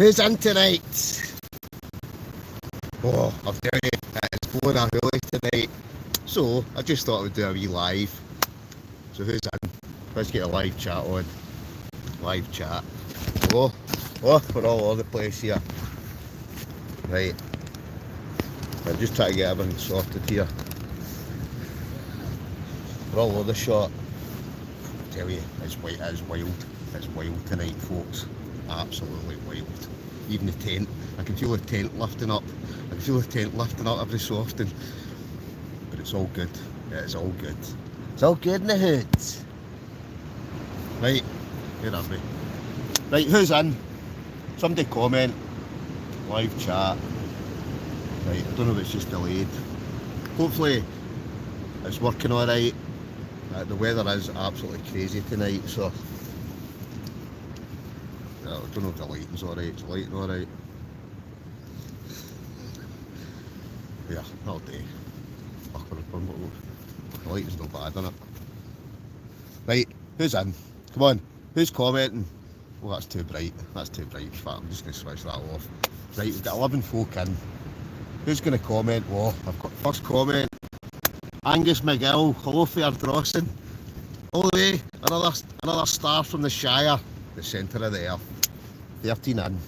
Who's in tonight? Oh, I'm telling you, it's blowing a hoolie tonight. So, I just thought I would do a wee live. So who's in? Let's get a live chat on. Live chat. Oh, we're all over the place here. Right. I'm just trying to get everything sorted here. We're all over the shot. I tell you, it's wild. It's wild tonight, folks. Absolutely wild. Even the tent. I can feel the tent lifting up. I can feel the tent lifting up every so often. But it's all good. Yeah, it's all good. It's all good in the hood. Right, where are we? Right, who's in? Somebody comment. Live chat. Right, I don't know if it's just delayed. Hopefully it's working alright. The weather is absolutely crazy tonight, so I don't know if the lighting's alright. Is the lighting alright? Yeah, that'll do. The lighting's not bad, isn't it? Right, who's in? Come on, who's commenting? Oh, that's too bright. That's too bright. In fact, I'm just going to switch that off. Right, we've got 11 folk in. Who's going to comment? Oh, I've got first comment. Angus McGill, hello for your drossing. All the way, another star from the Shire, the centre of the earth. 13 in.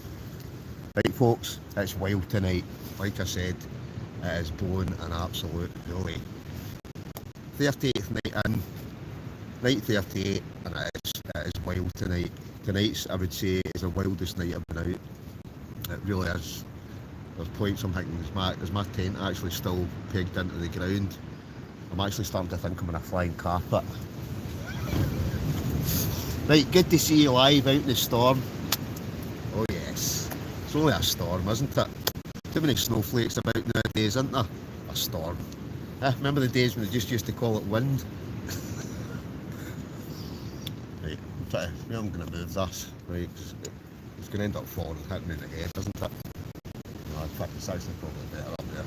Right, folks, it's wild tonight. Like I said, it is blowing an absolute hoolie. 38th night in, night 38, and it is wild tonight. Tonight's, I would say, is the wildest night I've been out. It really is. There's points I'm thinking, is my tent actually still pegged into the ground? I'm actually starting to think I'm on a flying carpet. Right, good to see you live out in the storm. Oh yes, it's only a storm, isn't it? Too many snowflakes about nowadays, isn't there? A storm. Remember the days when they just used to call it wind? Right, I'm going to move this. Right, it's going to end up falling and hitting me in the head, isn't it? No, in fact, it's actually probably better up there.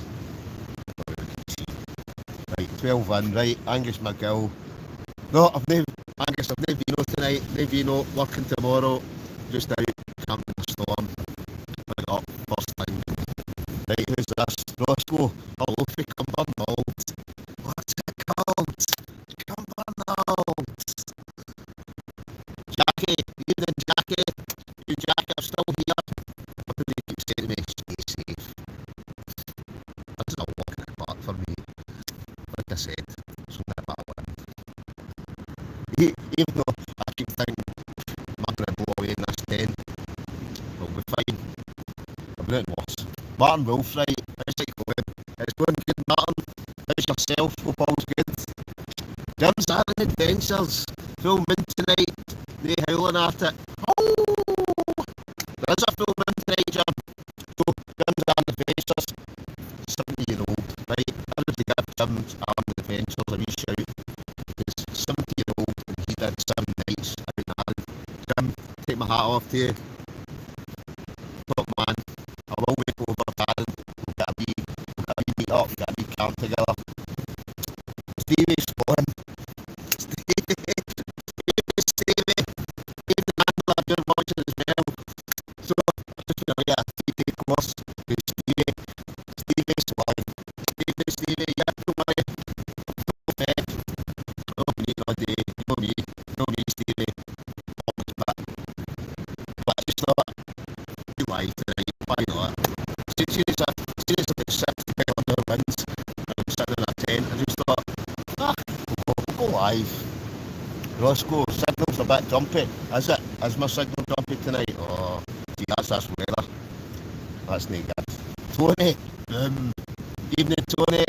Right, 12 in, right, Angus McGill. No, Angus, I've no vino tonight, no vino, working tomorrow, just out, camping the storm, went up, first thing. Right, who's this? Roscoe, hello for Cumbernauld. What's it called? Cumbernauld. Jackie, evening Jackie, you Jackie are still here. What did you keep saying to me? Stay safe. This is a walk in the park for me. Like I said, it's only a bit of wind. Even though I keep thinking I'm going to blow away in this tent, we'll be fine. I've been out worse. Martin Wolf, right? How's it going? It's going good, Martin. How's yourself? Hope all's good. Jim's having adventures. Full moon tonight. No howling at it. Oh! There is a full moon tonight, Jim. So, Jim's having adventures. 70-year-old, right? Everybody give Jim's having adventures a wee shout. He's 70-year-old and he did 7 nights out in Ireland. Jim, take my hat off to you. Top man. I will make over Ireland. We'll get a wee meet up, get a wee camp together. Stevie's gone. Stevie, even Angela, you're watching as well. So, I'm just going to get a 3-day course with Stevie's live. Stevie, yeah, don't worry. Oh, me, all day. You know me, Stevie. But I just thought, you live tonight, why not? Serious about 60 mile an hour winds, and I'm sitting in a tent, I just thought, we'll go live. Roscoe, signal's a bit jumpy, is it? Is my signal jumpy tonight? Oh, gee, that's this weather. That's no good. Tony, evening Tony.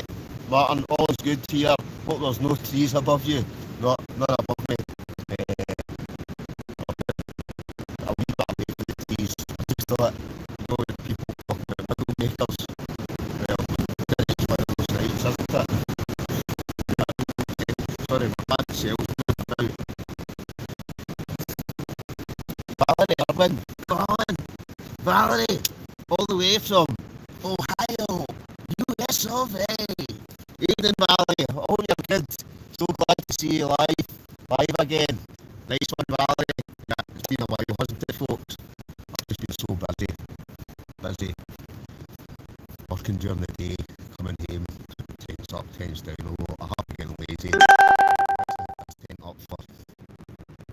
Martin, all is good here. Hope there's no trees above you. None above me. A wee bit away from the trees. I just thought, when people talk about middle makers, well, it's one of those nights, isn't it? Sorry, my bad sales now. Valerie Irwin, Colin, Valerie, all the way from Ohio, US of A. Evening, Valerie. Oh, you're good. So glad to see you live again. Nice one, Valerie. Yeah, it's been a while, hasn't it, folks? I've just been so busy. working during the day, coming home, tents up, tents down a lot. I have been getting lazy. This tent up for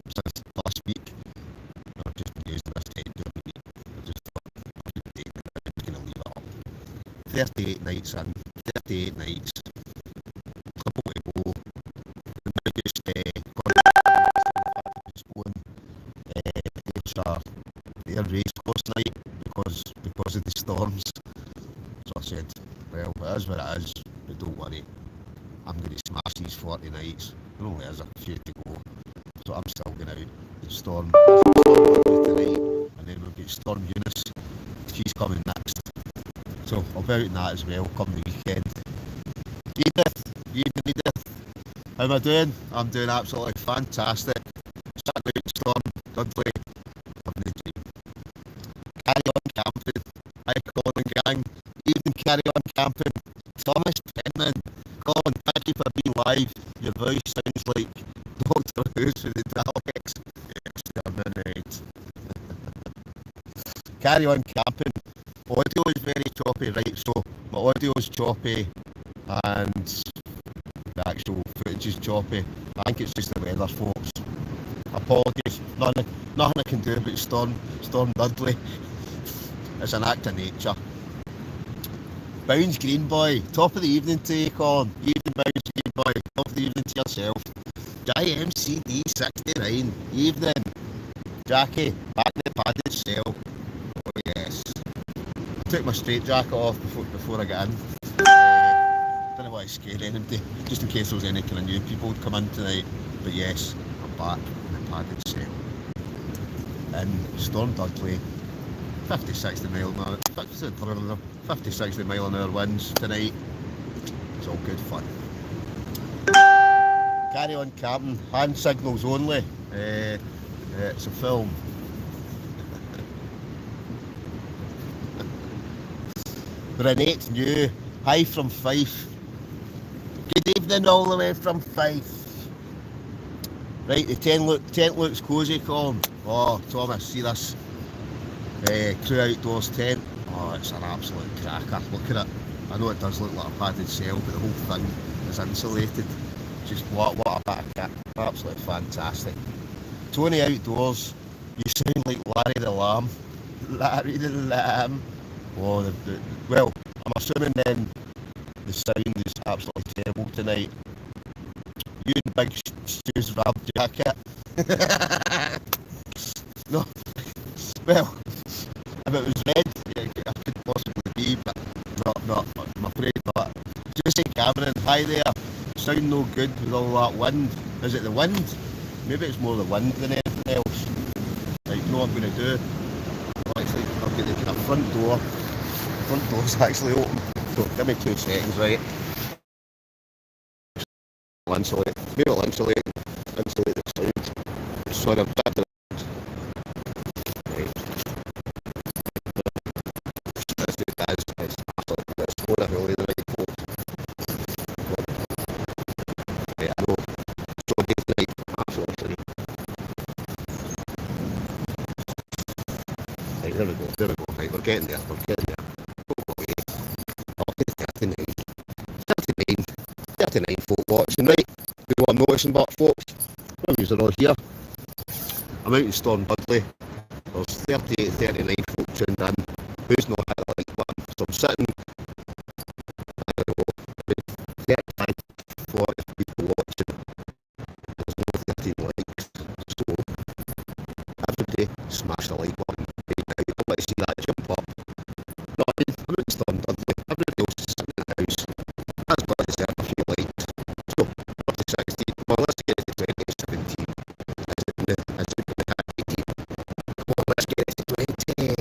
since last week. I've just been using this tent during the week. I just thought I should take it. I'm just going to leave it up. 38 nights in, 38 nights. Couple to go. And now just postpone their race course night because of the storms. So I said, well, it is what it is, but don't worry, I'm going to smash these 40 nights. There only is a few to go, so I'm still going out and storm tonight, and then we'll get Storm EUNICE. She's coming next, so I'll be out in that as well come the weekend. Edith, how am I doing? I'm doing absolutely fantastic. Sat out Storm Dudley, having a dream. Carry on camping. Hi Colin gang. Evening, carry on camping. Thomas Penman. Colin, thank you for being live. Your voice sounds like Doctor Who's with the Daleks. Exterminate. Carry on camping. Audio is very choppy, right? So my audio is choppy and the actual footage is choppy. I think it's just the weather, folks. Apologies. Nothing I can do about Storm Dudley. It's an act of nature. Bounds Green Boy, top of the evening to you, Colin. Evening, Bounds Green Boy, top of the evening to yourself. JMCD69, evening. Jackie, back in the padded cell. Oh yes. I took my straight jacket off before I got in. Didn't want to scare anybody, just in case there was any kind of new people would come in tonight. But yes, I'm back in the padded cell. And Storm Dudley, 50, 60 mile an hour, 50, 60 mile an hour winds tonight. It's all good fun. Carry on camping, hand signals only. It's a film. Renate New, hi from Fife. Good evening all the way from Fife. Right, the tent looks cosy, Colin. Oh, Thomas, see this Crua Outdoors tent? Oh, it's an absolute cracker. Look at it. I know it does look like a padded cell, but the whole thing is insulated. Just what a bit of kit. Absolutely fantastic. Tony Outdoors, you sound like Larry the Lamb. Larry the Lamb. Oh, well, I'm assuming then the sound is absolutely terrible tonight. You and Big Stu's rab jacket. No, well, if it was red, yeah, it could possibly be, but no, I'm afraid not. Juicy Cameron, hi there. Sound no good with all that wind. Is it the wind? Maybe it's more the wind than anything else. Right, you know what I'm going to do? Actually, I've got the kind of front door. The front door's actually open. So give me 2 seconds, right? Maybe I'll insulate the sound. Sorry, I'm back to that. Right. It's absolutely, it's more a holiday tonight, folks. Right, I know. Sorry tonight, absolutely sorry. Right, there we go. Right, we're getting there. Okay. Okay, 39 folk watching, right? You know what I'm noticing about folks? Well, you're all here. I'm out in Storm Dudley. There's 38, 39 folk tuned in. Who's not hit the like button? So I'm sitting, I don't know, about 35, 40 people watching. There's no 13 likes. So, everybody smash the like button. I'd like to see that jump up. No, I'm out in Storm Dudley. Everybody else is sitting in the house. That's got to deserve a few likes. So, 40, 60, well, let's get it to 20, 17. As in the happy team. Come on, let's get it to 20.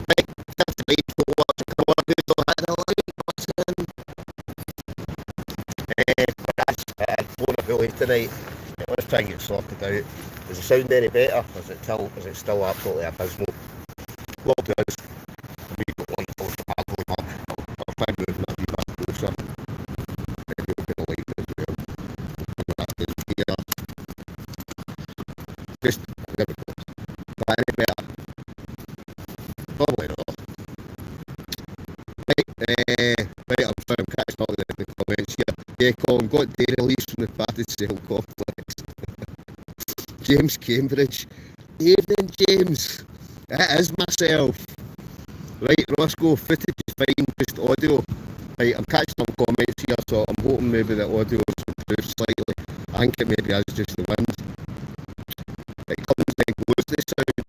Right, 58 for watching. Come on, who's not hitting the like button? That's phone ability tonight. Right, let's try and get sorted out. Does it sound any better? Is it still absolutely abysmal? What I'll do is, we've got one close to happily on. I'll try and move that wee bit closer. Maybe it'll be a light as well. That's good here. Just, there we go. Not any better. Probably not. Right, Right, I'm sorry, I'm catching all the comments here. Yeah, Colin, got day release from the Padded Cell Complex. James Cambridge. Evening, James. It is myself. Right, Roscoe, footage is fine, just audio. Right, I'm catching some comments here, so I'm hoping maybe the audio's improved slightly. I think it maybe is just the wind. Right, Colin's then goes the sound.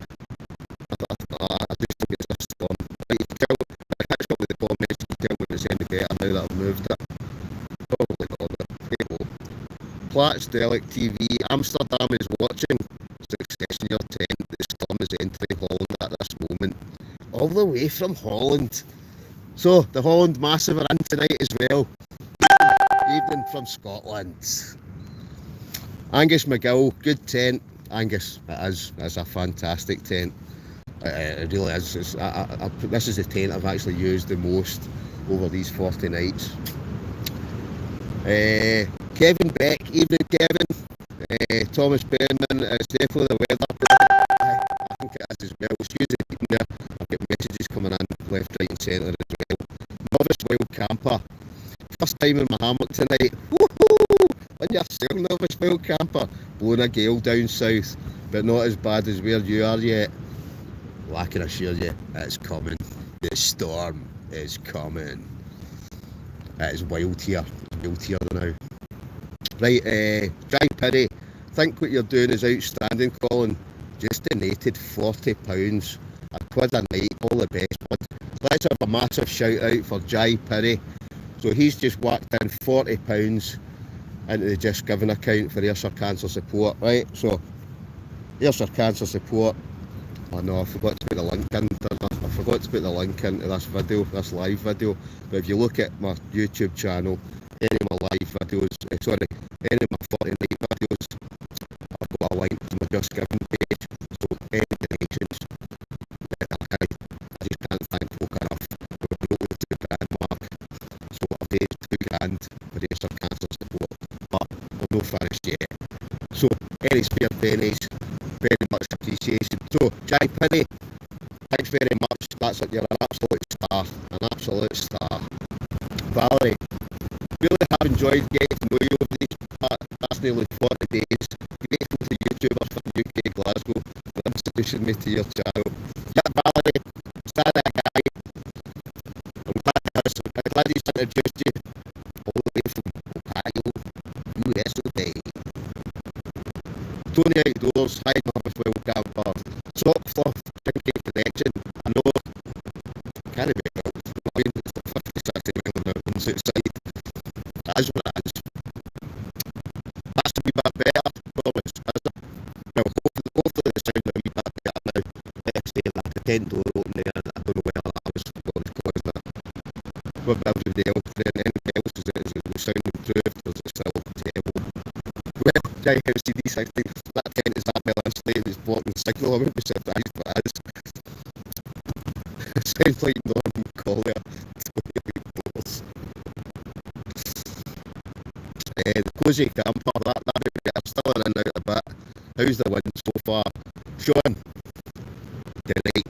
I just think it's a storm. Right, you can tell, I catch up with the comments, you can tell when it's any better now that I've moved it. Probably not, but hey ho. Platts Delic TV, Amsterdam is watching. Success in your tent, the storm is entering Holland at this moment. All the way from Holland. So, the Holland Massive are in tonight as well. Evening from Scotland. Angus McGill, good tent. Angus, it is. It's a fantastic tent. It really is. This is the tent I've actually used the most over these 40 nights. Kevin Beck, evening Kevin. Thomas Berman, it's definitely the weather. I think it is as well. Excuse me, there. I've got messages coming in left, right and centre as well. Novice Wild Camper. First time in my hammock tonight. Woohoo! On your sail, Novice Wild Camper. Blowing a gale down south, but not as bad as where you are yet. Well, I can assure you, it's coming. The storm is coming. It is wild here. It's wild here now. Right, Dry Piri. Think what you're doing is outstanding, Colin. Just donated £40. A quid a night, all the best, bud. Let's have a massive shout out for Jai Piri. So he's just whacked in £40 into the Just Giving account for Ayrshire Cancer Support, right? So, Ayrshire Cancer Support. Oh no, I forgot to put the link in, I forgot to put the link into this video, this live video. But if you look at my YouTube channel, any of my live videos, any of my 40 night videos, I've got a link to my Just Giving page. So any donations, I just can't thank folk enough. We're below the £2,000 mark. So I've raised £2,000 for Ayrshire Cancer Support. But we're not finished yet. So any spare pennies, very much appreciation. So Jai Piri, thanks very much. You're an absolute star. An absolute star. Valerie, really have enjoyed getting to know you over these past nearly 40 days. Grateful to YouTubers from UK Glasgow for introducing me to your channel. Yeah, Valerie, stand that guy. I'm glad he's introduced you all the way from Ohio, USA. Tony Outdoors, Highland with Wild Camper, Sock Fluff, Drinking Connection. I know, can't be helped. I mean, it's the 50, 60 mile an hour winds outside. That is what it is. That's a wee bit better, promise, is it? Well, hopefully the sound a wee bit better now. Let's say that the tent door open there, I don't know whether that was what was causing it. With everybody else, then anything else, is the sound improved, or is it still terrible? Well, JMCD16, that tent is that well insulated, it's blocking the signal. I wouldn't be surprised if it is. It sounds like Norman Collier. The cosy camper, that would be, I'm still in and out a bit. How's the wind so far? Sean, tonight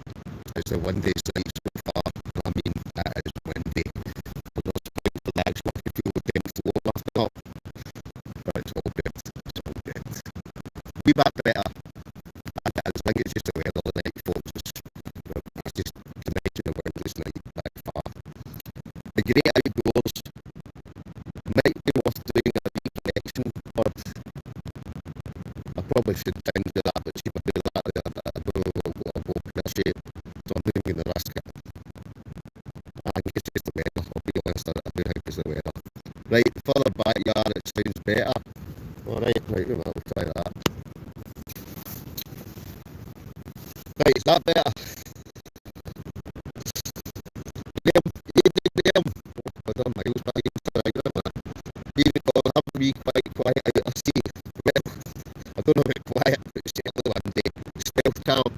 is the windiest night so far. I mean, it is windy. There's quite the legs work if you look into the lower lifting up. But it's all good. It's all good. Wee bit better. I think it's just the weather the night, folks. It's just tonight and the windiest night by far. The Great Outdoors might be worth doing a reconnection, but I probably should try and do that, but see if I do that, I don't know if I'll go in shape, so I'm not going to risk it. I think it's just the weather, I'll be honest, I do think it's the weather. Right, further backyard, it sounds better. Alright, we'll try that. Right, is that better? Liam, I don't know, miles back into the right now. Even though I have to be quite quiet out of sea. Well, I don't know about quiet, but it's certainly windy. Stealth camp.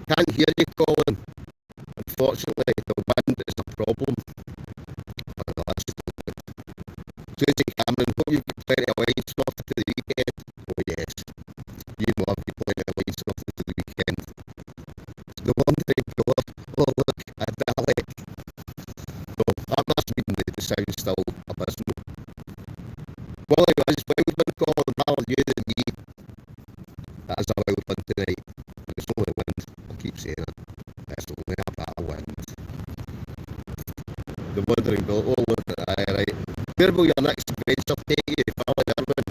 Can't hear you, Colin. Unfortunately, the wind is a problem. But no, that's just good. Susie Cameron, hope you've got plenty of wine stuff to the weekend. Oh yes. You know I've got plenty of wine stuff to the weekend. The wandering goer. Oh look, a Dalek. So, that must the wandering bill. Oh, look at that, right. Where will your next adventure take you, Valley Urban?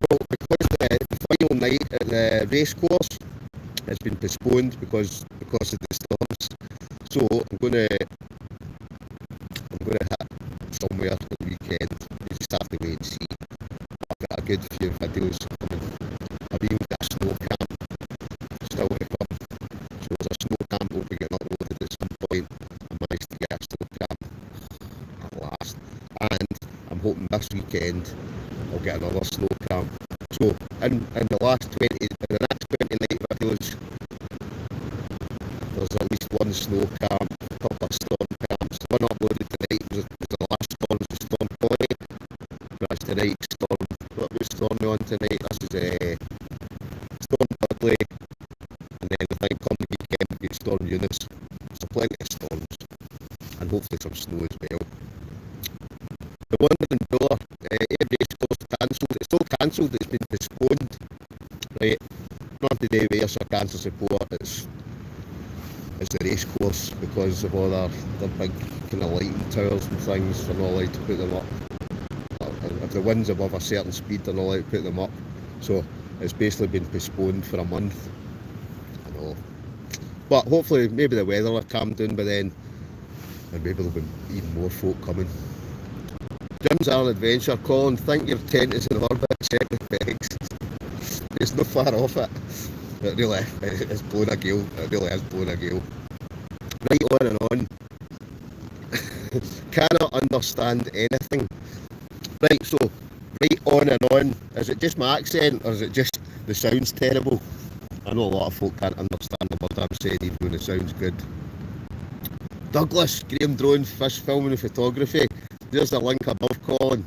Well, because the final night at the race course has been postponed because of the storms. So I'm gonna hit somewhere at the weekend. You just have to wait and see. I've got a good few videos coming. I've even got a snow camp still to come. So there's a snow camp will be getting uploaded at some point. I managed to get a snow camp at last. And I'm hoping this weekend I'll get another snow camp. So in the next 20 night videos, there's at least one snow camp, a couple of storm camps. One uploaded tonight was the last storm, was the Storm Tony. That's tonight, Storm. What was Stormy on tonight? This is Storm Dudley. And then I think come the weekend we get Storm EUNICE. So plenty of storms. And hopefully some snow as well. The Wandering Buller, air race course cancelled. It's still cancelled, it's been postponed. Right, not today where it's a cancer support, it's the race course because of all their big kind of lighting towers and things. They're not allowed to put them up. If the wind's above a certain speed, they're not allowed to put them up. So it's basically been postponed for a month. I know. But hopefully maybe the weather will calm down by then and maybe there'll be even more folk coming. Jim's Ireland Adventure, Colin, think your tent is in orbit, check the pegs. It's not far off it. It really is blowing a gale. It really is blowing a gale. Right on and on. Cannot understand anything. Right, so right on and on. Is it just my accent or is it just the sound's terrible? I know a lot of folk can't understand the word I'm saying even when the sound's good. Douglas, Graham Drone, Fish Filming and Photography. There's the link above, Colin.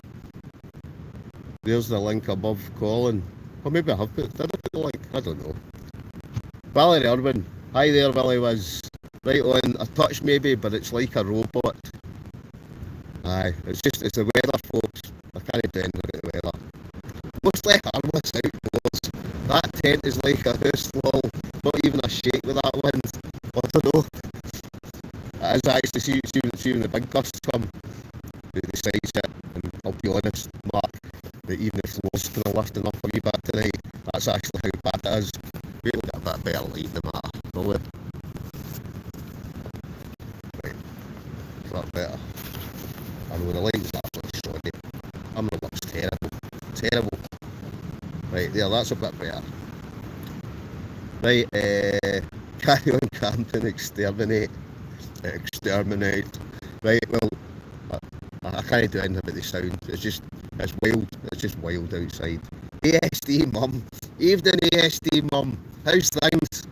There's the link above, Colin. Or maybe I have did I put the link? I don't know. Valerie Urban. Hi there, Willie was right on a touch maybe, but it's like a robot. Aye, it's the weather, folks. I can't do anything about the weather. Mostly harmless outdoors. That tent is like a house wall. Not even a shake with that wind. I don't know. It is actually, see when the big gusts come, the sides it, and I'll be honest, Mark, that even the floor's kind of lifting up a wee bit tonight, that's actually how bad it is. We'll get a bit better light than that, probably. Right, is that better? I know the light's absolutely shoddy. I'm gonna looks terrible. Terrible. Right, there, that's a bit better. Right, carry on camping, exterminate. Right, well, I can't do anything about the sound. It's wild. It's just wild outside. ASD mum. Evening ASD mum. How's things?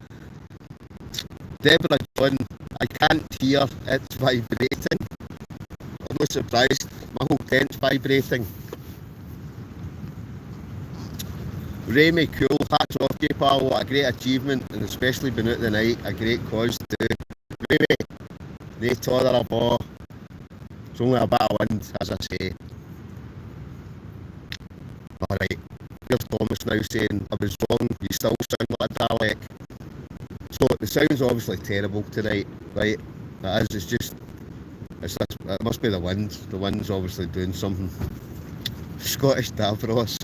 Deborah John. I can't hear. It's vibrating. I'm not surprised. My whole tent's vibrating. Remy, cool. Hats off to you, pal. What a great achievement. And especially being out the night. A great cause to do. Remy. They tore her a ball. It's only a bit of wind, as I say. Alright, here's Thomas now saying, I was wrong, you still sound like a Dalek. So the sound's obviously terrible tonight, right? It is, it must be the wind. The wind's obviously doing something. Scottish Davros.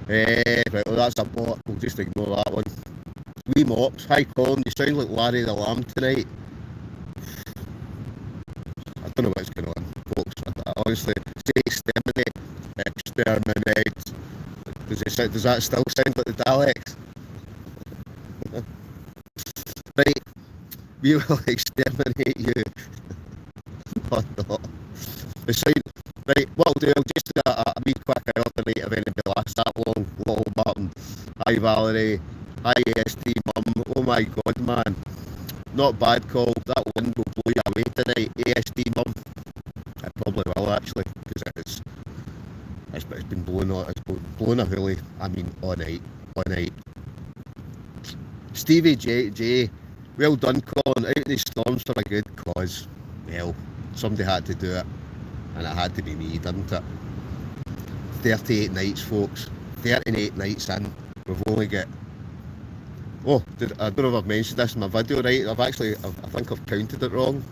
Right, well that's a bot, we'll just ignore that one. Wee Mops, hi Colin, you sound like Larry the Lamb tonight. I don't know what's going on, folks. I honestly say exterminate. Does that still sound like the Daleks? Right, we will exterminate you. Or not. The sound, right, what I'll do, I'll just do a wee quick hour tonight if anybody lasts that long, little button. Hi Valerie. Hi ASD mum, oh my god man, not bad call, that wind will blow you away tonight, ASD mum. It probably will actually, because it's been blowing a hoolie, I mean all night. Stevie J, well done Colin, out in the storms for a good cause. Well, somebody had to do it, and it had to be me, didn't it? 38 nights folks, 38 nights in, we've only got I don't know if I've mentioned this in my video, right? I think I've counted it wrong.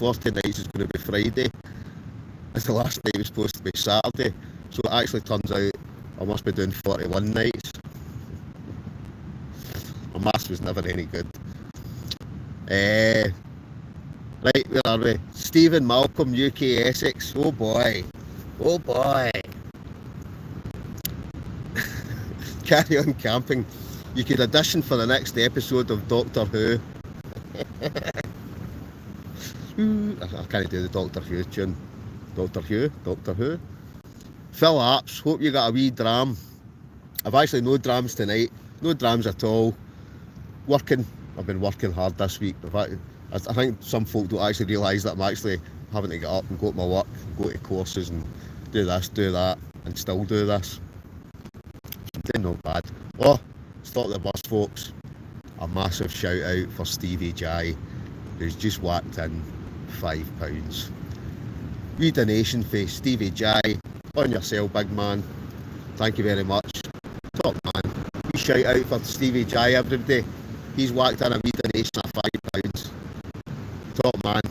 40 nights is going to be Friday, and the last night was supposed to be Saturday, so it actually turns out I must be doing 41 nights. My maths was never any good. Right, where are we? Stephen Malcolm, UK Essex. Oh boy. Oh boy. Carry on camping. You could audition for the next episode of Doctor Who. I can't do the Doctor Who tune. Doctor Who, Doctor Who. Phil Apps, hope you got a wee dram. I've actually no drams tonight. No drams at all. Working. I've been working hard this week. I think some folk don't actually realise that I'm actually having to get up and go to my work, go to courses and do this, do that, and still do this. It's not bad. Oh, stop the bus, folks. A massive shout out for Stevie J, who's just whacked in £5. Wee donation for Stevie J. On yourself, big man. Thank you very much. Top man. Wee shout out for Stevie J, everybody. He's whacked in a wee donation of £5. Top man.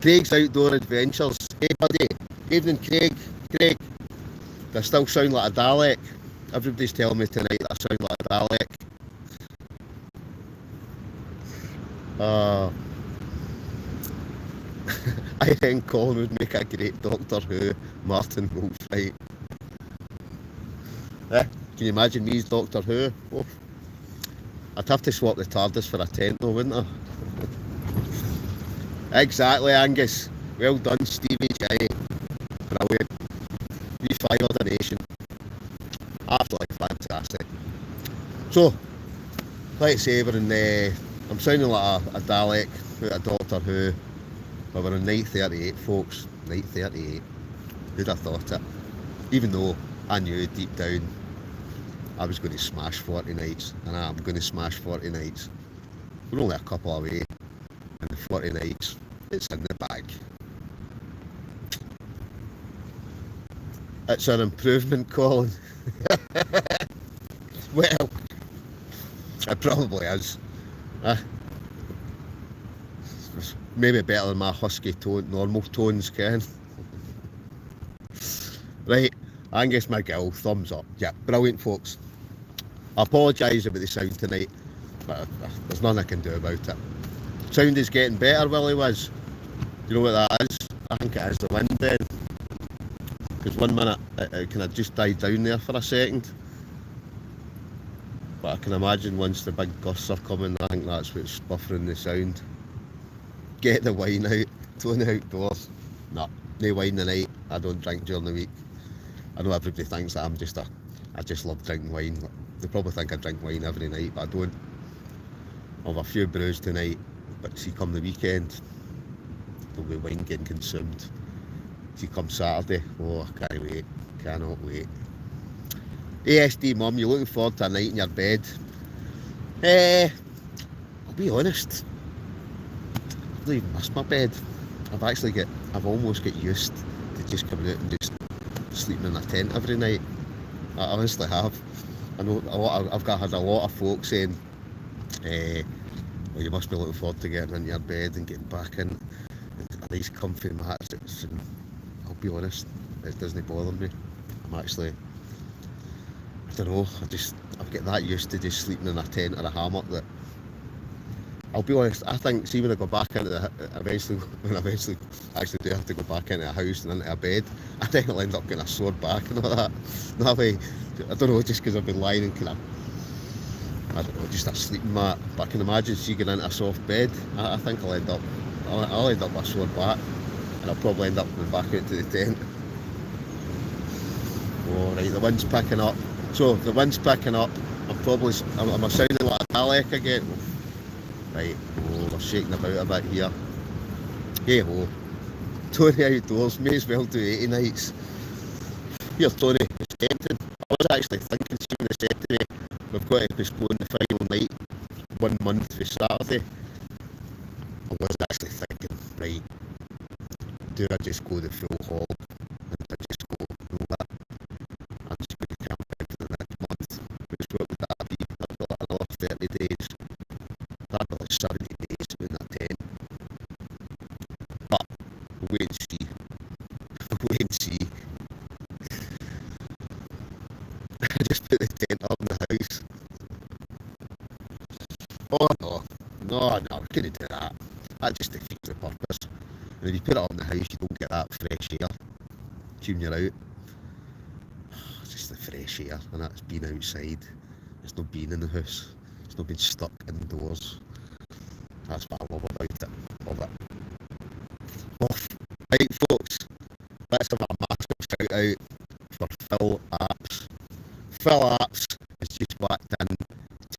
Craig's Outdoor Adventures. Hey buddy. Evening Craig. Craig. Do I still sound like a Dalek? Everybody's telling me tonight that I sound like a Dalek. I think Colin would make a great Doctor Who. Martin Wolfright. Can you imagine me as Doctor Who? Oh. I'd have to swap the TARDIS for a tent though, wouldn't I? Exactly, Angus. Well done, Stevie J. Brilliant. Wee fiver donation. Absolutely fantastic. So, like I say, we're in, I'm sounding like a Dalek out of Doctor Who, but we're on night 38, folks. Night 38. Who'd have thought it? Even though I knew deep down I was going to smash 40 nights, and I'm going to smash 40 nights. We're only a couple away, and the 40 nights, it's in the bag. It's an improvement, Colin. Well, it probably is. Maybe better than my husky tone, normal tones, Ken. Right, Angus McGill, thumbs up. Yeah, brilliant, folks. I apologise about the sound tonight, but there's nothing I can do about it. Sound is getting better, Willie Wiz. You know what that is? I think it is the wind then. Because 1 minute it kind of just died down there for a second. But I can imagine once the big gusts are coming, I think that's what's buffering the sound. Get the wine out, tone outdoors. No wine tonight. I don't drink during the week. I know everybody thinks that I just love drinking wine. They probably think I drink wine every night, but I don't. I'll have a few brews tonight, but see come the weekend, there'll be wine getting consumed. See come Saturday, oh I can't wait, cannot wait. ASD mum, you looking forward to a night in your bed? I'll be honest, I don't even miss my bed. I've almost got used to just coming out and just sleeping in a tent every night. I honestly have. I know I've had a lot of folk saying, well, you must be looking forward to getting into your bed and getting back in a nice comfy mattress. And I'll be honest, it doesn't bother me. I don't know, I've got that used to just sleeping in a tent or a hammock that I'll be honest, I think, see when I go back into when I eventually actually do have to go back into a house and into a bed, I think I'll end up getting a sore back and all that. That way, I don't know, just because I've been lying and kind of, I don't know, just a sleeping mat. But I can imagine she getting into a soft bed, I think I'll end up with a sore back, and I'll probably end up going back out to the tent. Oh, right, the wind's picking up. So, the wind's picking up. Am I sounding like a Dalek again? Right, oh, we're shaking about a bit here. Hey ho. Tony Outdoors, may as well do 80 nights. Here Tony, it's tempting. I was actually thinking, see when they said to me, we've got to postpone the final night 1 month for Saturday. I was actually thinking, right, do I just go the full hog? And I just go, you know what, I'm just going to camp out for the next month. Which what would that be? I've got another 30 days. That's like 70 days in that tent. Oh no, we couldn't do that. That just defeats the purpose. And if you put it up in the house, you don't get that fresh air. Tune you out. It's just the fresh air, and that's being outside. It's not being in the house. It's not being stuck indoors. That's what I love about it. Love it. Well, right, folks, let's have a massive shout out for Phil Apps. Phil Apps has just whacked in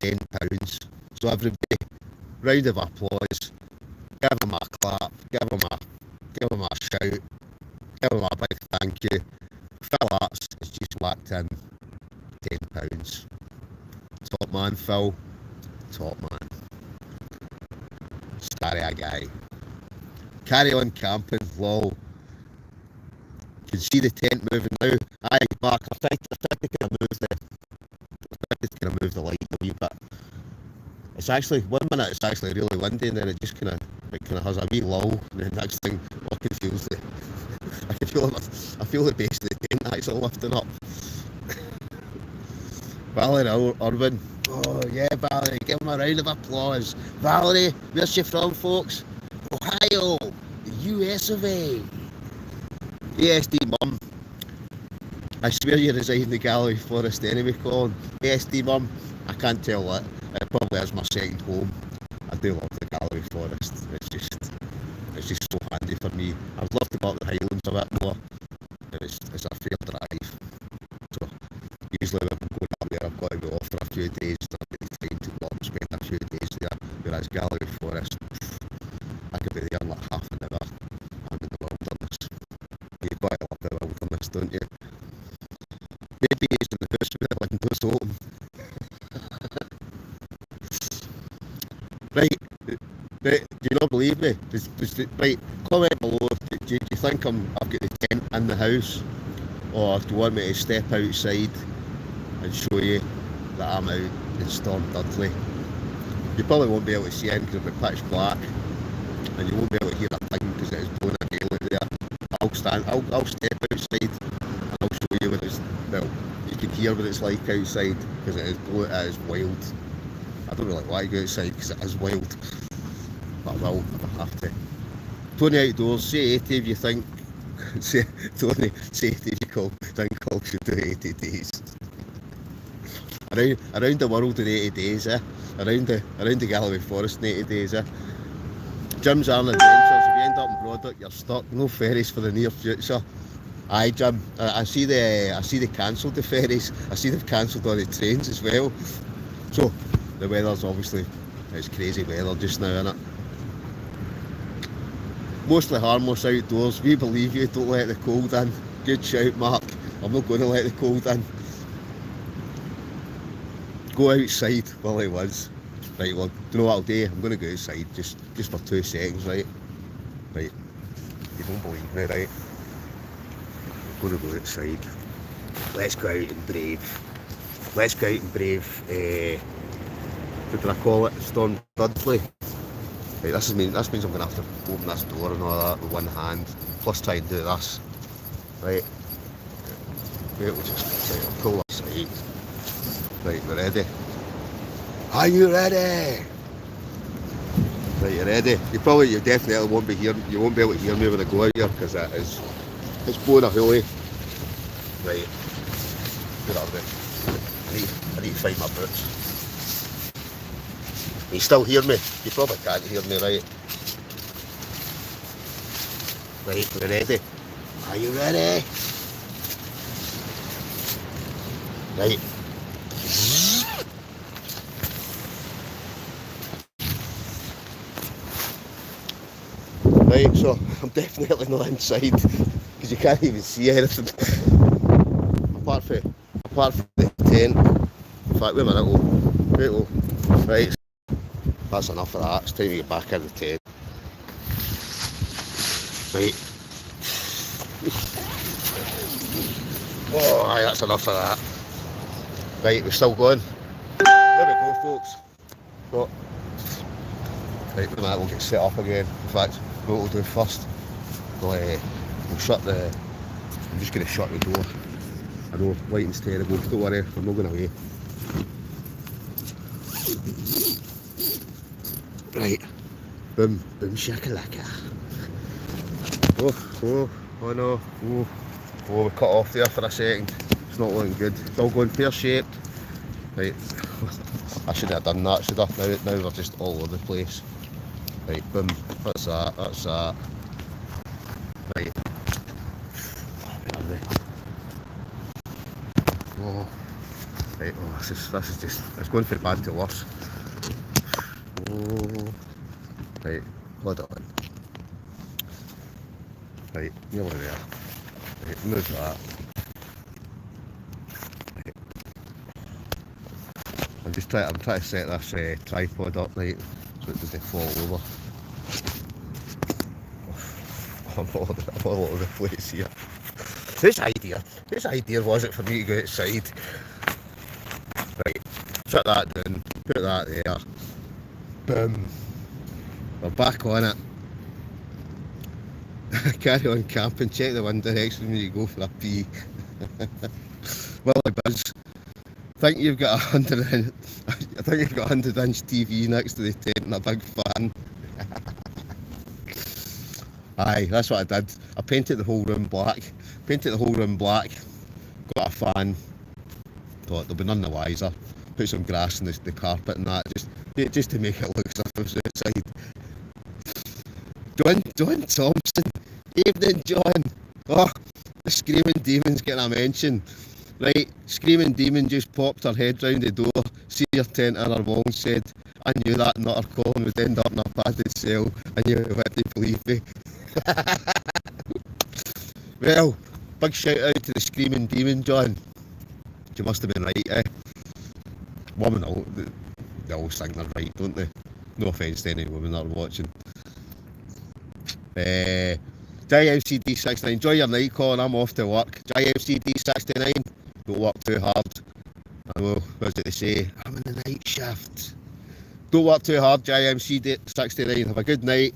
£10. So everybody, round of applause. Give him a clap. Give him a shout. Give him a big thank you. Phil Apps has just whacked in £10. Top man, Phil. Top man. Sorry, a guy. Carry on camping, lol. You can see the tent moving now. Aye, Mark, I've tried to kind of move the light a wee bit. It's actually, one minute it's actually really windy, and then it just kind of has a wee lull, and then next thing, I can feel the base of the tent actually lifting up. Valerie Irvin. Oh yeah, Valerie, give him a round of applause. Valerie, where's she from, folks? Ohio, the US of A. ASD mum. I swear you reside in the Galloway Forest anyway, Colin. ASD mum, I can't tell that. It probably is my second home. I do love the Galloway Forest. It's just so handy for me. I'd love to go up the Highlands a bit more. It's a fair drive. So usually when I'm going up there, I've got to go off for a few days. So I've got the time to go up and spend a few days there. Whereas Galloway Forest, I could be there in like half an hour. I'm in the wilderness. You've got to love the wilderness, don't you? Maybe he's in the house with the windows open. Right, do you not believe me? Right, comment below. Do you think I've got the tent in the house, or do you want me to step outside and show you that I'm out in Storm Dudley? You probably won't be able to see him because it'll be pitch black, and you won't be able to hear a thing because it is blowing a gale out there. I'll step outside and I'll show you what it's, well, you can hear what it's like outside because it is wild. I don't really want to go outside because it is wild, but I will if I have to. Tony Outdoors, say 80 if you think, Tony, say 80 if you think I'll should do 80 days. Around the world in 80 days, around the Galloway Forest in 80 days, Jim's Iron Adventures, if you end up in Broderick, you're stuck, no ferries for the near future. Aye, Jim, I see they cancelled the ferries, I see they've cancelled all the trains as well. So, the weather's obviously, it's crazy weather just now, innit? Mostly harmless outdoors, we believe you, don't let the cold in. Good shout, Mark, I'm not going to let the cold in. Go outside while it was. Right, well, do you know what I'll do? I'm going to go outside just for 2 seconds, right? Right, you don't believe me, right? I'm going to go outside. Let's go out and brave. Let's go out and brave, what did I call it? Storm Dudley. Right, this means I'm going to have to open this door and all that with one hand, plus try and do this. Right, we'll just I'll pull this aside. Right, we're ready. Are you ready? Right, you ready? You definitely won't be here. You won't be able to hear me when I go out here because it's blowing a hoolie. Right, get up there. I need to find my boots. Can you still hear me? You probably can't hear me, right? Right, we're ready. Are you ready? Right. Right, so I'm definitely not inside because you can't even see anything apart from the tent. In fact, wait a minute, right, that's enough of that. It's time to get back in the tent. Right. Oh, aye, that's enough of that. Right, we're still going. There we go, folks. But, right, wait a minute, we'll get set up again. In fact, what we'll do first, we'll shut the... I'm just going to shut the door. I know, lighting's terrible, don't worry, I'm not going away. Right, boom, boom shakalaka. Oh no, we cut off there for a second. It's not looking good. It's all going pear-shaped. Right, I should have done that, should I? Now we're just all over the place. Right, boom, that's that. Right, where are they? Oh, right, this is just, it's going from bad to worse. Oh, right, hold on. Right, nearly there. Right, move that. Right. I'm trying to set this tripod up, right, so it doesn't fall over. I'm all over the place here. Whose idea was it for me to go outside? Right, shut that down, put that there. Boom. We're back on it. Carry on camping, check the wind direction when you go for a pee. Well, Buzz, I think you've got a 100-inch TV next to the tent and a big fan. Aye, that's what I did. I painted the whole room black. Got a fan. Thought there'll be none the wiser. Put some grass in the carpet and that, just to make it look as if I was outside. John Thompson. Evening, John. Oh, the Screaming Demon's getting a mention. Right, Screaming Demon just popped her head round the door, see your tent in her wall and said, I knew that nutter Colin would end up in a padded cell, and you had to believe me. Well, big shout out to the Screaming Demon, John. You must have been right, eh? Women, they always think they're right, don't they? No offence to any women that are watching. JMCD69, enjoy your night, Colin. I'm off to work. JMCD69, don't work too hard. I know, what did they say? I'm in the night shift. Don't work too hard, JMCD69. Have a good night.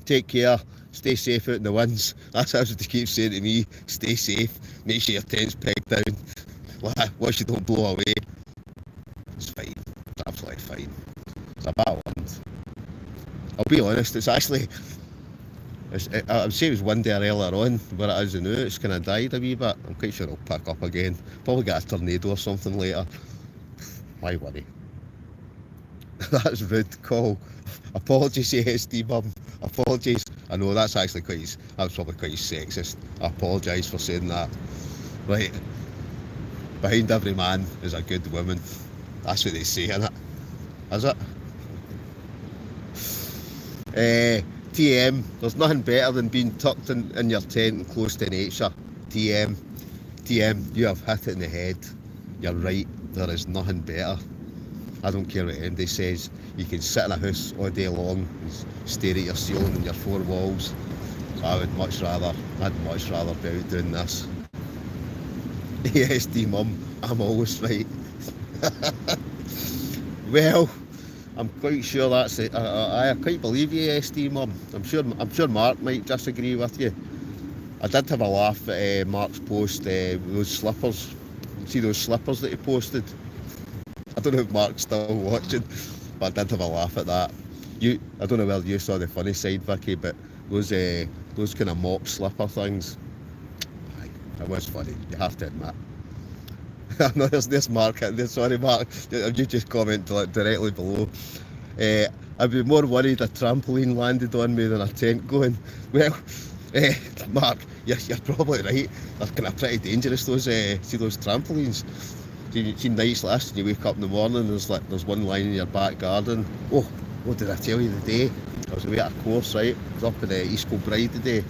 Take care. Stay safe out in the winds. That's what they keep saying to me. Stay safe. Make sure your tent's pegged down. Watch you don't blow away. It's fine. It's absolutely fine. It's a bad wind. I'll be honest, it's actually... I would say it was windy earlier on, but it is now. It's kind of died a wee bit. I'm quite sure it'll pick up again. Probably get a tornado or something later. Why worry? That's rude, Cole. Apologies, ASD mum. Apologies. I know that's actually that's probably quite sexist. I apologise for saying that. Right. Behind every man is a good woman. That's what they say, innit? Is it? TM, there's nothing better than being tucked in your tent and close to nature. TM, you have hit it in the head. You're right, there is nothing better. I don't care what anybody says. You can sit in a house all day long and stare at your ceiling and your four walls. I'd much rather be out doing this. ASD mum, I'm always right. Well, I'm quite sure that's it. I quite believe you, ASD mum. I'm sure Mark might disagree with you. I did have a laugh at Mark's post, those slippers. See those slippers that he posted? I don't know if Mark's still watching, but I did have a laugh at that. I don't know whether you saw the funny side, Vicky, but those kind of mop slipper things, it was funny, you have to admit. No, there's Mark. Sorry, Mark. You just comment directly below. I'd be more worried a trampoline landed on me than a tent going. Well, Mark, you're probably right. They're kind of pretty dangerous. Those trampolines. See nights last, and you wake up in the morning. There's one lying in your back garden. Oh, what did I tell you the day? I was away at a course, right? I was up in East Kilbride today.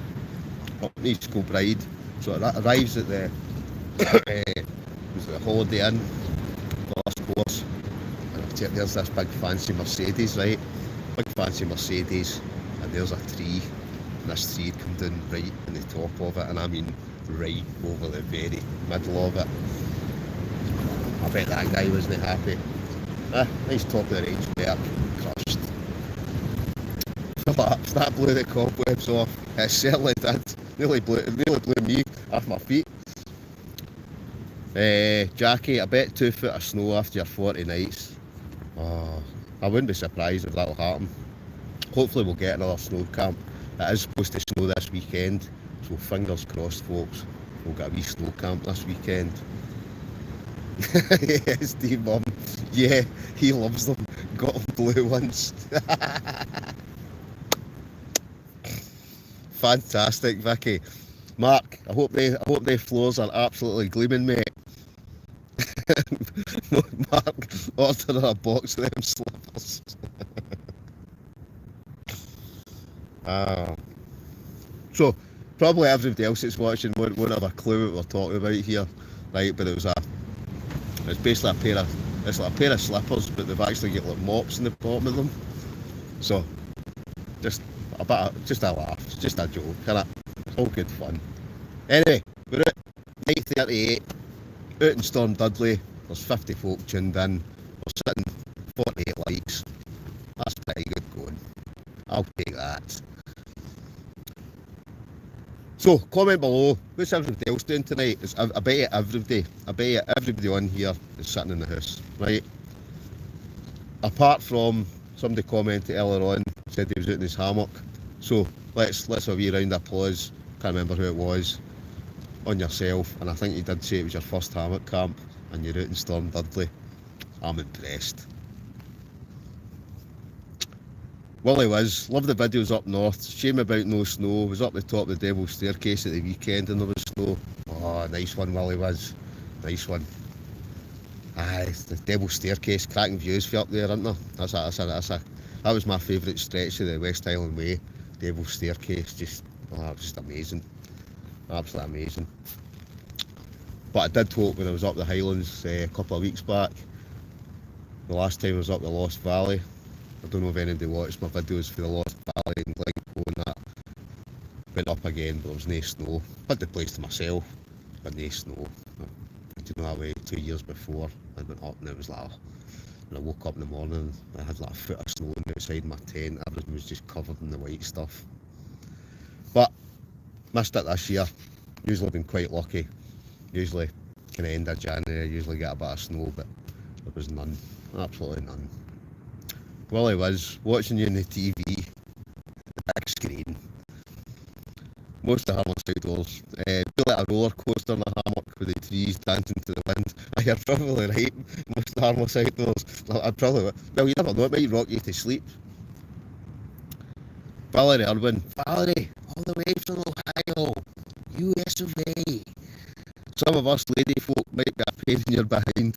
Up in East Kilbride. So it arrives at the. It was the Holiday Inn, last course, and there's this big fancy Mercedes, right? Big fancy Mercedes, and there's a tree, and this tree come down right in the top of it, and I mean right over the very middle of it. I bet that guy wasn't happy. Nice top of the range there, crushed. Collapsed, that blew the cobwebs off. It certainly did. Nearly blew me off my feet. Jackie, I bet 2 foot of snow after your 40 nights. Oh, I wouldn't be surprised if that'll happen. Hopefully we'll get another snow camp. It is supposed to snow this weekend, so fingers crossed, folks. We'll get a wee snow camp this weekend. Yes, Steve Mum. Yeah, he loves them. Got them blue once. Fantastic, Vicky. Mark, I hope they floors are absolutely gleaming, mate. Mark, order a box of them slippers. So, probably everybody else that's watching won't have a clue what we're talking about here, right? But it's basically it's like a pair of slippers, but they've actually got like mops in the bottom of them. So, just a laugh, just a joke, innit? It's all good fun. Anyway, we're at 9:38, out in Storm Dudley. There's 50 folk tuned in. We're sitting 48 likes. That's pretty good going. I'll take that. So, comment below, what's everybody else doing tonight? I bet you everybody on here is sitting in the house, right? Apart from somebody commented earlier on, said he was out in his hammock. So, let's have a wee round of applause. Can't remember who it was, on yourself. And I think you did say it was your first hammock camp and you're out in Storm Dudley. I'm impressed. Willie Wiz, love the videos up north. Shame about no snow. Was up the top of the Devil's Staircase at the weekend and there was snow. Oh, nice one, Willie Wiz. Nice one. Aye, the Devil's Staircase, cracking views for up there, isn't there? That was my favourite stretch of the West Highland Way. Devil's Staircase, it was just amazing. Absolutely amazing. But I did hope when I was up the Highlands a couple of weeks back, the last time I was up the Lost Valley, I don't know if anybody watched my videos for the Lost Valley and Glencoe and that. Went up again, but there was no snow. Had the place to myself, but no snow. I did that way 2 years before. I went up and it was like, when I woke up in the morning, I had like a foot of snow outside my tent. Everything was just covered in the white stuff. But missed it this year. Usually been quite lucky. Usually kind of end of January, I usually get a bit of snow, but there was none. Absolutely none. Willie Wiz, watching you on the TV, the big screen. Most of the hammock's outdoors. Feel like a roller coaster in a hammock with the trees dancing to the wind. You're probably right. Most of the hammock's outdoors. I'd probably, well, you never know, it might rock you to sleep. Valerie Irwin, Valerie, all the way from Ohio, US of A. Some of us lady folk might be a pain in your behind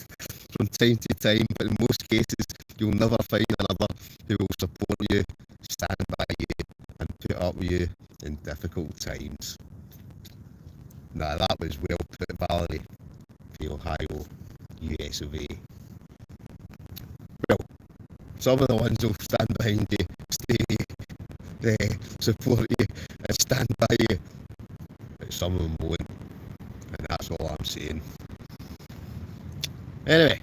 from time to time, but in most cases you'll never find another who will support you, stand by you and put up with you in difficult times. Now that was well put, Valerie, for Ohio, US of A. Well, some of the ones will stand behind you, stay support you and stand by you, but some of them won't. And that's all I'm saying. Anyway,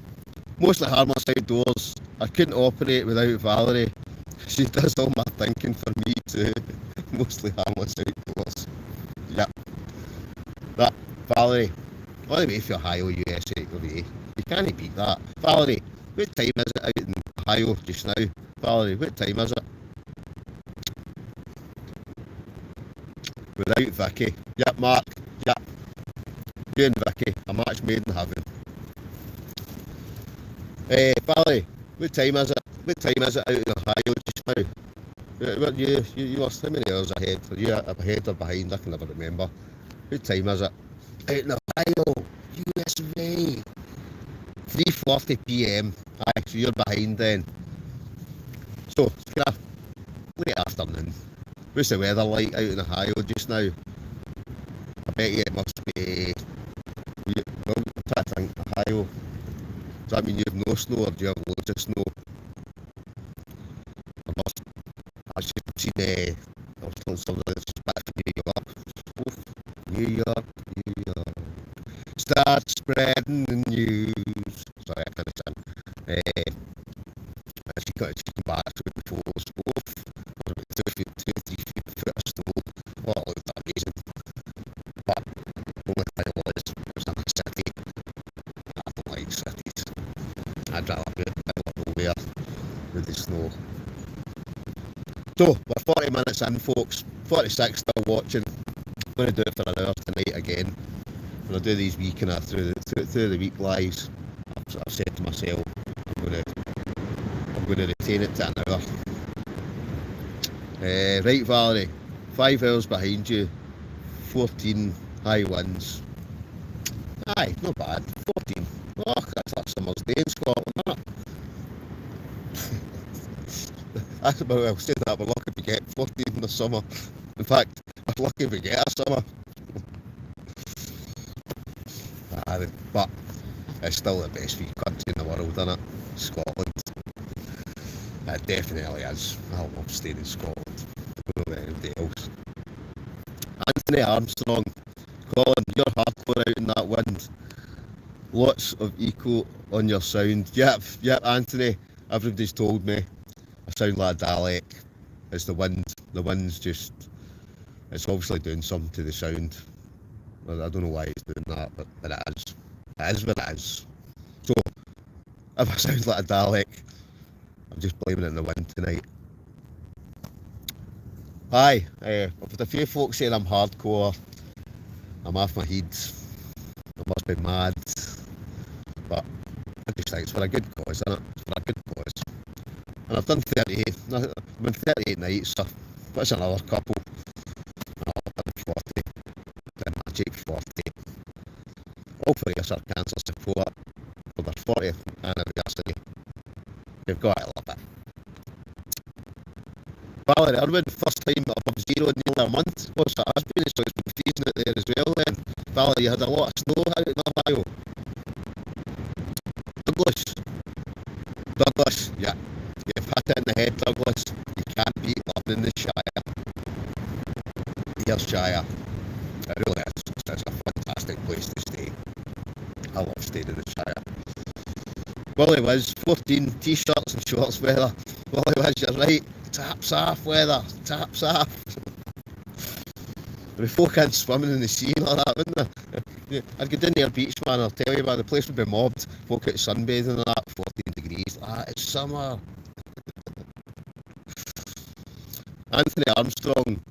mostly harmless outdoors. I couldn't operate without Valerie. She does all my thinking for me too. Mostly harmless outdoors. Yep. That Valerie, all the way for Ohio, USA of A. You can't beat that. Valerie, what time is it out in Ohio just now? Valerie, what time is it? Without Vicky. Yep, Mark. Yep. You and Vicky, a match made in heaven. Valerie, what time is it? What time is it out in Ohio just now? What you are how many hours ahead? Are you ahead or behind? I can never remember. What time is it? Out in Ohio, US of A. 3:40 PM. Aye, so you're behind then. So it's kind of late afternoon. What's the weather like out in Ohio just now? I bet you it must be. Well, I'm trying to think. Ohio. Does that mean you have no snow or do you have loads of snow? I should have seen I was telling somebody that's back from New York. Oof. New York. Start spreading the news. Sorry, I couldn't sing. She came back with the photos. Oof. There was about 2 3 feet of snow. Oh, it looked amazing. But the only thing was, it was in a city. I don't like cities. I'd rather be out of nowhere with the So we're 40 minutes in, folks. 46 still watching. I'm going to do it for an hour tonight again. When I do these week and through the week lives, I've said to myself, I'm going to retain it to an hour. Right, Valerie, 5 hours behind you, 14 high winds. Aye, not bad. 14. Oh, that's like summer's day in Scotland, isn't it? That's about, I'll say that we're lucky if we get 14 in the summer. In fact, we're lucky if we get a summer. But it's still the best free country in the world, isn't it? Scotland. It definitely is. I love staying in Scotland. I don't know anybody else. Anthony Armstrong, Colin, you're hardcore out in that wind. Lots of echo on your sound. Yep, Anthony. Everybody's told me I sound like a Dalek. It's the wind. The wind's just, it's obviously doing something to the sound. I don't know why it's doing that, but it is. It is what it is. So, if I sound like a Dalek, I'm just blaming it on the wind tonight. Hi, I've had a few folks saying I'm hardcore. I'm off my head. I must be mad. But I just think it's for a good cause, isn't it? It's for a good cause. And I've done 38. I've been 38 nights, so what's another couple? Another 40. The magic 40. All for your cancer support for their 40th anniversary. You've got to love it. Valerie Irwin, first time above zero in nearly a month. What's that has been? So it's been freezing out there as well then. Valerie, you had a lot of snow out in Ohio. Douglas, yeah. You've hit it in the head, Douglas. You can't beat living in the Shire. Here's Shire. It really is. It's a fantastic place to stay. I love staying in the Shire. Willie Wiz, 14 t-shirts and shorts weather. Willie Wiz, you're right. Taps off weather. Taps off. There'd be folk in swimming in the sea like that, wouldn't there? I'd go down near beach, man, I'll tell you, man, the place would be mobbed. Folk out sunbathing and that, 14 degrees. Ah, it's summer. Anthony Armstrong,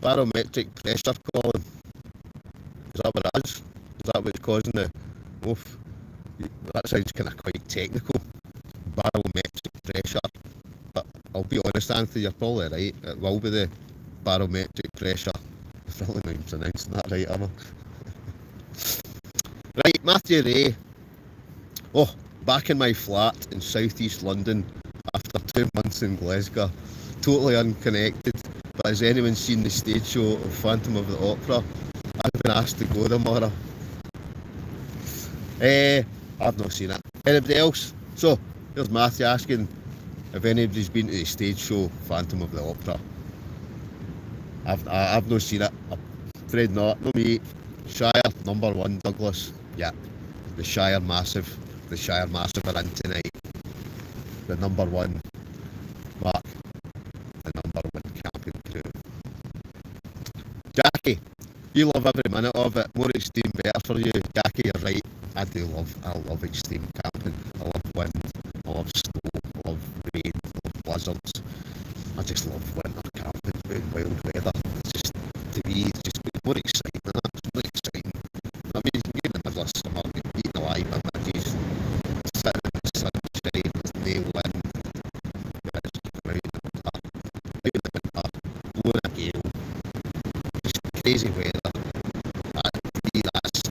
barometric pressure calling. Is that what it is? Is that what's causing the... Oof. That sounds kind of quite technical. Barometric pressure. But I'll be honest, Anthony, you're probably right. It will be the barometric pressure. I'm probably not even pronouncing that right, am I? Right, Matthew Ray. Oh, back in my flat in southeast London after 2 months in Glasgow. Totally unconnected. But has anyone seen the stage show of Phantom of the Opera? I've been asked to go tomorrow. I've not seen it. Anybody else? So, here's Matthew asking if anybody's been to the stage show Phantom of the Opera. I've not seen it. I'm afraid not. No me. Shire number 1, Douglas. Yeah. The Shire Massive. The Shire Massive are in tonight. The number 1 Mark. The number 1 camping crew. Jackie, you love every minute of it. More extreme better for you. Jackie, you're right. I love extreme camping. I love wind. I love snow. I love rain. I love blizzards. I just love winter camping in wild weather. It's just, to me, it's just more exciting. It's more exciting. I mean, you can get in the middle of summer, eating alive images, sitting in the sunshine, there's no wind. Guys, come out in the winter, blowing a gale, just crazy weather. To me, that's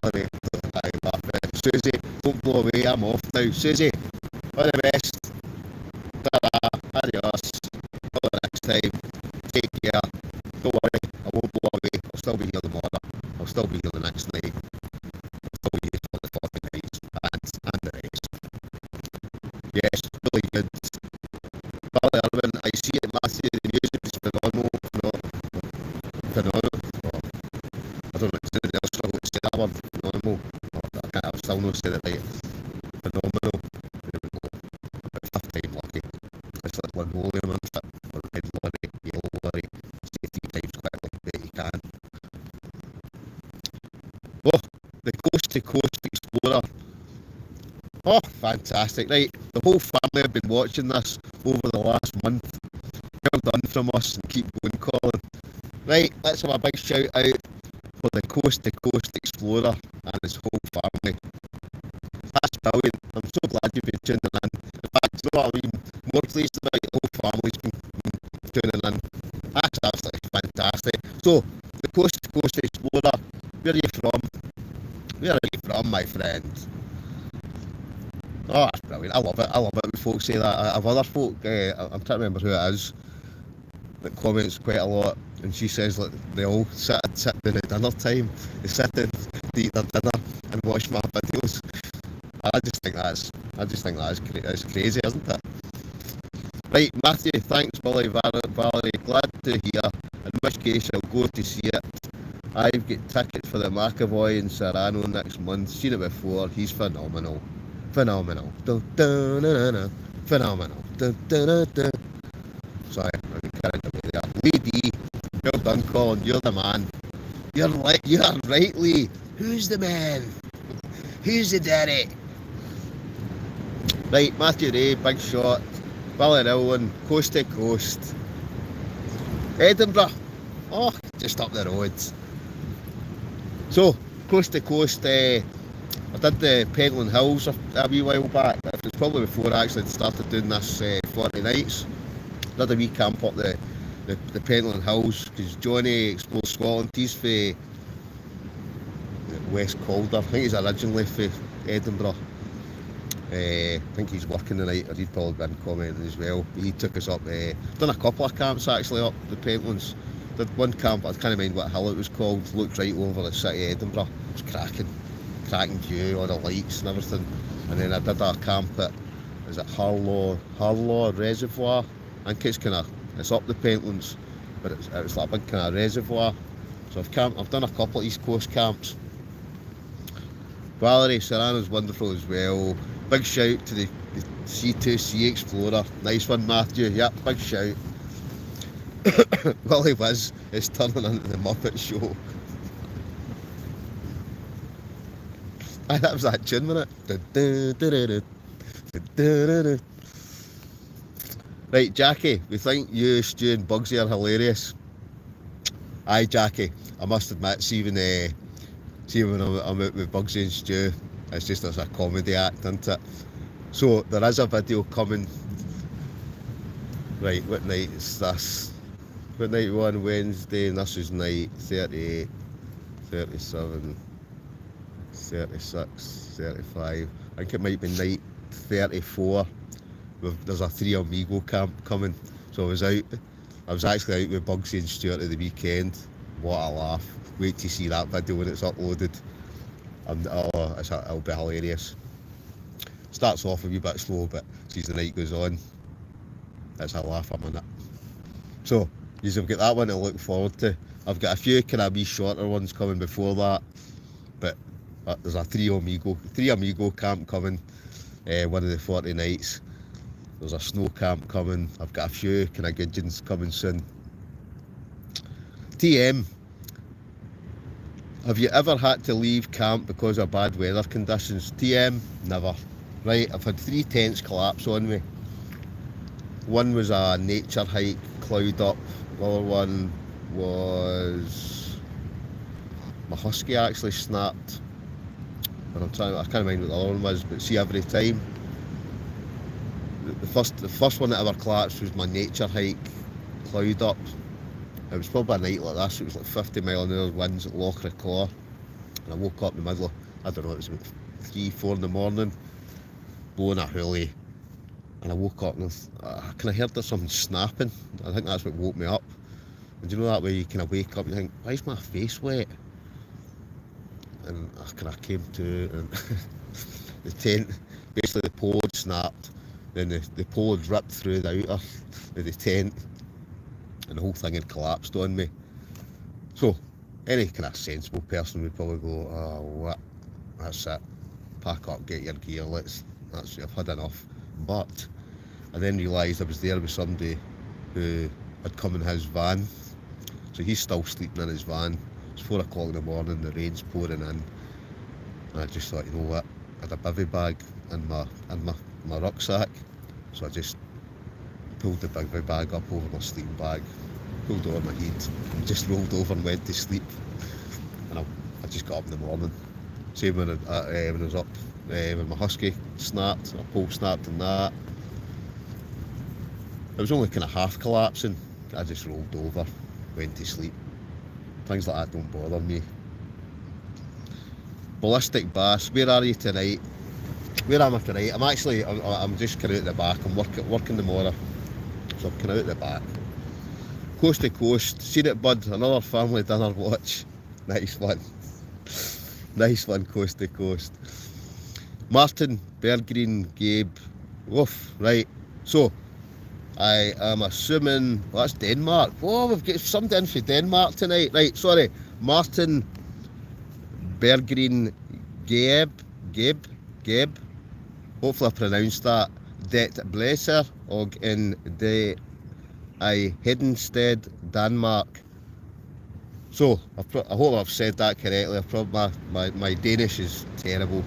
Valerie, I love it. Susie, don't blow away, I'm off now. Susie, all the best. Ta-ra, adios. Till the next time. Take care. Don't worry, I won't blow away. I'll still be here tomorrow. I'll still be here the next night. I'll still be here for the 40 nights and the rest. Yes, really good. Valerie Irwin, I see it, Matthew. The music is phenomenal. Phenomenal. Oh, I don't know if anything else I would say that word. Phenomenal. Oh, I can't, I've still not said it right. Phenomenal. There we go. About 5th time lucky. It's like linoleum and shit. Or red lorry, yellow lorry. Say it 3 times quickly. Bet you can. Oh, the Coast to Coast Explorer. Oh, fantastic. Right, the whole family have been watching this over the last month. Well done from us, and keep going, Colin. Right, let's have a big shout out for the Coast to Coast Explorer and his whole family. That's brilliant. I'm so glad you've been tuning in. In fact, you know what I mean? More pleased about your whole family's been tuning in. That's absolutely fantastic. So, the Coast to Coast Explorer, where are you from? Where are you from, my friend? Oh, that's brilliant. I love it. I love it when folks say that. I have other folk, I'm trying to remember who it is, that comments quite a lot, and she says that they all sit down at dinner time. They sit down to eat their dinner and watch my videos. I just think that's crazy, isn't it? Right, Matthew, thanks, Billy, Valerie, glad to hear. In which case, I'll go to see it. I've got tickets for the McAvoy in Serrano next month. Seen it before. He's phenomenal. Phenomenal. Dun, dun, dun, dun, dun. Phenomenal. Dun, dun, dun, dun. Sorry, I'm carried away there. Lee D, well done, Colin. You're the man. You're right, Lee. Who's the man? Who's the daddy? Right, Matthew Ray, big shot. Billy Rowland, Coast to Coast. Edinburgh. Oh, just up the road. So, Coast to Coast, I did the Pentland Hills a wee while back. It was probably before I actually started doing this 40 nights. Did a wee camp up the Pentland Hills, because Johnny Explores Scotland, he's for West Calder. I think he's originally for Edinburgh. I think he's working tonight, or he'd probably been commenting as well. He took us up, done a couple of camps actually up the Pentlands. Did one camp, I can't remember what hill it was called, looked right over the city of Edinburgh. It was cracking view, all the lights and everything. And then I did a camp at, is it Harlaw Reservoir? I think it's up the Pentlands, but it was like a big kind of reservoir. So I've done a couple of East Coast camps. Valerie, Serrano's wonderful as well. Big shout to the C2C Explorer. Nice one, Matthew. Yep, big shout. Willie Wiz is turning into the Muppet Show. Aye, that was that tune, wasn't it? Right, Jackie, we think you, Stu and Bugsy are hilarious. Aye, Jackie, I must admit, see when I'm out with Bugsy and Stu, it's just as a comedy act, isn't it? So, there is a video coming. Right, what night is this? What night on Wednesday? And this is night 38, 37, 36, 35. I think it might be night 34. There's a Three Amigo camp coming. So I was actually out with Bugsy and Stuart at the weekend. What a laugh. Wait to see that video when it's uploaded. It'll be hilarious. Starts off a wee bit slow, but as the night goes on, it's a laugh a minute. So, you've got that one to look forward to. I've got a few kind of wee shorter ones coming before that, but there's a Three Amigo camp coming, one of the 40 nights. There's a snow camp coming. I've got a few kind of gidgeons coming soon. TM, have you ever had to leave camp because of bad weather conditions? TM, never. Right, I've had 3 tents collapse on me. One was a nature hike, cloud up. The other one was my husky actually snapped. And I can't remember what the other one was, but see, every time. The first one that ever collapsed was my nature hike, cloud up. It was probably a night like this. It was like 50 mile an hour winds at Lochra Claw, and I woke up in the middle of, I don't know, it was about 3-4 in the morning, blowing a hoolie, and I woke up and I kind of heard there's something snapping. I think that's what woke me up. And you know that way you kind of wake up and you think, why is my face wet? And I kind of came to, and the tent, basically the pole had snapped, then the pole had ripped through the outer of the tent, and the whole thing had collapsed on me. So, any kind of sensible person would probably go, oh, what? That's it. Pack up, get your gear, I've had enough. But I then realised I was there with somebody who had come in his van. So he's still sleeping in his van. It's 4 o'clock in the morning, the rain's pouring in, and I just thought, you know what, I had a bivvy bag in my rucksack, so I just pulled the bivvy bag up over my sleeping bag, pulled it on my head, and just rolled over and went to sleep. And I just got up in the morning. Same when I was up when my husky snapped, my pole snapped and that. It was only kind of half collapsing. I just rolled over, went to sleep. Things like that don't bother me. Ballistic bass, where are you tonight? Where am I tonight? I'm just kind of out the back. I'm working tomorrow, so I'm kind of out the back. Coast to coast, seen it, bud. Another family dinner watch. Nice one. Nice one, coast to coast. Martin, Bergreen, Gabe. Woof, right. So, I am assuming, well, that's Denmark. Oh, we've got something for Denmark tonight. Right, sorry. Martin, Bergreen, Gabe. Hopefully I pronounced that. Det blæser og in det I Hedenstead, Denmark. So, I hope I've said that correctly. My Danish is terrible.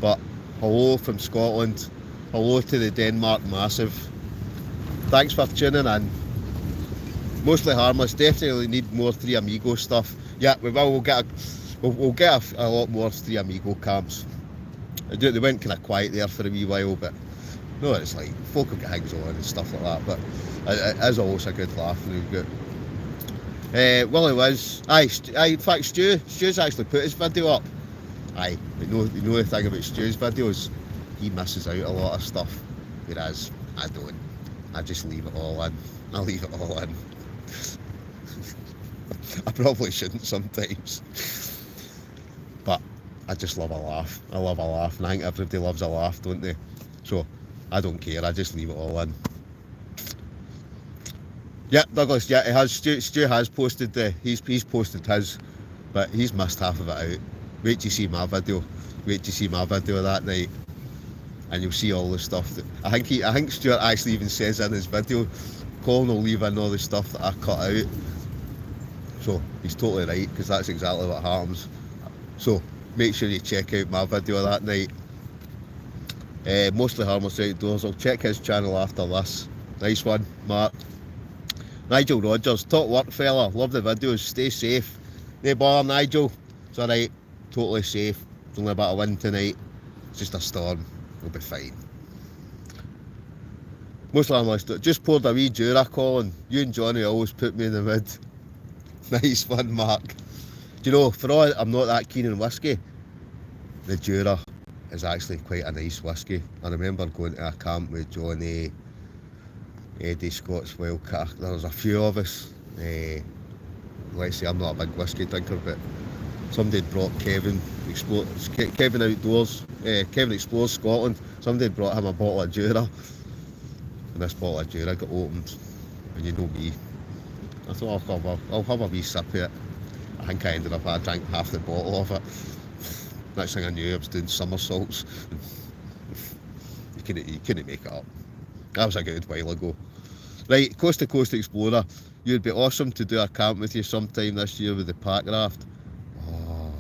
But hello from Scotland. Hello to the Denmark Massive. Thanks for tuning in. Mostly harmless. Definitely need more Three Amigos stuff. Yeah, we'll get a lot more Three Amigo camps. They went kind of quiet there for a wee while, but no, it's like folk have got things on and stuff like that. But it is always a good laugh and we've got. Willie Wiz, in fact Stu's actually put his video up. Aye, but you know the thing about Stu's videos, he misses out a lot of stuff, whereas I don't. I just leave it all in. I leave it all in. I probably shouldn't sometimes, but I just love a laugh. I love a laugh, and I think everybody loves a laugh, don't they? So I don't care. I just leave it all in. Yeah, Douglas. Yeah, he has. Stu has posted he's posted his, but he's missed half of it out. Wait till you see my video. Wait till you see my video that night, and you'll see all the stuff that I think Stuart actually even says in his video. Colin will leave in all the stuff that I cut out. So he's totally right, because that's exactly what happens. So make sure you check out my video that night. Mostly harmless outdoors. I'll check his channel after this. Nice one, Mark. Nigel Rogers, top work fella, love the videos, stay safe. No bother, Nigel. It's alright, totally safe. It's only about a wind tonight. It's just a storm, we'll be fine. Mostly harmless, just poured a wee Jura, Colin. You and Johnny always put me in the mood. Nice one, Mark. Do you know, for all I'm not that keen on whiskey, the Jura is actually quite a nice whiskey. I remember going to a camp with Johnny, Eddie, Scott's Wildcat. There was a few of us. Let's say I'm not a big whiskey drinker, but somebody had brought Kevin Outdoors, Kevin Explores Scotland. Somebody had brought him a bottle of Jura, and this bottle of Jura got opened. And you know me, I thought I'll have a wee sip of it. I think I ended up, I drank half the bottle of it. Next thing I knew, I was doing somersaults. You couldn't make it up. That was a good while ago. Right, Coast to Coast Explorer. You'd be awesome to do a camp with you sometime this year with the pack raft. Oh,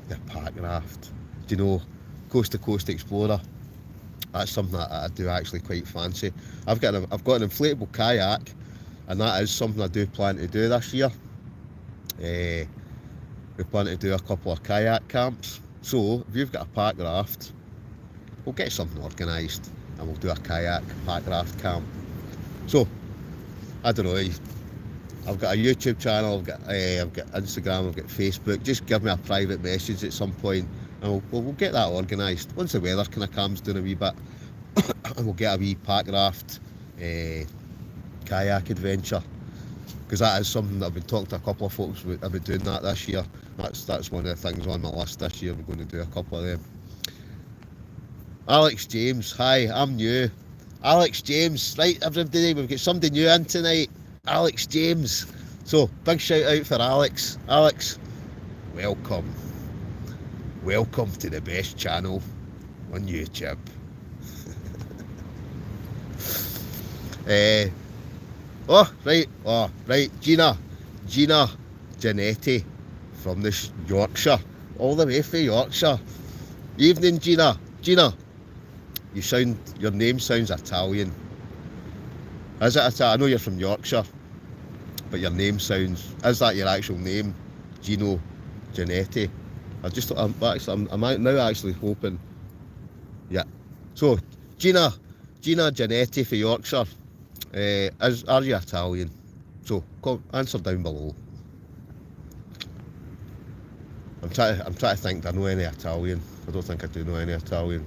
the pack raft. Do you know, Coast to Coast Explorer? That's something that I do actually quite fancy. I've got an inflatable kayak, and that is something I do plan to do this year. We plan to do a couple of kayak camps. So if you've got a pack raft, we'll get something organised and we'll do a kayak pack raft camp. So I don't know, I've got a YouTube channel, I've got Instagram, I've got Facebook. Just give me a private message at some point and we'll get that organised. Once the weather kind of calms down a wee bit, and we'll get a wee pack raft kayak adventure, because that is something that I've been talking to a couple of folks about doing that this year. That's one of the things on my list this year. We're going to do a couple of them. Alex James, hi, I'm new. Alex James, right, everybody, we've got somebody new in tonight. Alex James. So, big shout out for Alex. Alex, welcome. Welcome to the best channel on YouTube. Right, Gina Giannetti. from this Yorkshire, all the way from Yorkshire. Evening, Gina. Gina, your name sounds Italian. Is it Italian? I know you're from Yorkshire, but your name sounds, is that your actual name? Gino Giannetti? I'm now actually hoping, yeah. So, Gina Giannetti for Yorkshire, are you Italian? So, answer down below. I'm trying to think, do I know any Italian? I don't think I do know any Italian.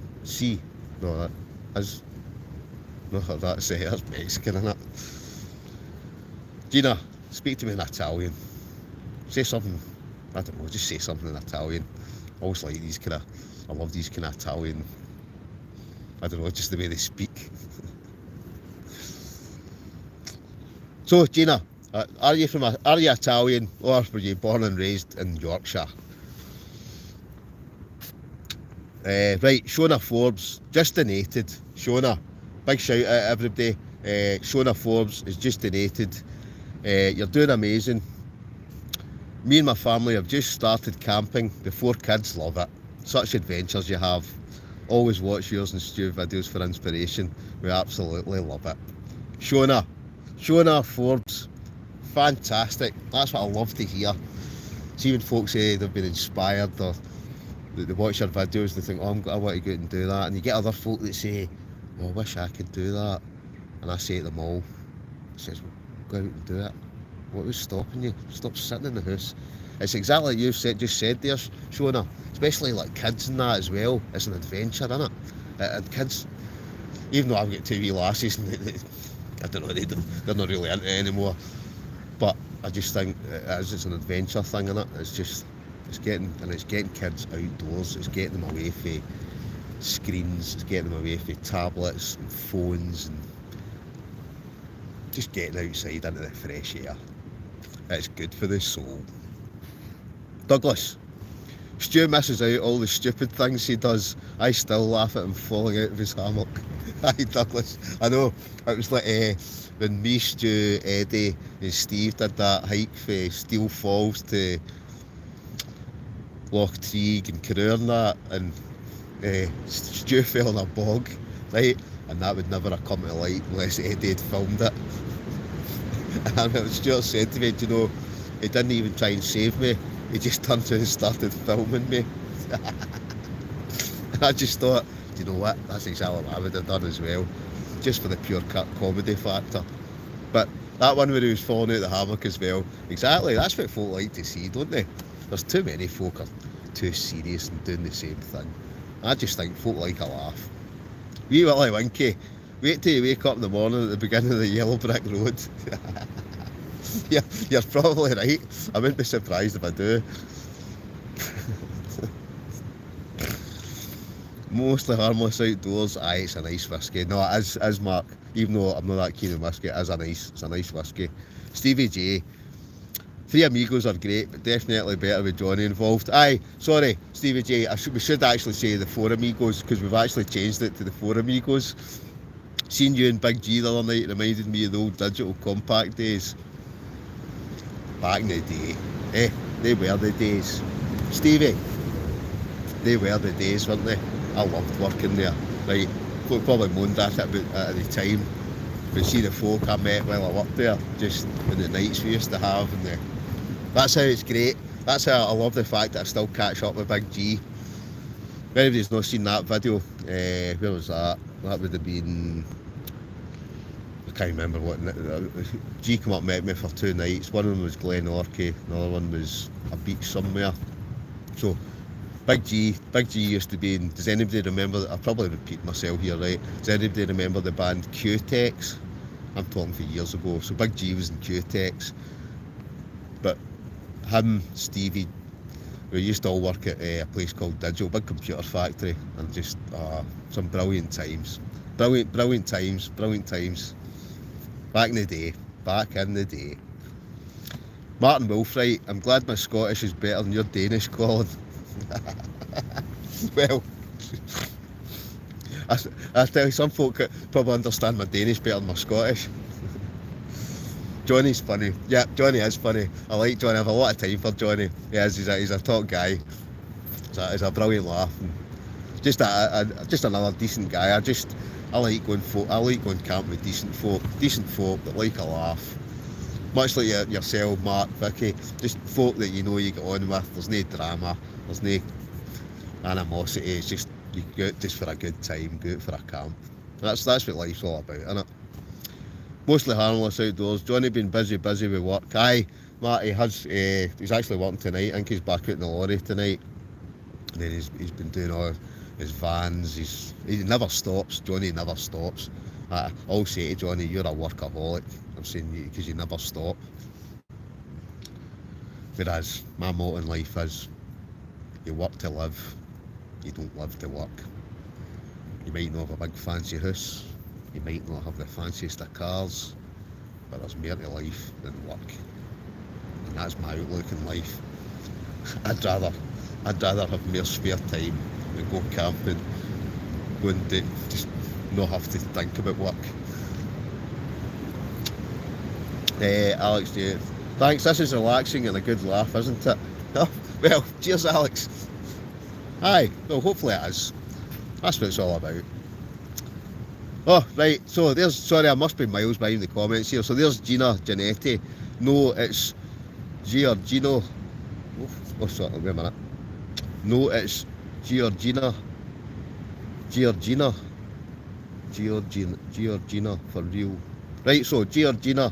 No, that's Mexican, isn't it? Gina, speak to me in Italian. Say something, I don't know, just say something in Italian. I always like these kind of, I love these kind of Italian, I don't know, just the way they speak. So, Gina, are you Italian, or were you born and raised in Yorkshire? Right, Shona Forbes just donated. Shona, big shout out everybody. Shona Forbes has just donated. You're doing amazing. Me and my family have just started camping. The 4 kids love it. Such adventures you have. Always watch yours and Stu videos for inspiration. We absolutely love it. Shona Forbes, fantastic. That's what I love to hear. See when folks say they've been inspired, or they watch your videos, they think, oh, I want to go out and do that. And you get other folk that say, oh, I wish I could do that. And I say to them all, I says, well, go out and do it. What was stopping you? Stop sitting in the house. It's exactly like you've just said there, Shona. Especially like kids and that as well. It's an adventure, isn't it? And kids, even though I've got 2 wee lasses, and I don't know, they're not really into it anymore. But I just think it's an adventure thing, innit? It's getting kids outdoors. It's getting them away from screens. It's getting them away from tablets and phones, and just getting outside into the fresh air. It's good for the soul. Douglas, Stu misses out all the stupid things he does. I still laugh at him falling out of his hammock. Aye, Douglas, I know. It was like when me, Stu, Eddie and Steve did that hike from Steel Falls to Loch Teague and Crua and that, and Stu fell in a bog, right? And that would never have come to light unless Eddie had filmed it. And Stuart said to me, do you know, he didn't even try and save me, he just turned around and started filming me. And I just thought, do you know what, that's exactly what I would have done as well, just for the pure comedy factor. But that one where he was falling out the hammock as well, exactly, that's what folk like to see, don't they? There's too many folk are too serious and doing the same thing. I just think folk like a laugh. Wee Willie Winky, wait till you wake up in the morning at the beginning of the yellow brick road. Yeah, you're probably right. I wouldn't be surprised if I do. Mostly harmless outdoors. Aye, it's a nice whiskey. No, it is Mark. Even though I'm not that keen on whiskey, it's a nice whiskey. Stevie J. 3 Amigos are great, but definitely better with Johnny involved. Aye, sorry, Stevie J. We should actually say the 4 Amigos, because we've actually changed it to the 4 Amigos. Seeing you and Big G the other night reminded me of the old digital compact days. Back in the day. They were the days. Stevie, they were the days, weren't they? I loved working there. Right, folk probably moaned at it at the time. But see the folk I met while I worked there, just in the nights we used to have, and that's how it's great. That's how I love the fact that I still catch up with Big G. If anybody's not seen that video, where was that? That would have been, I can't remember what. G come up and met me for 2 nights. One of them was Glenorchy, another one was a beach somewhere. So Big G used to be in, does anybody remember, I'll probably repeat myself here, right? Does anybody remember the band Q-Tex? I'm talking for years ago. So Big G was in Q-Tex. But him, Stevie, we used to all work at a place called Digital, big computer factory, and just some brilliant times. Brilliant times. Back in the day. Martin Wilfright, I'm glad my Scottish is better than your Danish, Colin. Well, I tell you, some folk probably understand my Danish better than my Scottish. Johnny's funny. Yeah, Johnny is funny. I like Johnny. I have a lot of time for Johnny. He's a top guy. He's a brilliant laugh. And just another decent guy. I like going camping with decent folk that like a laugh. Much like yourself, Mark, Vicky, just folk that you know you get on with. There's no drama, there's no animosity. It's just you go out just for a good time, go out for a camp. That's what life's all about, isn't it? Mostly harmless outdoors. Johnny been busy with work. Aye, Matt, he's actually working tonight. I think he's back out in the lorry tonight. And then he's been doing all his vans. He never stops. Johnny never stops. I'll say to Johnny, you're a workaholic. I'm saying you because you never stop. Whereas my motto in life is, you work to live, you don't live to work. You might not have a big fancy house, you might not have the fanciest of cars, but there's more to life than work. And that's my outlook in life. I'd rather have more spare time than go camping, go and just not have to think about work. Alex, thanks, this is relaxing and a good laugh, isn't it? Oh, well, cheers, Alex. Aye, well, hopefully it is. That's what it's all about. Oh, right, so sorry, I must be miles behind the comments here. So there's Gina Giannetti. No, it's Giorgino. Oh, sorry, wait a minute. No, it's Georgina, for real. Right, so Georgina.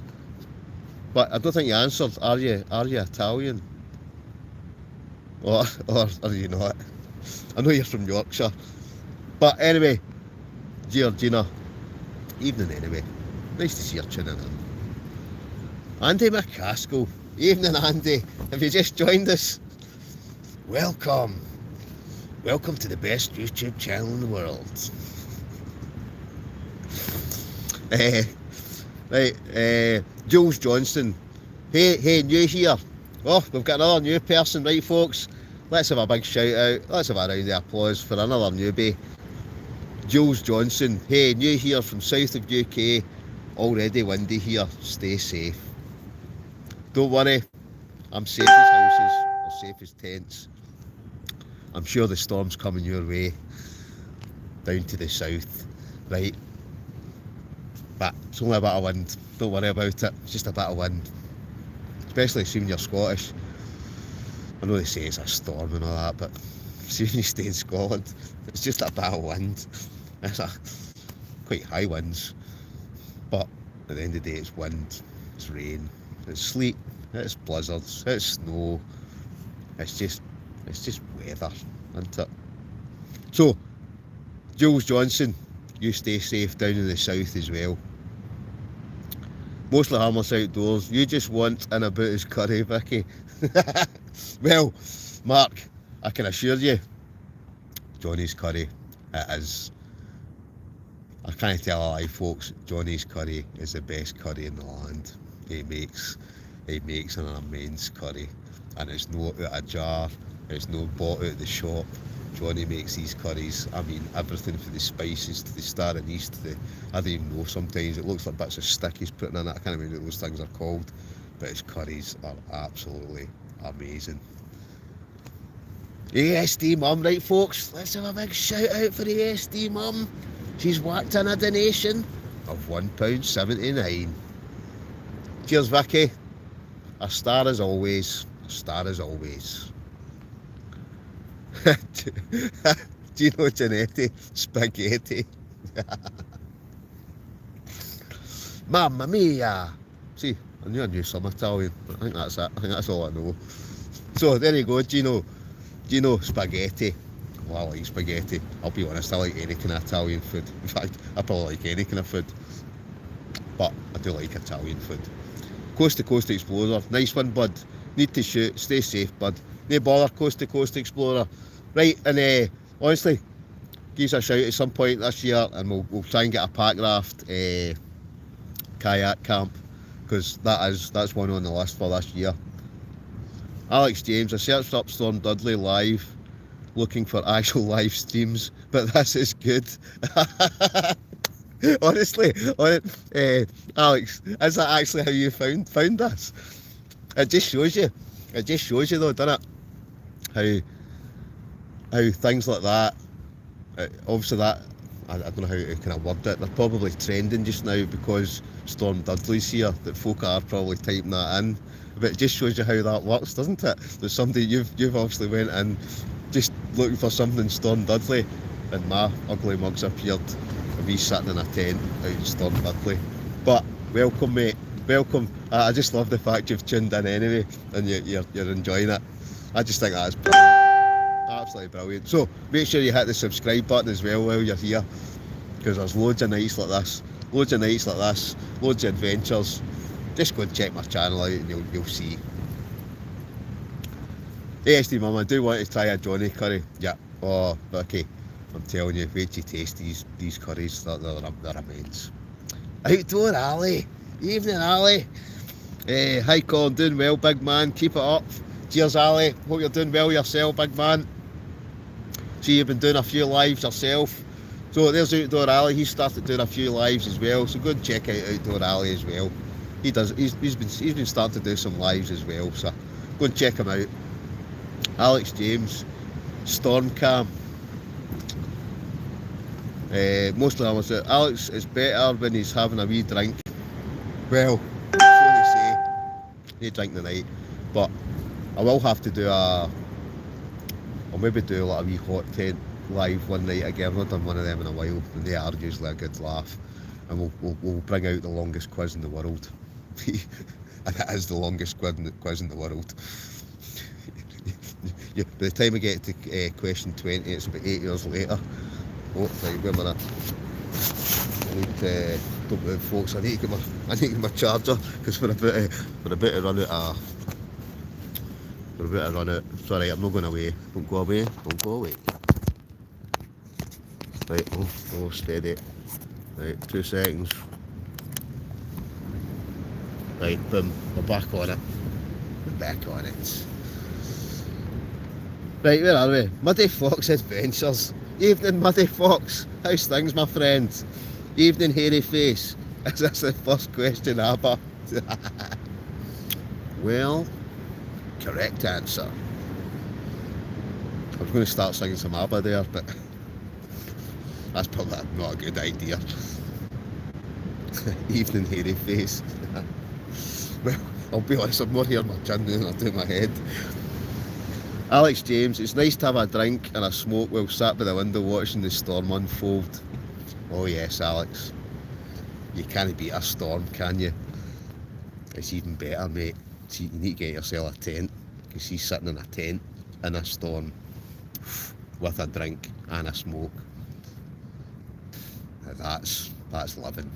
But I don't think you answered. Are you Italian? Or are you not? I know you're from Yorkshire. But anyway, Georgina. Evening anyway. Nice to see you tuning in. Andy McCaskill. Evening, Andy. Have you just joined us? Welcome. Welcome to the best YouTube channel in the world. Right, Jules Johnson. Hey, new here. Oh, we've got another new person, right, folks? Let's have a big shout out. Let's have a round of applause for another newbie. Jules Johnson. Hey, new here from south of UK. Already windy here. Stay safe. Don't worry. I'm safe as houses. Or safe as tents. I'm sure the storm's coming your way. Down to the south. Right. But it's only a bit of wind. Don't worry about it. It's just a bit of wind. Especially assuming you're Scottish. I know they say it's a storm and all that, but see when you stay in Scotland, it's just a bit of wind. It's quite high winds. But at the end of the day, it's wind, it's rain, it's sleet, it's blizzards, it's snow. It's just weather, isn't it? So, Jules Johnson, you stay safe down in the south as well. Mostly harmless outdoors. You just want in about his curry, Vicky. Well, Mark, I can assure you, Johnny's curry, it is. I can't tell a lie, folks. Johnny's curry is the best curry in the land. He makes an immense curry, and it's not out of a jar. It's not bought out of the shop. Johnny makes these curries. I mean, everything from the spices to the star anise to the, I don't even know, sometimes it looks like bits of stick he's putting in it. I can't remember what those things are called, but his curries are absolutely amazing. ASD mum, right, folks? Let's have a big shout out for the ASD mum. She's whacked in a donation of £1.79. Cheers, Vicky. A star as always. A star as always. Gino Giannetti, spaghetti. Mamma mia! See, I knew some Italian, but I think that's it. I think that's all I know. So there you go, Gino, spaghetti. Well, I like spaghetti. I'll be honest, I like any kind of Italian food. In fact, I probably like any kind of food. But I do like Italian food. Coast to Coast Explorer, nice one, bud. Need to shoot, stay safe, bud. No bother, Coast to Coast Explorer. Right, and honestly, give us a shout at some point this year, and we'll try and get a pack raft kayak camp, because that's one on the list for this year. Alex James, I searched up Storm Dudley live, looking for actual live streams, but this is good. Honestly, Alex, is that actually how you found us? It just shows you. It just shows you though, doesn't it? How things like that. Obviously that. I don't know how to kind of word it. They're probably trending just now because Storm Dudley's here. That folk are probably typing that in. But it just shows you how that works, doesn't it? There's somebody you've obviously went in just looking for something Storm Dudley, and my ugly mug's appeared. And me sitting in a tent out in Storm Dudley. But welcome, mate. Welcome. I just love the fact you've tuned in anyway, and you're enjoying it. I just think that's brilliant. Absolutely brilliant. So make sure you hit the subscribe button as well while you're here, because there's loads of nights like this, loads of adventures. Just go and check my channel out and you'll see. ASD Mum, I do want to try a Johnny curry. Yeah. Oh, okay. I'm telling you, wait till you taste these curries. They're immense. Outdoor Ali. Evening, Ali. Hi Colin, doing well, big man. Keep it up. Cheers, Ali. Hope you're doing well yourself, big man. See, you've been doing a few lives yourself. So there's Outdoor Ali. He started doing a few lives as well. So go and check out Outdoor Ali as well. He's been starting to do some lives as well. So go and check him out. Alex James, Storm Cam. Mostly I was Alex is better when he's having a wee drink. Well, so they say. He drink the night, but I will have to do I'll maybe do like a wee hot tent live one night again. I've not done one of them in a while, and they are usually a good laugh. And we'll bring out the longest quiz in the world. And it is the longest quiz in the world. By the time I get to question 20, it's about 8 years later. Oh, right, wait a minute. I need to don't move, folks. I need to get my charger because we're a bit of run out. It's alright, I'm not going away. Don't go away. Don't go away. Right, oh, steady. Right, 2 seconds. Right, boom, we're back on it. Right, where are we? Muddy Fox Adventures. Evening, Muddy Fox. How's things, my friend? Evening, hairy face. Is this the first question, ABBA? Well, correct answer. I was going to start singing some ABBA there, but that's probably not a good idea. Evening, hairy face. Well, I'll be honest, I'm more hearing my chin than I do my head. Alex James, it's nice to have a drink and a smoke while sat by the window watching the storm unfold. Oh yes, Alex. You can't beat a storm, can you? It's even better, mate. See, you need to get yourself a tent, because he's sitting in a tent in a storm with a drink and a smoke. That's living.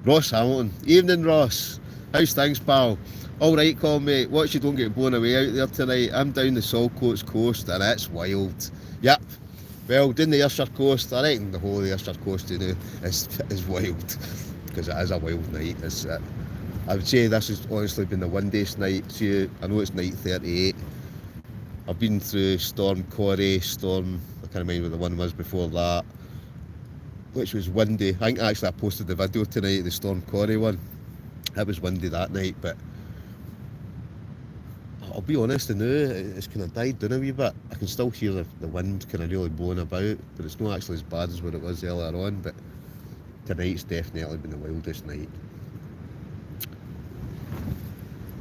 Ross Hamilton. Evening, Ross. How's things, pal? Alright, Colin, mate. Watch you don't get blown away out there tonight. I'm down the Saltcoats coast and it's wild. Yep. Well, down the Ayrshire coast, I reckon the whole of the Ayrshire coast is wild. Because it is a wild night. I would say this has honestly been the windiest night. See, I know it's night 38. I've been through Storm Corrie, Storm, I can't remember what the one was before that, which was windy. I think actually I posted the video tonight, the Storm Corrie one. It was windy that night, but I'll be honest, I know it's kind of died down a wee bit. I can still hear the wind kind of really blowing about, but it's not actually as bad as what it was earlier on. But tonight's definitely been the wildest night.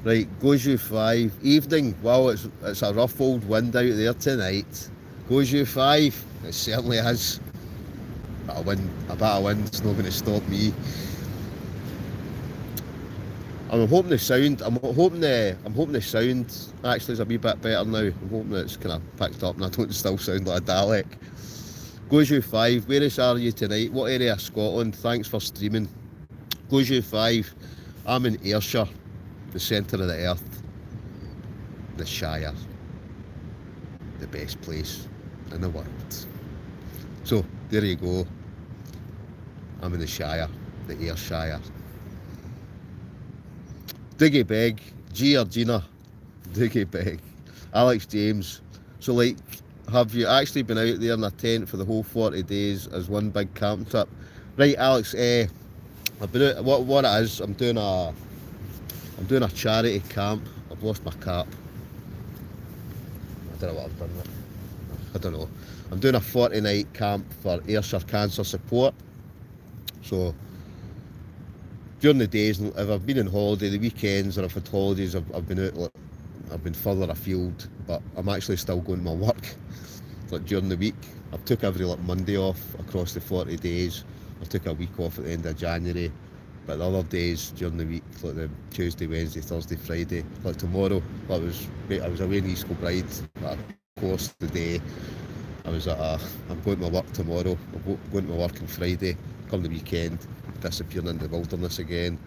Right, goes you 5. Evening. Well, it's a rough old wind out there tonight. Goes you 5. It certainly is. A bit of wind's not going to stop me. I'm hoping the sound. I'm hoping the sound actually is a wee bit better now. I'm hoping that it's kind of picked up and I don't still sound like a Dalek. Goes you 5. Where are you tonight? What area of Scotland? Thanks for streaming. Goes you 5. I'm in Ayrshire, the centre of the earth, the Shire, the best place in the world. So there you go. I'm in the Shire, the Ayrshire. Diggy Beg, G or Gina, Diggy Beg, Alex James. So have you actually been out there in a tent for the whole 40 days as one big camping trip? Right, Alex. I've been out, what it is. I'm doing a charity camp. I've lost my cap. I don't know what I've done with it. I don't know. I'm doing a 40-night camp for Ayrshire cancer support. So during the days, if I've been on holiday, the weekends, or I've had holidays, I've been out. Like, I've been further afield, but I'm actually still going to my work. Like during the week, I took every Monday off across the 40 days. I took a week off at the end of January, but the other days during the week, like the Tuesday, Wednesday, Thursday, Friday, like tomorrow, I was away in East Kilbride at a course today. I'm going to my work tomorrow. I'm going to my work on Friday. Come the weekend, disappearing into the wilderness again.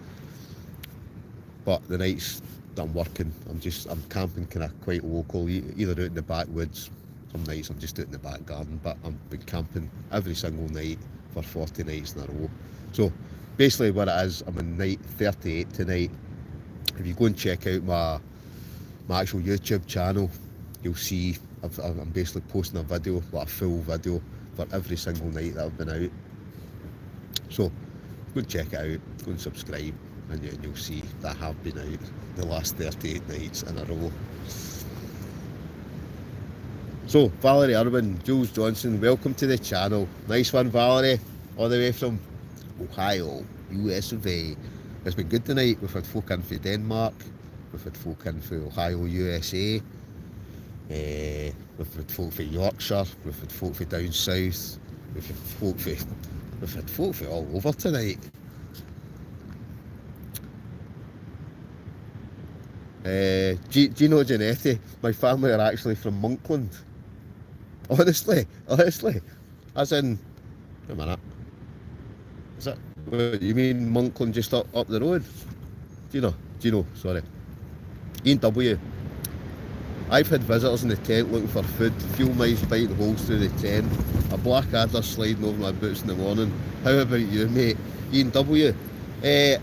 But the nights that I'm working, I'm camping kind of quite local, either out in the backwoods. Some nights I'm just out in the back garden, but I've been camping every single night for 40 nights in a row. So basically what it is, I'm on night 38 tonight. If you go and check out my actual YouTube channel, you'll see I'm basically posting a video, like a full video for every single night that I've been out. So go and check it out, go and subscribe, and you'll see that I have been out the last 38 nights in a row. So, Valerie Irwin, Jules Johnson, welcome to the channel. Nice one, Valerie, all the way from Ohio, US of A. It's been good tonight. We've had folk in from Denmark, we've had folk in from Ohio, USA, we've had folk from Yorkshire, we've had folk from down south, we've had folk from all over tonight. Do you know Janetti? My family are actually from Monkland. Honestly, as in, wait a minute, is it, you mean Monkland just up the road? Do you know, sorry. Ian W. I've had visitors in the tent looking for food, fuel mice biting holes through the tent, a black adder sliding over my boots in the morning. How about you, mate? Ian W. I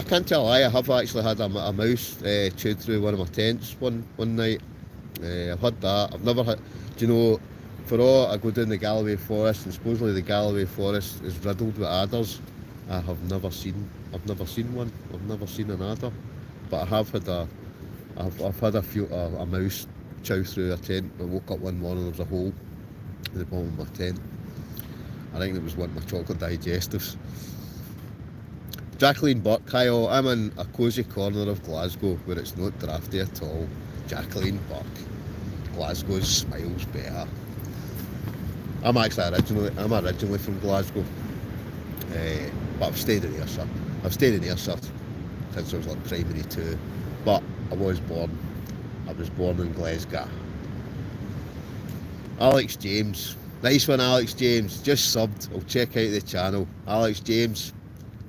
can't tell a lie, I have actually had a mouse chewed through one of my tents one night. I've had that. I've never had, do you know, for all I go down the Galloway Forest, and supposedly the Galloway Forest is riddled with adders. I've never seen one. I've never seen an adder, but I've had a mouse chow through a tent. I woke up one morning, there was a hole in the bottom of my tent. I think it was one of my chocolate digestives. Jacqueline Burke, hi all. I'm in a cosy corner of Glasgow where it's not drafty at all. Jacqueline Burke. Glasgow's smiles better. I'm originally from Glasgow, but I've stayed in Ayrshire. I've stayed in Ayrshire since I was like primary 2, but I was born in Glasgow. Alex James, nice one, Alex James. Just subbed. I'll check out the channel. Alex James,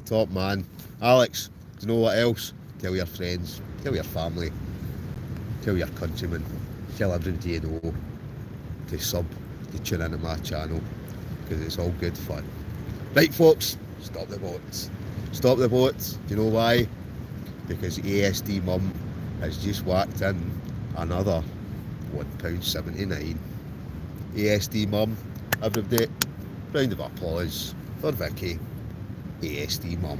top man. Alex, do you know what else? Tell your friends, tell your family, tell your countrymen, tell everybody you know to sub, to tune into my channel, because it's all good fun. Right folks, stop the boats. Stop the boats. Do you know why? Because ASD Mum has just whacked in another £1.79. ASD Mum, everybody, round of applause for Vicky. ASD Mum.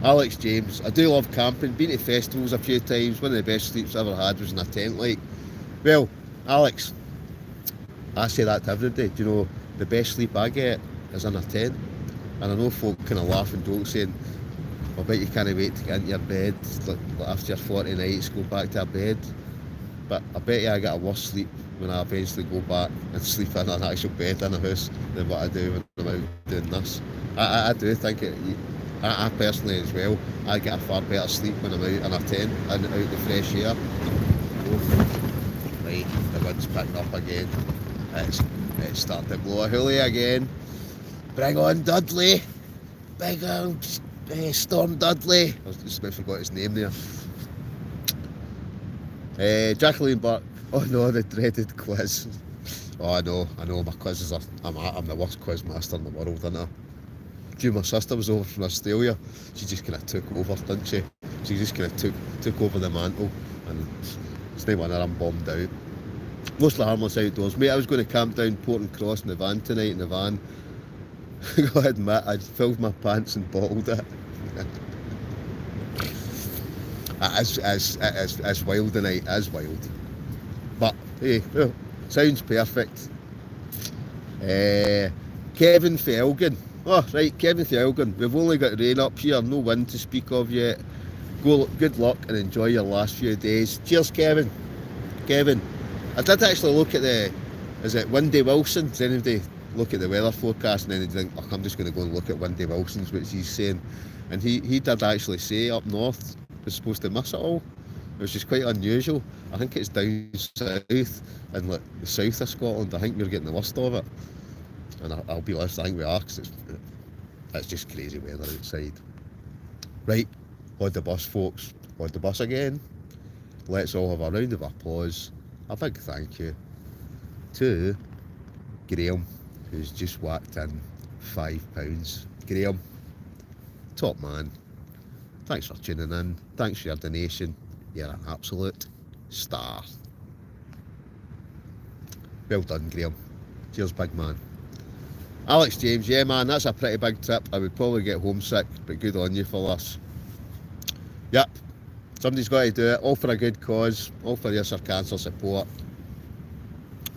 Alex James, I do love camping, been to festivals a few times. One of the best sleeps I ever had was in a tent like. Well, Alex, I say that to everybody. Do you know, the best sleep I get is in a tent. And I know folk kind of laugh and joke saying, I bet you can't wait to get into your bed, like after your 40 nights, go back to a bed. But I bet you I get a worse sleep when I eventually go back and sleep in an actual bed in a house than what I do when I'm out doing this. I do think it. I personally as well, I get a far better sleep when I'm out in a tent and out in the fresh air. Right, the wind's picking up again. It's starting to blow a hoolie again. Bring on Dudley! Big old Storm Dudley! I just about forgot his name there. Jacqueline Burke. Oh no, the dreaded quiz. Oh I know, my quizzes are, I'm the worst quiz master in the world, isn't I? My sister was over from Australia, she just kind of took over, didn't she? She just kind of took over the mantle, and it's no wonder I'm bombed out. Mostly harmless outdoors. Mate, I was going to camp down Port and Cross in the van tonight, in the van. I gotta admit, I'd filled my pants and bottled it. It's wild tonight, as wild. But hey, well, sounds perfect. Kevin Felgen. Oh, right, Kevin Felgen. We've only got rain up here, no wind to speak of yet. Good luck and enjoy your last few days. Cheers, Kevin. Kevin, I did actually look at is it Windy Wilson? Does anybody look at the weather forecast and then they think, oh, I'm just going to go and look at Windy Wilson's, which he's saying. And he did actually say up north was supposed to miss it all, which is quite unusual. I think it's down south, in like the south of Scotland. I think we're getting the worst of it. And I'll be honest, I think we are, because it's just crazy weather outside. Right, on the bus, folks. On the bus again. Let's all have a round of applause. A big thank you to Graham, who's just whacked in £5. Graham, top man. Thanks for tuning in. Thanks for your donation. You're an absolute star. Well done, Graham. Cheers, big man. Alex James, yeah man, that's a pretty big trip. I would probably get homesick, but good on you for this. Yep, somebody's got to do it. All for a good cause. All for your cancer support.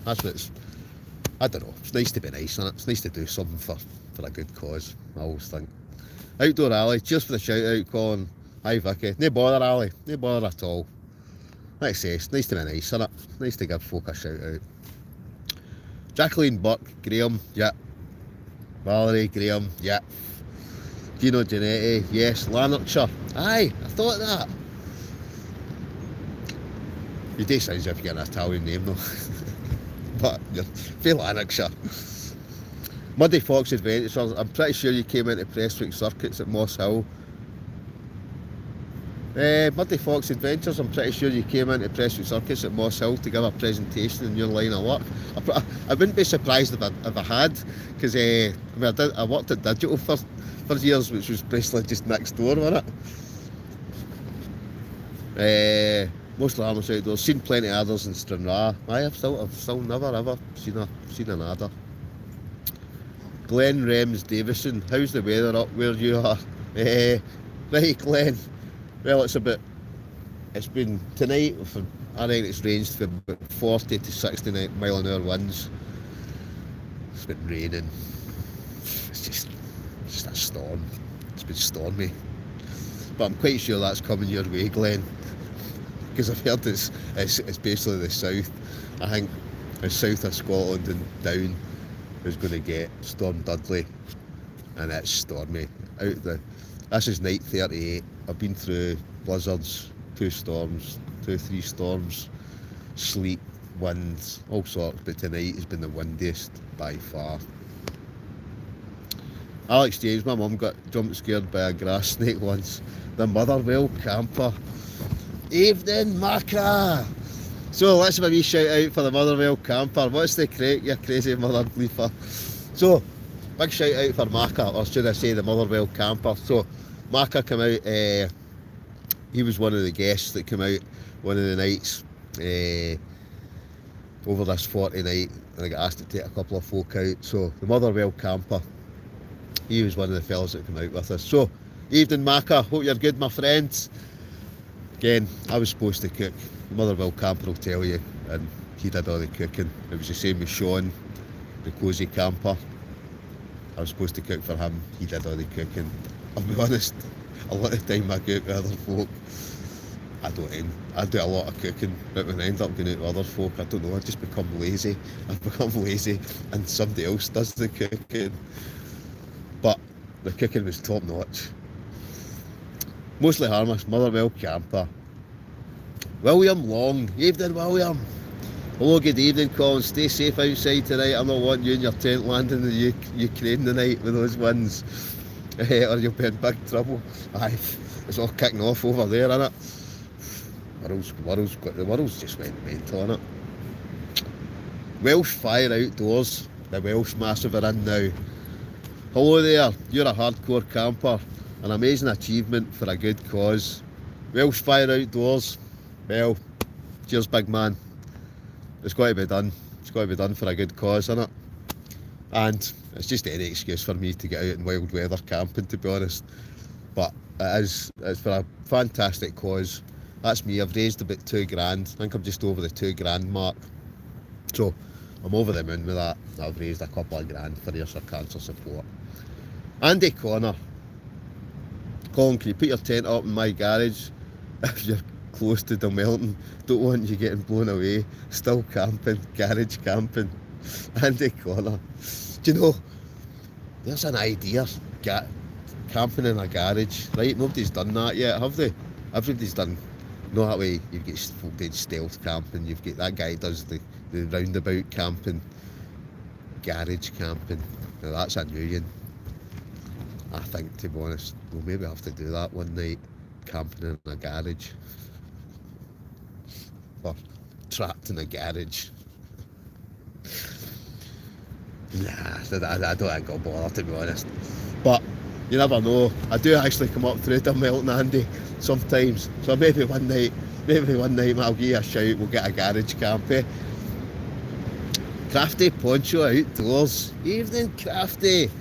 That's what it's... I don't know. It's nice to be nice, isn't it? It's nice to do something for a good cause, I always think. Outdoor Ali, cheers for the shout out, Colin. Hi Vicky. No bother, Ali. No bother at all. Like I say, it's nice to be nice, isn't it? Nice to give folk a shout out. Jacqueline Buck, Graham, yeah. Valerie, Graham, yeah. Gino Giannetti, yes. Lanarkshire, aye, I thought that. You do sound as if you get an Italian name though. But you're from Lanarkshire. Muddy Fox Adventures, I'm pretty sure you came into Prestwick Circuits at Moss Hill. Muddy Fox Adventures, I'm pretty sure you came into Prestwick Circuits at Moss Hill to give a presentation in your line of work. I wouldn't be surprised if I had, because I worked at Digital for years, which was basically just next door, wasn't it? Mostly harmless outdoors, seen plenty of others in Stranraer. I've still never ever seen an adder. Glenn Rems Davison, how's the weather up where you are? Right, Glenn. Well, it's been tonight, I think it's ranged from about 40 to 69 mile an hour winds. It's been raining. It's just a storm. It's been stormy. But I'm quite sure that's coming your way, Glenn. Because I've heard it's basically the south. I think the south of Scotland and down is going to get Storm Dudley, and it's stormy. This is night 38. I've been through blizzards, 3 storms, sleet, winds, all sorts, but tonight has been the windiest by far. Alex James, my mum got jump scared by a grass snake once. The Motherwell camper. Evening, Macra! So let's have a wee shout out for the Motherwell camper. What's the crate, you crazy mother bleeper? So, big shout out for Macca, or should I say the Motherwell camper. So, Macca came out, he was one of the guests that came out one of the nights over this 40 night, and I got asked to take a couple of folk out. So, the Motherwell camper, he was one of the fellas that came out with us. So, evening Macca, hope you're good, my friends. Again, I was supposed to cook. The Motherwell camper will tell you, and he did all the cooking. It was the same with Sean, the cosy camper. I was supposed to cook for him, he did all the cooking. I'll be honest, a lot of the time I go out with other folk, I do a lot of cooking, but when I end up going out with other folk, I don't know, I just become lazy. I've become lazy, and somebody else does the cooking. But the cooking was top notch. Mostly harmless, Motherwell camper. William Long, evening William. Hello, good evening Colin, stay safe outside tonight. I'm not wanting you in your tent landing in the Ukraine tonight with those winds, or you'll be in big trouble. Aye, it's all kicking off over there, innit? The world's just went mental, innit? Welsh Fire Outdoors, the Welsh Massive are in now. Hello there, you're a hardcore camper. An amazing achievement for a good cause. Welsh Fire Outdoors, well, cheers big man. It's got to be done. It's got to be done for a good cause, innit? and it's just any excuse for me to get out in wild weather camping, to be honest. But it's for a fantastic cause. That's me. I've raised about £2,000. I think I'm just over the £2,000 mark. So I'm over the moon with that. I've raised a couple of grand for Ayrshire Cancer Support. Andy Connor. Colin, can you put your tent up in my garage if you're close to Dunmelton? Don't want you getting blown away. Still camping, garage camping. Andy Connor. Do you know, there's an idea. Camping in a garage, right? Nobody's done that yet, have they? Everybody's done, you know, that way you get folk doing stealth camping, you've got that guy does the roundabout camping, garage camping. Now that's a new one. I think, to be honest, we'll maybe have to do that one night, camping in a garage. Or trapped in a garage. Nah, I don't think I'll bother, to be honest. But you never know. I do actually come up through Dunmelton, Andy, sometimes. So maybe one night I'll give you a shout, we'll get a garage camp, eh? Crafty Poncho Outdoors. Evening, Crafty.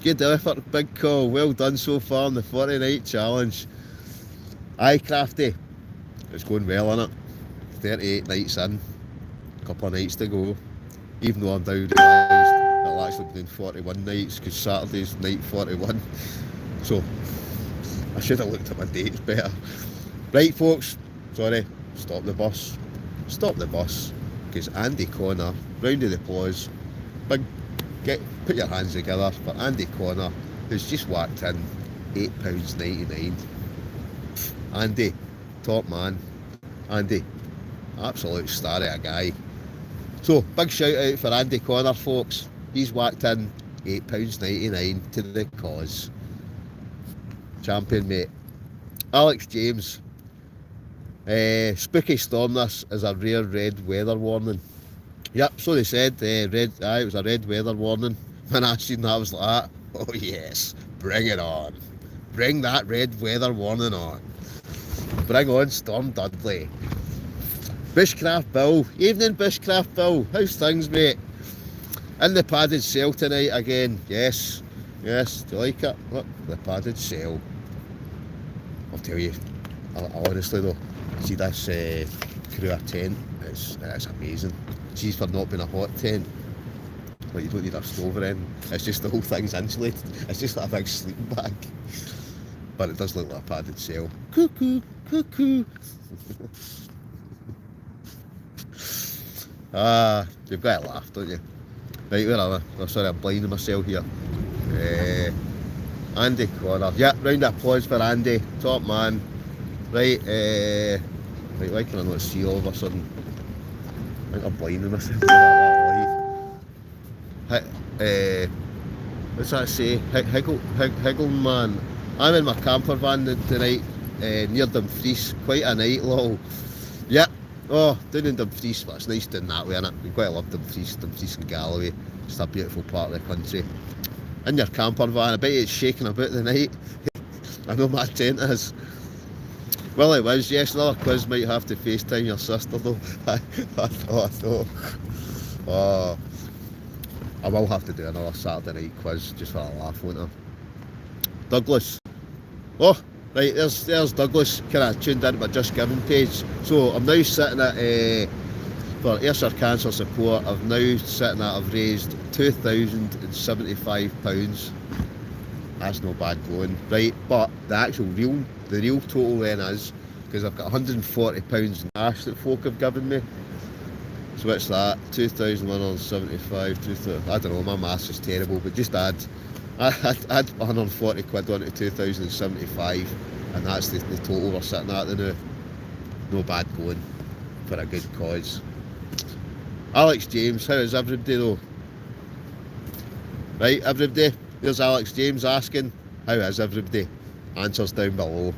Good effort, big call. Well done so far on the 40-night challenge. Aye, Crafty. It's going well, innit? 38 nights in. A couple of nights to go. Even though I'm now realised I'll actually be doing 41 nights because Saturday's night 41. So I should have looked at my dates better. Right, folks. Sorry. Stop the bus. Stop the bus. Because Andy Connor, round of applause. Put your hands together for Andy Connor, who's just whacked in £8.99. Andy, top man. Andy, absolute star of a guy. So, big shout out for Andy Connor, folks. He's whacked in £8.99 to the cause. Champion, mate. Alex James. Spooky storm, this is a rare red weather warning. Yep, so they said, it was a red weather warning. When I seen that, I was like, oh yes, bring it on. Bring that red weather warning on. Bring on Storm Dudley. Bushcraft Bill. Evening, Bushcraft Bill. How's things, mate? In the padded cell tonight again. Yes. Yes. Do you like it? Look, the padded cell. I'll tell you, honestly though, see this Crua tent, it's amazing. Geez, for not being a hot tent. Like, you don't need a stove or anything. It's just the whole thing's insulated. It's just like a big sleeping bag. But it does look like a padded cell. Cuckoo, cuckoo. You've got to laugh, don't you? Right, where am I? Oh, sorry, I'm blinding myself here. Andy Connor. Yeah, round of applause for Andy. Top man. Right, right, why can I not see all of a sudden? I think I'm blinding myself with that light. What's that say? Higgle man. I'm in my camper van tonight, near Dumfries. Quite a night, lol. Yeah. Oh, down in Dumfries, but it's nice doing that way, innit? We quite love Dumfries and Galloway. It's a beautiful part of the country. In your camper van, I bet it's shaking about the night. I know my tent is. Well, it was, yes, another quiz might have to FaceTime your sister though. I thought. Oh, I will have to do another Saturday night quiz just for a laugh, won't I? Douglas. Oh, right, there's Douglas kind of tuned into my Just Giving page. So I'm now sitting at, for Ayrshire Cancer Support, I've raised £2,075. That's no bad going, right? But the real total then is, because I've got £140 in cash that folk have given me. So what's that? 2,175, 2,000. I don't know, my maths is terrible, but just add 140 quid onto 2,075, and that's the total we're sitting at now. No bad going for a good cause. Alex James, how is everybody though? Right, everybody, there's Alex James asking, how is everybody? Answers down below.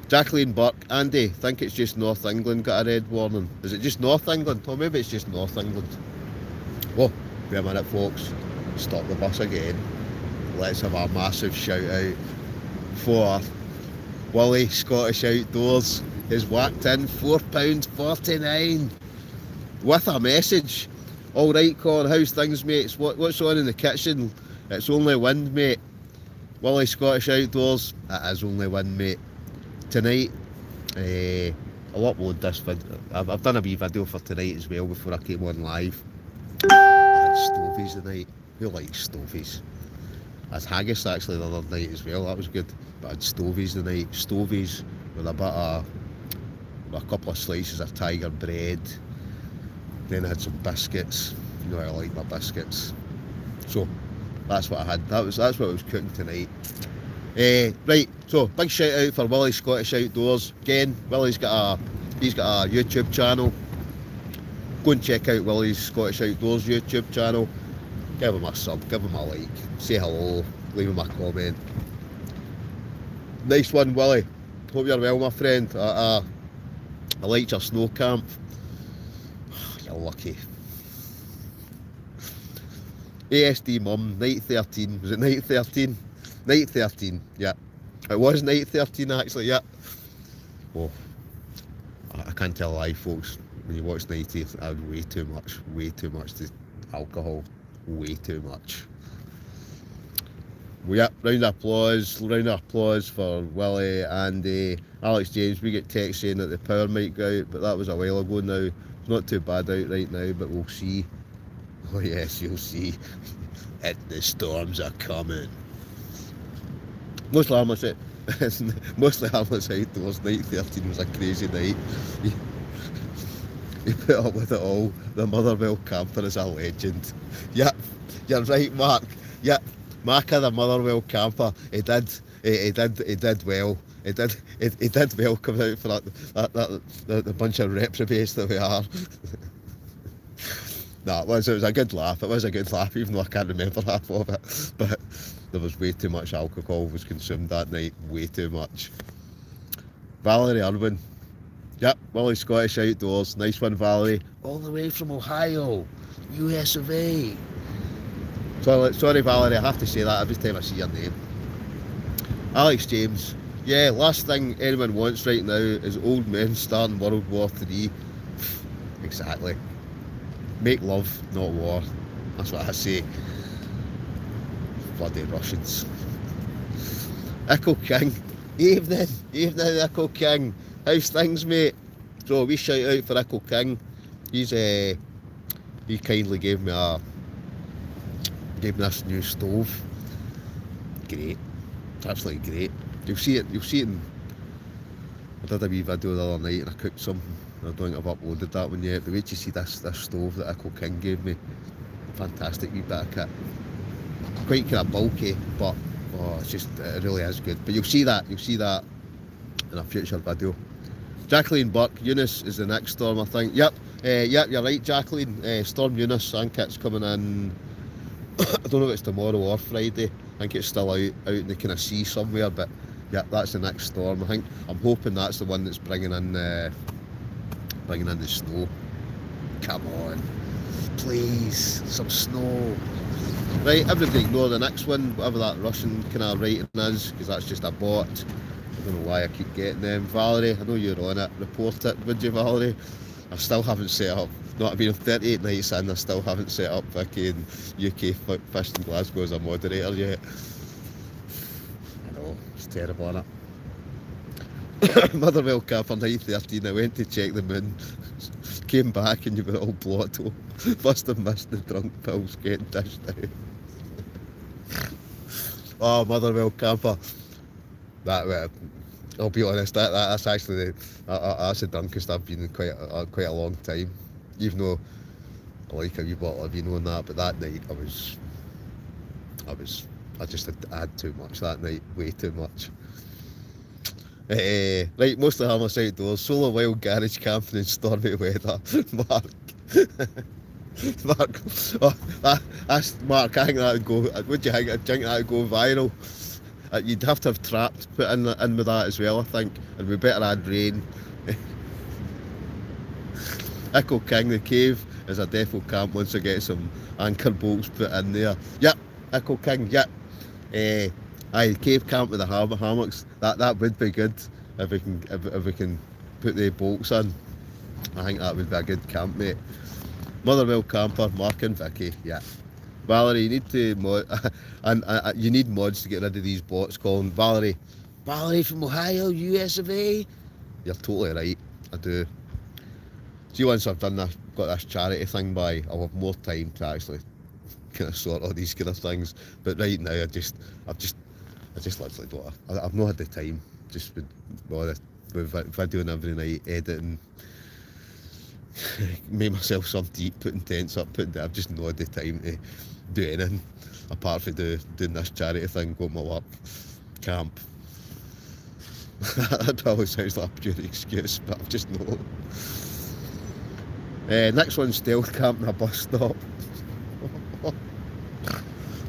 Jacqueline Burke, Andy, think it's just North England got a red warning. Is it just North England? Or maybe it's just North England. Whoa, wait a minute folks. Stop the bus again. Let's have a massive shout out for Willie Scottish Outdoors. Has whacked in £4.49 with a message. All right, Con, how's things, mates? What's on in the kitchen? It's only wind, mate. Willie Scottish Outdoors, it is only wind, mate. Tonight, I'll upload this video. I've done a wee video for tonight as well before I came on live. I had stovies tonight. Who likes stovies? I had haggis actually the other night as well, that was good. But I had stovies tonight. Stovies with a bit of, with a couple of slices of tiger bread. Then I had some biscuits. You know I like my biscuits. So that's what I had. That's what I was cooking tonight. Right, so big shout out for Willie Scottish Outdoors. Again, Willie's got a YouTube channel. Go and check out Willie's Scottish Outdoors YouTube channel. Give him a sub, give him a like, say hello, leave him a comment. Nice one, Willie. Hope you're well, my friend. I liked your snow camp. You're lucky. ASD Mum, night 13. Was it night 13? Night 13, yeah. It was night 13 actually, yeah. Oh, I can't tell a lie, folks. When you watch 90, I had way too much to alcohol. Way too much. Well, yeah, round of applause for Willie and Alex James. We get text saying that the power might go out, but that was a while ago now. It's not too bad out right now, but we'll see. Oh yes, you'll see. The storms are coming. Mostly harmless outdoors. Night 13 was a crazy night. You put up with it all. The Motherwell camper is a legend. Yep, you're right, Mark. Yep, Mark the Motherwell camper. He did well. He did well coming out for the bunch of reprobates that we are. No, it was a good laugh. It was a good laugh, even though I can't remember half of it. But there was way too much alcohol was consumed that night. Way too much. Valerie Irwin. Yep, Willie Scottish Outdoors. Nice one, Valerie. All the way from Ohio, US of A. Sorry, Valerie, I have to say that every time I see your name. Alex James. Yeah, last thing anyone wants right now is old men starting World War III. Exactly. Make love, not war. That's what I say. Bloody Russians. Echo King. Evening, Echo King. How's things, mate? So a wee shout out for Echo King. He kindly gave me this new stove. Great. It's absolutely great. You'll see it in, I did a wee video the other night and I cooked something. I don't think I've uploaded that one yet, but wait till you see this stove that Echo King gave me. Fantastic wee bit of kit. Quite kind of bulky, but it really is good. But you'll see that in a future video. Jacqueline Burke, EUNICE is the next storm, I think. Yep, you're right, Jacqueline. Storm EUNICE and kit's coming in. I don't know if it's tomorrow or Friday. I think it's still out in the kind of sea somewhere, but yeah, that's the next storm. I'm hoping that's the one that's bringing in the snow. Come on, please, some snow. Right, everybody ignore the next one, whatever that Russian kind of writing is, because that's just a bot. I don't know why I keep getting them. Valerie, I know you're on it. Report it, would you, Valerie? I still haven't set up. No, I mean, 38 nights in, I still haven't set up Vicky and UK Fish in Glasgow as a moderator yet. I know, it's terrible, isn't it? Motherwell camper night 13, I went to check the moon, came back and you were all blotto. Must have missed the drunk pills getting dished out. Oh, Motherwell camper. I'll be honest, that's actually that's the drunkest I've been in quite a long time. Even though I like a wee bottle of vino and that, but that night I just had too much that night, way too much. Right, mostly harmless outdoors, solo wild garage camping in stormy weather. Mark. Mark, oh, that's Mark. I think that would go. What do you think? I think that would go viral. You'd have to have traps put in with that as well, I think, and we better add rain. Echo King, the cave is a defo camp once I get some anchor bolts put in there. Yep, Echo King, yep. Aye, cave camp with the hammocks. That would be good if we can put the bolts in. I think that would be a good camp, mate. Motherwell Camper, Mark and Vicky, yeah. Valerie, you need to mod, and you need mods to get rid of these bots calling Valerie from Ohio, US of A. You're totally right, I do. See, once I've done this, got this charity thing by, I'll have more time to actually kind of sort all these kind of things. But right now, I just literally don't. I've not had the time. Just with videoing every night, editing, made myself some deep, putting tents up, I've just not had the time to do anything apart from doing this charity thing, go to my work, camp. That probably sounds like a pure excuse, but I've just not. Next one's stealth camp in a bus stop.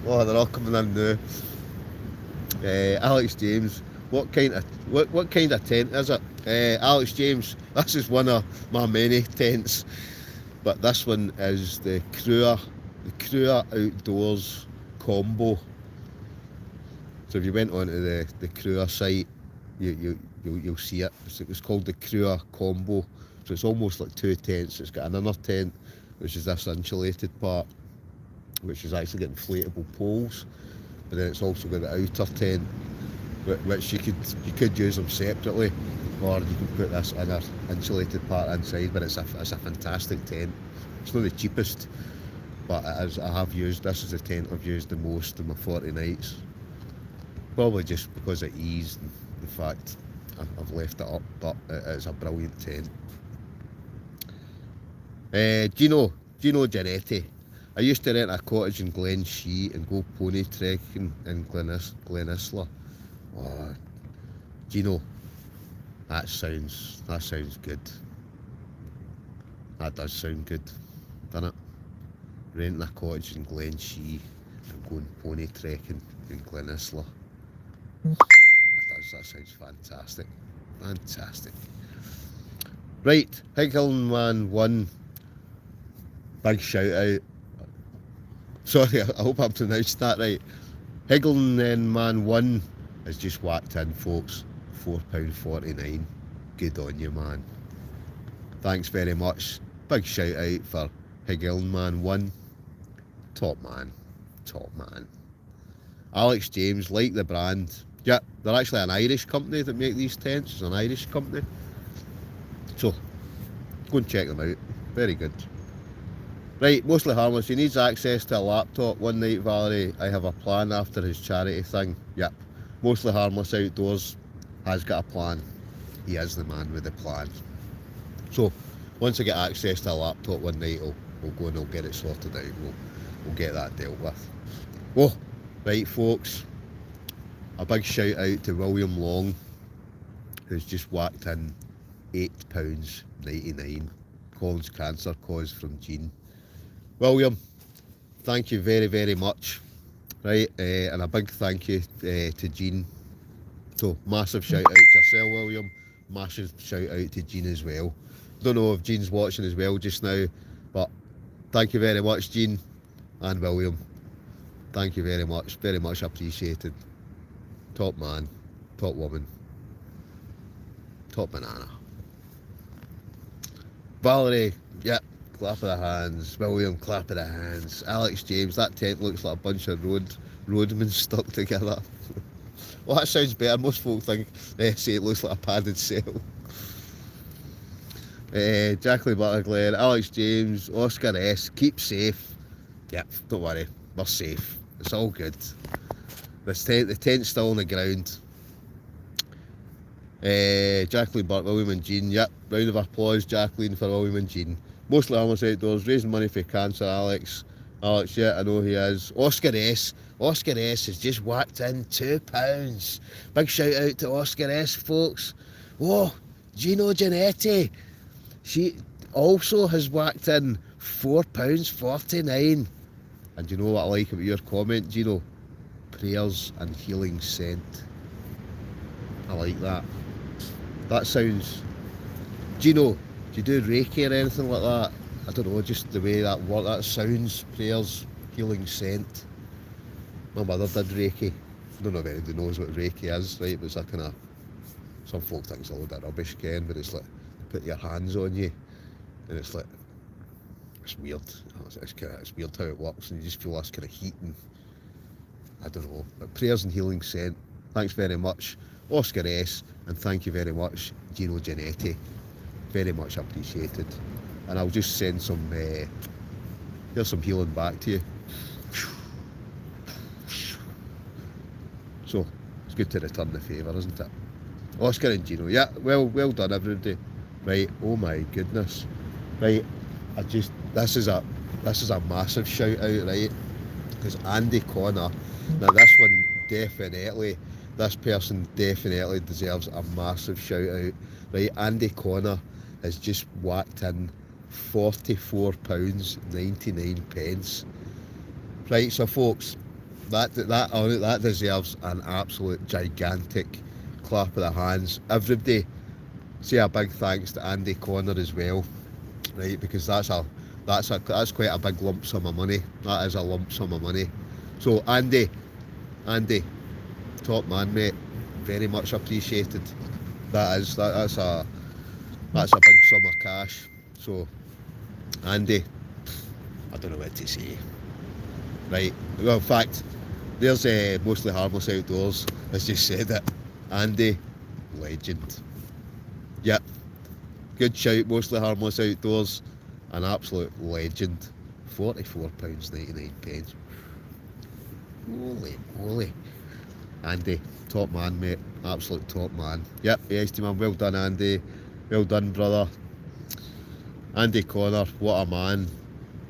Oh, they're all coming in now. Alex James, what kind of tent is it? Alex James, this is one of my many tents, but this one is the Crua Outdoors Combo. So if you went onto the Crua site, you'll see it. It's called the Crua Combo. So it's almost like two tents. It's got an inner tent, which is this insulated part, which is actually got inflatable poles, but then it's also got the outer tent, which you could use them separately, or you can put this inner insulated part inside. But it's a fantastic tent. It's not the cheapest, but it is. This is the tent I've used the most in my 40 nights. Probably just because of ease and the fact I've left it up, but it's a brilliant tent. Gino Giannetti. I used to rent a cottage in Glen Shee and go pony trekking in Glenisla. Oh, Gino, that sounds good. That does sound good, doesn't it? Renting a cottage in Glen Shee and going pony trekking in Glenisla. That sounds fantastic. Fantastic. Right, Highland Man 1. Big shout out. Sorry, I hope I pronounced that right. Highland Man 1 has just whacked in, folks. £4.49. Good on you, man. Thanks very much. Big shout out for Highland Man 1. Top man. Alex James, like the brand. Yeah, they're actually an Irish company that make these tents. It's an Irish company. So, go and check them out. Very good. Right, mostly harmless. He needs access to a laptop one night, Valerie. I have a plan after his charity thing. Yep. Mostly harmless outdoors has got a plan. He is the man with the plan. So, once I get access to a laptop one night, we'll go and I'll get it sorted out. We'll get that dealt with. Oh, right, folks. A big shout out to William Long, who's just whacked in £8.99. Colin's cancer cause from Jean. William, thank you very, very much. Right, and a big thank you to Jean. So, massive shout out to yourself, William. Massive shout out to Jean as well. Don't know if Jean's watching as well just now, but thank you very much, Jean and William. Thank you very much appreciated. Top man, top woman, top banana. Valerie, yep. Clap of the hands. William, clap of the hands. Alex James, that tent looks like a bunch of roadmen stuck together. Well, that sounds better. Most folk think say it looks like a padded cell. Jacqueline Butterglare, Alex James, Oscar S. Keep safe. Yep, don't worry, we're safe. It's all good. The tent's still on the ground. Jacqueline Burt, William and Jean. Yep, round of applause, Jacqueline, for William and Jean. Mostly harmless outdoors, raising money for cancer, Alex. Alex, yeah, I know he is. Oscar S has just whacked in £2. Big shout out to Oscar S, folks. Whoa, Gino Giannetti. She also has whacked in £4.49. And you know what I like about your comment, Gino? Prayers and healing scent. I like that. That sounds... Gino, do you do Reiki or anything like that? I don't know, just the way that sounds. Prayers, healing scent. My mother did Reiki. I don't know if anybody knows what Reiki is, right? But it's that kind of... Some folk think it's a load of rubbish, Ken, but it's like, put your hands on you, and it's like it's weird. It's weird how it works, and you just feel this kind of heat and I don't know. But prayers and healing sent. Thanks very much, Oscar S, and thank you very much, Gino Giannetti. Very much appreciated. And I'll just send some here's some healing back to you. So it's good to return the favour, isn't it? Oscar and Gino, yeah, well done everybody. Right, oh my goodness. Right, this is a massive shout out, right? Because Andy Connor, now this person definitely deserves a massive shout out. Right, Andy Connor has just whacked in £44.99. Right, so folks, that deserves an absolute gigantic clap of the hands. Everybody say a big thanks to Andy Connor as well, right? Because that's quite a big lump sum of money. That is a lump sum of money. So Andy, top man, mate. Very much appreciated. That's a big sum of cash. So Andy, I don't know what to say. Right. Well, in fact, there's Mostly Harmless Outdoors has just said it. Andy, legend. Yep. Good shout, Mostly Harmless Outdoors. An absolute legend. £44.99. Holy moly. Andy, top man, mate. Absolute top man. Yep, yes, man. Well done, Andy. Well done, brother. Andy Connor, what a man.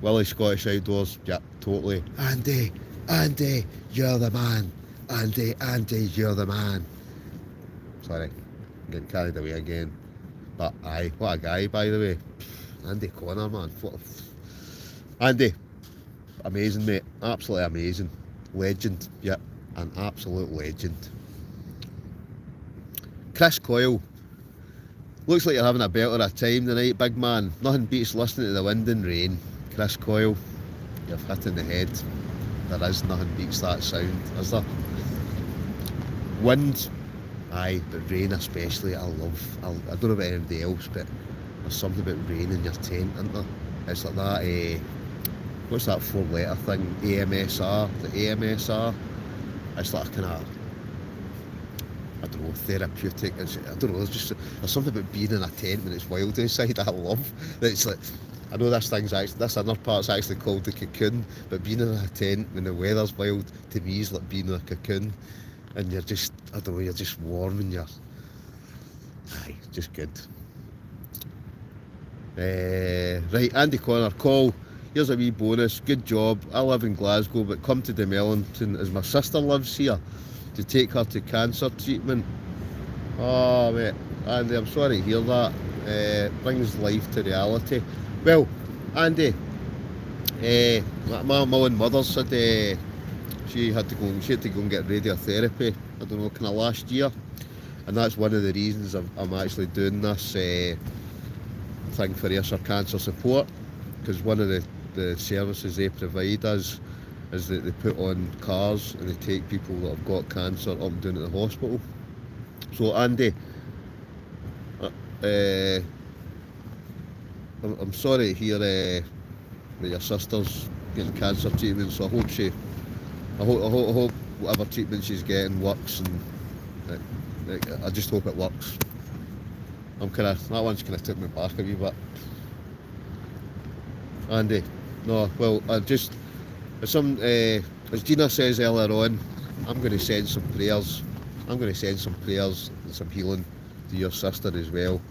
Willie Scottish Outdoors, yep, totally. Andy, you're the man. Andy, you're the man. Sorry, I'm getting carried away again. But aye, what a guy, by the way. Andy Connor, man. Andy, amazing, mate. Absolutely amazing. Legend, yep, an absolute legend. Chris Coyle, looks like you're having a belter of time tonight, big man. Nothing beats listening to the wind and rain. Chris Coyle, you've hit in the head. There is nothing beats that sound, is there? Wind, aye, but rain especially, I don't know about anybody else, but there's something about rain in your tent, isn't there? It's like that, what's that 4-letter thing? AMSR, the AMSR. It's like a kind of, I don't know, therapeutic. I don't know, there's something about being in a tent when it's wild outside I love. It's like, I know this other part's actually called the cocoon, but being in a tent when the weather's wild, to me is like being in a cocoon. And you're just, I don't know, you're just warm and you're, aye, just good. Right, Andy Connor, call. Here's a wee bonus. Good job. I live in Glasgow, but come to Dunmellinton as my sister lives here to take her to cancer treatment. Oh, mate, Andy, I'm sorry to hear that. Brings life to reality. Well, Andy, my own mother said she had to go and get radiotherapy. I don't know, kind of last year, and that's one of the reasons I'm actually doing this thing for Ayrshire Cancer Support, because one of the services they provide us is that they put on cars and they take people that have got cancer up and down to the hospital. So Andy, I'm sorry to hear that your sister's getting cancer treatment, so I hope whatever treatment she's getting works, and I just hope it works. That one's kind of took me back a wee bit. Andy, no, well, as Gina says earlier on, I'm going to send some prayers. I'm going to send some prayers and some healing to your sister as well.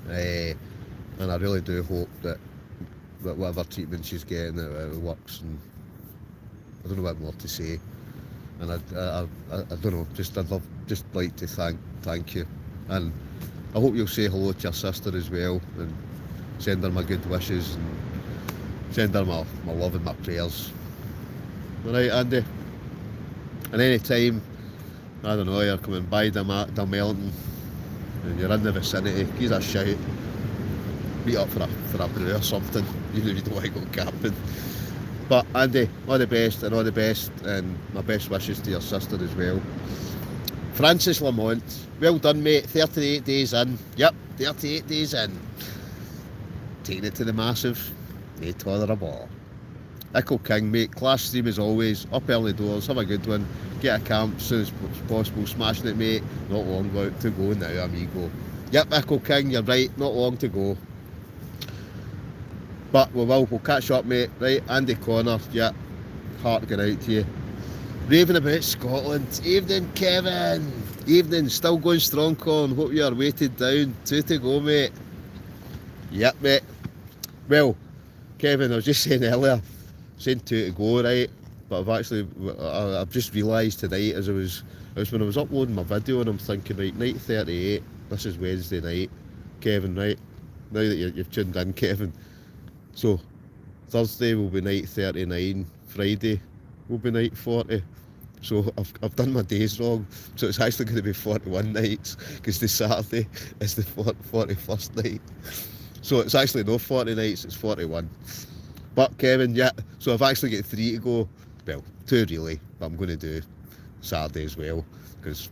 And I really do hope that whatever treatment she's getting, it works. And I don't know what more to say. And I don't know. I'd like to thank you. And I hope you'll say hello to your sister as well, and send her my good wishes, and send her my love and my prayers. Alright, Andy? And any time, I don't know, you're coming by Dunmellinton and you're in the vicinity, give us a shout. Meet up for a brew or something, even if you don't want to go camping. But Andy, all the best, and my best wishes to your sister as well. Francis Lamont, well done, mate. 38 days in. Yep, 38 days in. Taking it to the massive. no tolerable. Ickle King, mate, class stream as always, up early doors, have a good one, get a camp as soon as possible, smashing it, mate, not long to go now, amigo. Yep, Ickle King, you're right, not long to go. But we'll catch up, mate, right, Andy Connor, yeah, heart going out to you. Raving about Scotland, evening Kevin, evening, still going strong, Con, hope you are weighted down, 2 to go, mate. Yep, mate. Well, Kevin, I was just saying earlier, saying 2 to go, right? But I've just realised tonight as I was when I was uploading my video, and I'm thinking, right, night 38, this is Wednesday night, Kevin, right? Now that you've tuned in, Kevin. So, Thursday will be night 39, Friday will be night 40. So I've done my days wrong, so it's actually going to be 41 nights, because the Saturday is the 41st night. So it's actually no 40 nights, it's 41. But Kevin, yeah, so I've actually got 3 to go. Well, 2 really, but I'm going to do Saturday as well, because,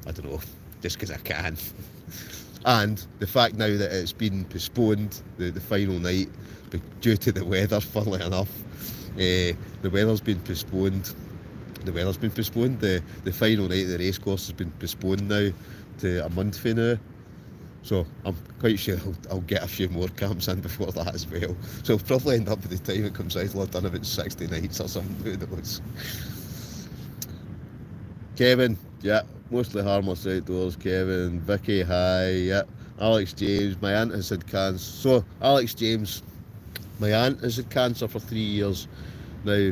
I don't know, just because I can. And the fact now that it's been postponed, the final night, due to the weather, funnily enough, the weather's been postponed. The final night of the race course has been postponed now to a month from now. So I'm quite sure I'll get a few more camps in before that as well. So I'll probably end up by the time it comes out, I'll have done about 60 nights or something, who knows. Kevin, yeah, mostly harmless outdoors, Kevin. Vicky, hi, yeah. Alex James, my aunt has had cancer. So, Alex James, my aunt has had cancer for 3 years. Now,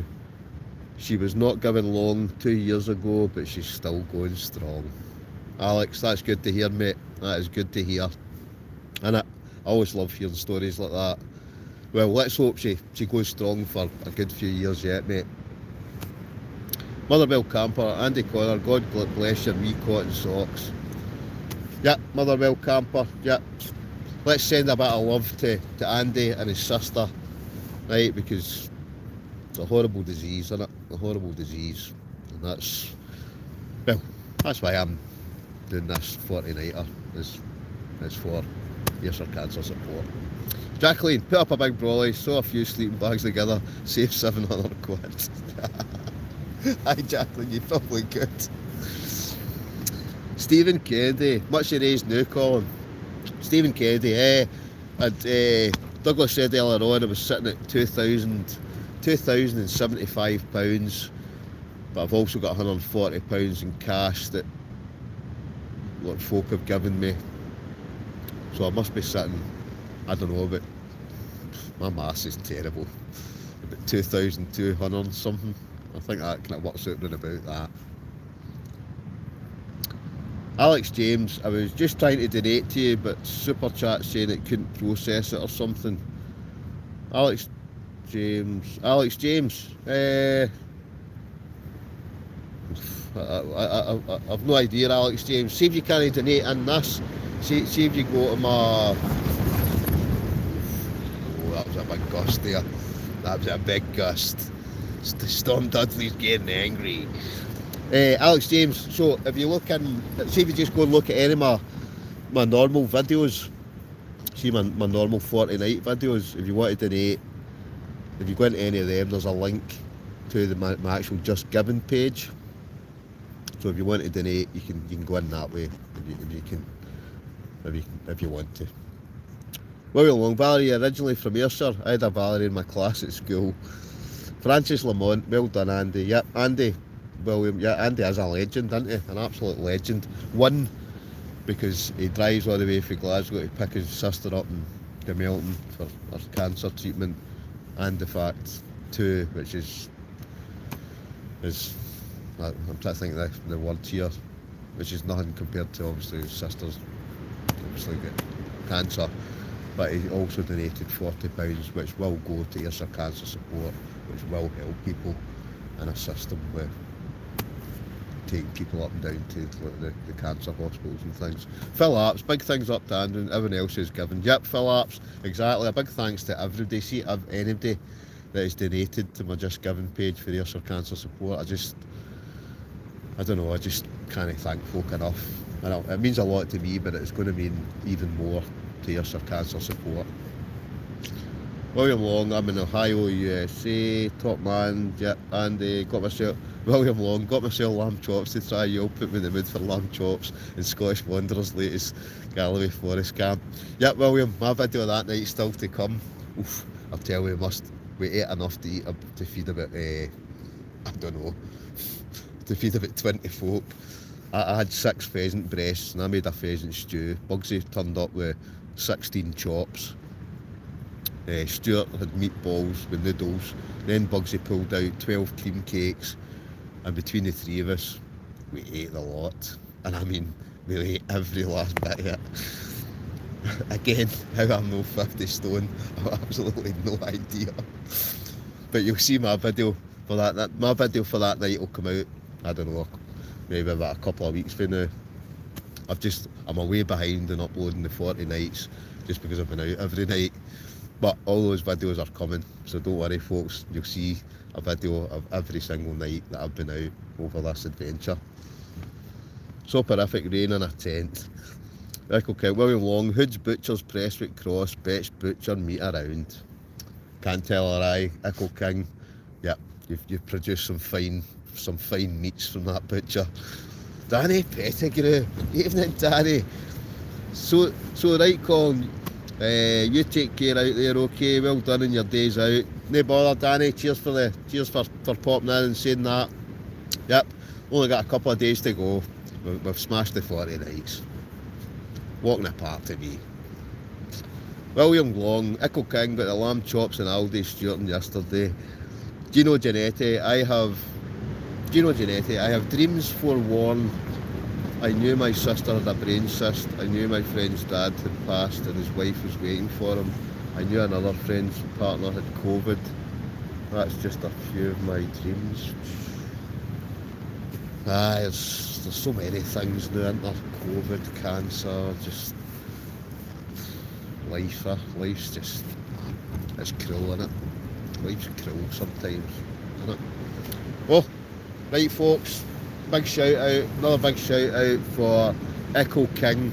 she was not given long 2 years ago, but she's still going strong. Alex, that's good to hear, mate. That is good to hear. And I always love hearing stories like that. Well, let's hope she goes strong for a good few years yet, mate. Motherwell Camper, Andy Connor, God bless your wee cotton socks. Yep, Motherwell Camper, yep. Let's send a bit of love to Andy and his sister, right, because it's a horrible disease, isn't it? A horrible disease. And that's why I'm doing this 40-nighter, is for Ayrshire Cancer Support. Jacqueline, put up a big brolly, sew a few sleeping bags together, save 700 quid. Hi Jacqueline, you probably could. Stephen Kennedy, much you raised now, Colin. Stephen Kennedy, Douglas said earlier on I was sitting at £2,075, but I've also got £140 in cash that what folk have given me. So I must be sitting, I don't know, but my maths is terrible, about 2,200 something. I think that kind of works out round about that. Alex James, I was just trying to donate to you, but Super Chat saying it couldn't process it or something. Alex James, I've no idea, Alex James. See if you can donate in this. See if you go to my... Oh, that was a big gust there. That was a big gust. Storm Dudley's getting angry. Alex James, so if you look in, see if you just go and look at any of my normal videos, see my normal 40-night videos, if you want to donate, if you go into any of them, there's a link to my actual Just Giving page. So if you want to donate, you can go in that way, if you want to. Moving along, Valerie, originally from Ayrshire. I had a Valerie in my class at school. Francis Lamont, well done, Andy. Yep, Andy William, yeah, Andy is a legend, isn't he? An absolute legend. One, because he drives all the way from Glasgow to pick his sister up in Gmelton for her cancer treatment, and the fact, two, which is I'm trying to think of the word here, which is nothing compared to obviously his sister's obviously got cancer, but he also donated £40, which will go to Ayrshire Cancer Support, which will help people and assist them with taking people up and down to the cancer hospitals and things. Phil Apps, big things up to Andrew and everyone else who's given. Yep, Phil Apps, exactly. A big thanks to everybody. See, anybody that has donated to my Just Giving page for Ayrshire Cancer Support. I don't know, I just can't thank folk enough. I know, it means a lot to me, but it's going to mean even more to Ayrshire Cancer Support. William Long, I'm in Ohio, USA, top man, yeah, and got myself, William Long, got myself lamb chops to try. You'll put me in the mood for lamb chops in Scottish Wanderers' latest Galloway Forest camp. Yeah, William, my video that night still to come. Oof, I'll tell you, we ate enough to eat, to feed about, I don't know, to feed about 20 folk. I had 6 pheasant breasts and I made a pheasant stew. Bugsy turned up with 16 chops. Stuart had meatballs with noodles. Then Bugsy pulled out 12 cream cakes, and between the 3 of us, we ate a lot. And I mean, we ate every last bit of it. Again, how I'm no 50 stone, I've absolutely no idea. But you'll see my video for that. My video for that night will come out, I don't know, maybe about a couple of weeks from now. I'm away behind in uploading the 40 nights just because I've been out every night. But all those videos are coming, so don't worry folks, you'll see a video of every single night that I've been out over this adventure. Soporific rain in a tent. Okay, William Long, Hood's Butchers, Prestwick Cross, best butcher meat around. Can't tell a lie, Echo King. Yep, you've produced some fine meats from that butcher. Danny Pettigrew, evening Danny. So right Colin, you take care out there, okay? Well done in your days out. No bother, Danny. Cheers for popping in and saying that. Yep, only got a couple of days to go. We've smashed the 40 nights. Walk in the park to me. William Long, Echo King got the lamb chops and Aldi Stuart yesterday. Gino Giannetti, I have dreams forewarned. I knew my sister had a brain cyst. I knew my friend's dad had passed and his wife was waiting for him. I knew another friend's partner had COVID. That's just a few of my dreams. There's so many things now, isn't there? COVID, cancer, just life's just, it's cruel, isn't it? Life's cruel sometimes, isn't it? Oh, right folks, another big shout out for Echo King.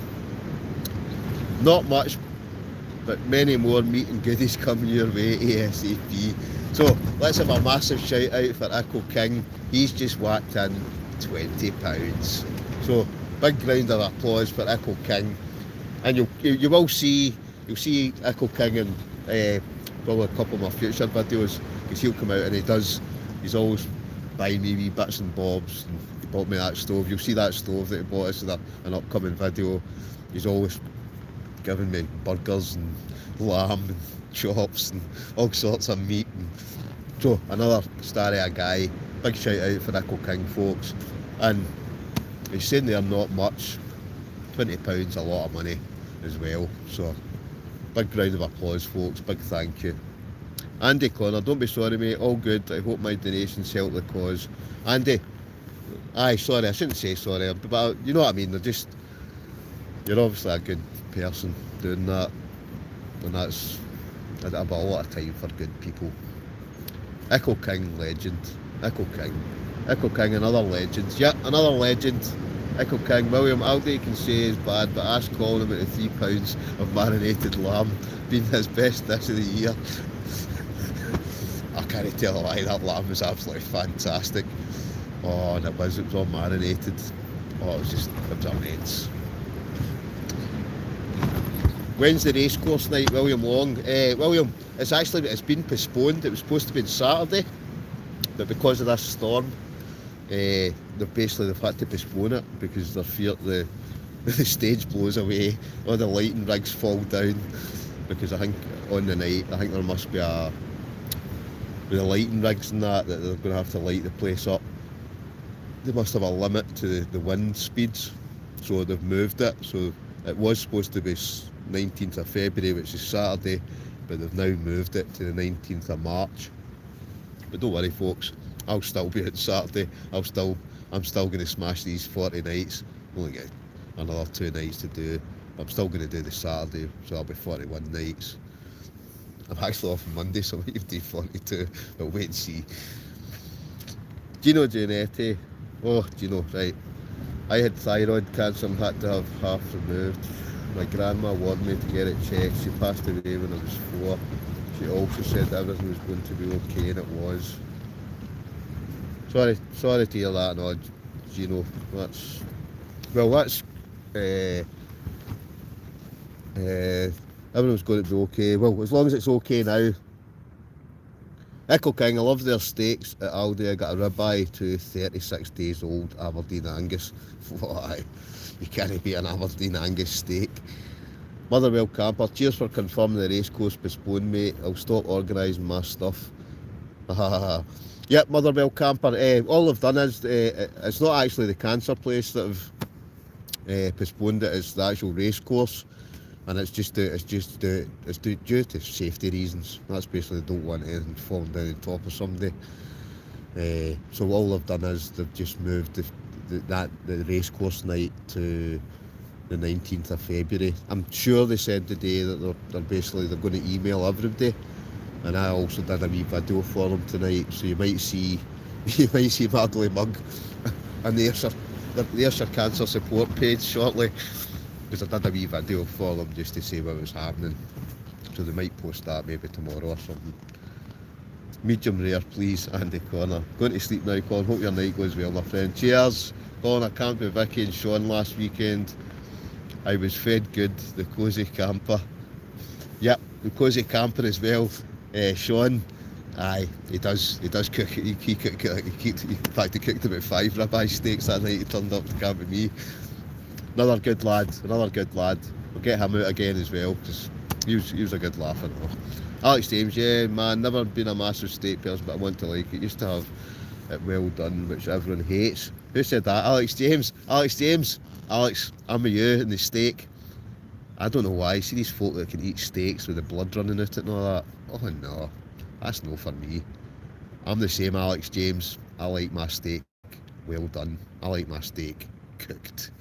Not much, but many more meat and goodies coming your way ASAP. So let's have a massive shout out for Echo King. He's just whacked in £20. So big round of applause for Echo King. And you'll see Echo King in probably a couple of my future videos, because he'll come out and he's always buying me wee bits and bobs. And he bought me that stove. You'll see that stove that he bought us in an upcoming video. He's always giving me burgers and lamb and chops and all sorts of meat. And so another star of a guy. Big shout out for Echo King folks. And he's saying they're not much. £20 a lot of money as well. So big round of applause folks, big thank you. Andy Connor, don't be sorry mate, all good. I hope my donations help the cause. Andy, sorry, I shouldn't say sorry, but you know what I mean, you're obviously a good person doing that, and that's, I've got a lot of time for good people. Echo King, legend. Echo King, another legend. Yeah, another legend. Echo King, William, Aldi you can say is bad, but ask Colin about the £3 of marinated lamb being his best dish of the year. I can't tell a lie, that lamb was absolutely fantastic. Oh, and it was all marinated. Oh, it was immense. Wednesday racecourse night, William Long. William, it's been postponed. It was supposed to be on Saturday, but because of this storm, they've had to postpone it because they're feared the stage blows away, all the lighting rigs fall down, because I think on the night, there must be with the lighting rigs and that they're going to have to light the place up. They must have a limit to the wind speeds, so they've moved it. So it was supposed to be 19th of February, which is Saturday, but they've now moved it to the 19th of March. But don't worry folks, I'll still be out Saturday. I'm still going to smash these 40 nights. Only got another 2 nights to do. I'm still going to do the Saturday, so I'll be 41 nights. I'm actually off on Monday, so I might do 42, but wait and see. Gino Giannetti. Oh, Gino, right. I had thyroid cancer and had to have half removed. My grandma warned me to get it checked. She passed away when I was 4. She also said that everything was going to be okay, and it was. Sorry to hear that, no, you know, that's everyone's going to be okay. Well, as long as it's okay now. Echo King, I love their steaks at Aldi. I got a ribeye to 36 days old Aberdeen Angus. Why? You can't beat an Aberdeen Angus steak. Motherwell Camper, cheers for confirming the racecourse postponed, mate. I'll stop organising my stuff. Yep, Motherwell Camper. All I've done is, it's not actually the cancer place that have postponed it, it's the actual racecourse. And it's due to safety reasons. That's basically, they don't want anything falling down on top of somebody. So all they've done is they've just moved the racecourse night to the 19th of February. I'm sure they said today that they're going to email everybody. And I also did a wee video for them tonight, so you might see Madley Mug and there's your cancer support page shortly. Because I did a wee video for them just to say what was happening. So they might post that maybe tomorrow or something. Medium rare, please, Andy Connor. Going to sleep now, Colin. Hope your night goes well, my friend. Cheers. Colin, I camped with Vicky and Sean last weekend. I was fed good, the cosy camper. Yep, the cosy camper as well. Sean, aye, he does cook. He cooked about 5 ribeye steaks that night. He turned up to camp with me. Another good lad. We'll get him out again as well, because he was a good laugh and all. Alex James, yeah, man, never been a massive steak person, but I want to like it. Used to have it well done, which everyone hates. Who said that? Alex James. Alex, I'm with you in the steak. I don't know why. See these folk that can eat steaks with the blood running out and all that. Oh no, that's no for me. I'm the same, Alex James. I like my steak well done. I like my steak cooked.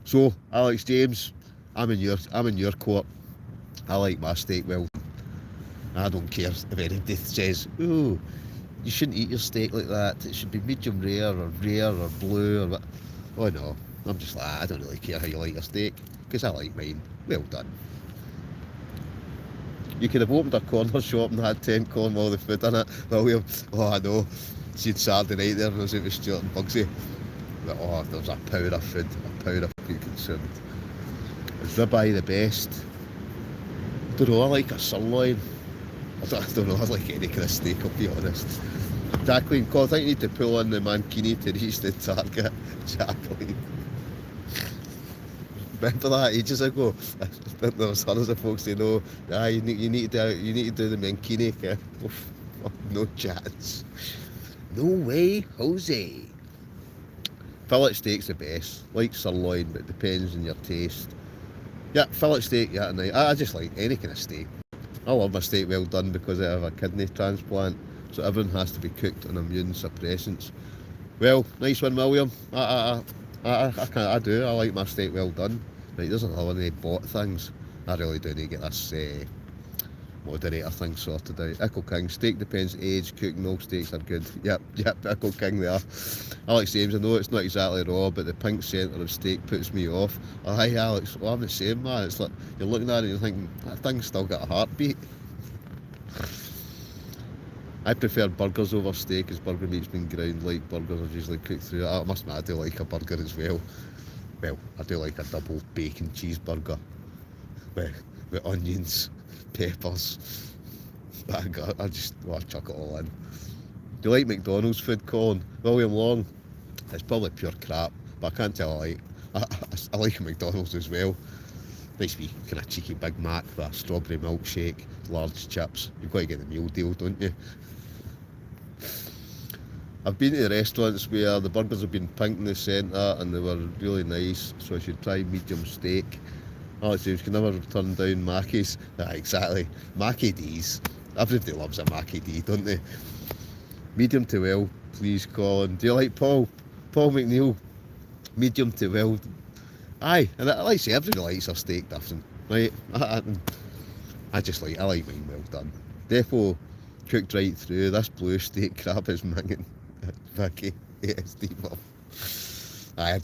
So, Alex James, I'm in your court. I like my steak well done. I don't care if anybody says, ooh, you shouldn't eat your steak like that. It should be medium rare or blue or what. Oh no, I'm just like, I don't really care how you like your steak, because I like mine well done. You could have opened a corner shop and had 10 corn with all the food in it. William, oh I know. See Saturday night there, and I was out with Stuart and Bugsy. But, oh, there was a power of food consumed. Is ribeye the best? I don't know, I like a sirloin. I don't know, I like any kind of steak, I'll be honest. Jacqueline, I think you need to pull on the mankini to reach the target. Jacqueline. Remember that ages ago? There was hundreds of folks saying, no, you need to do the mankini. Oh, no chance. No way, Jose. Fillet steak's the best. Like sirloin, but it depends on your taste. Yeah, fillet steak, yeah, and I just like any kind of steak. I love my steak well done because I have a kidney transplant, so everything has to be cooked on immune suppressants. Well, nice one, William. I do. I like my steak well done. Right, there's another one of the bot things. I really do need to get this moderator thing sorted out. Echo King, steak depends age, cooking, all steaks are good. Yep, Echo King they are. Alex James, I know it's not exactly raw, but the pink centre of steak puts me off. Oh, hi Alex, well I'm the same, man. It's like, you're looking at it and you're thinking, that thing's still got a heartbeat. I prefer burgers over steak, as burger meat's been ground like burgers are usually cooked through. I must admit, I do like a burger as well. Well, I do like a double bacon cheeseburger with onions, peppers. I chuck it all in. Do you like McDonald's food, Colin? William Long, it's probably pure crap, but I can't tell I like McDonald's as well. Nice wee kind of cheeky Big Mac with a strawberry milkshake, large chips. You've got to get the meal deal, don't you? I've been to the restaurants where the burgers have been pink in the centre and they were really nice, so I should try medium steak. Alex James, can never turn down Mackey's. Exactly. Mackey D's. Everybody loves a Mackey D, don't they? Medium to well, please, Colin. Do you like Paul McNeil? Medium to well. Aye, and like I say, everybody likes their steak different, right? I like mine well done. Defo cooked right through. This blue steak crap is minging. Vicky, ASD mum. I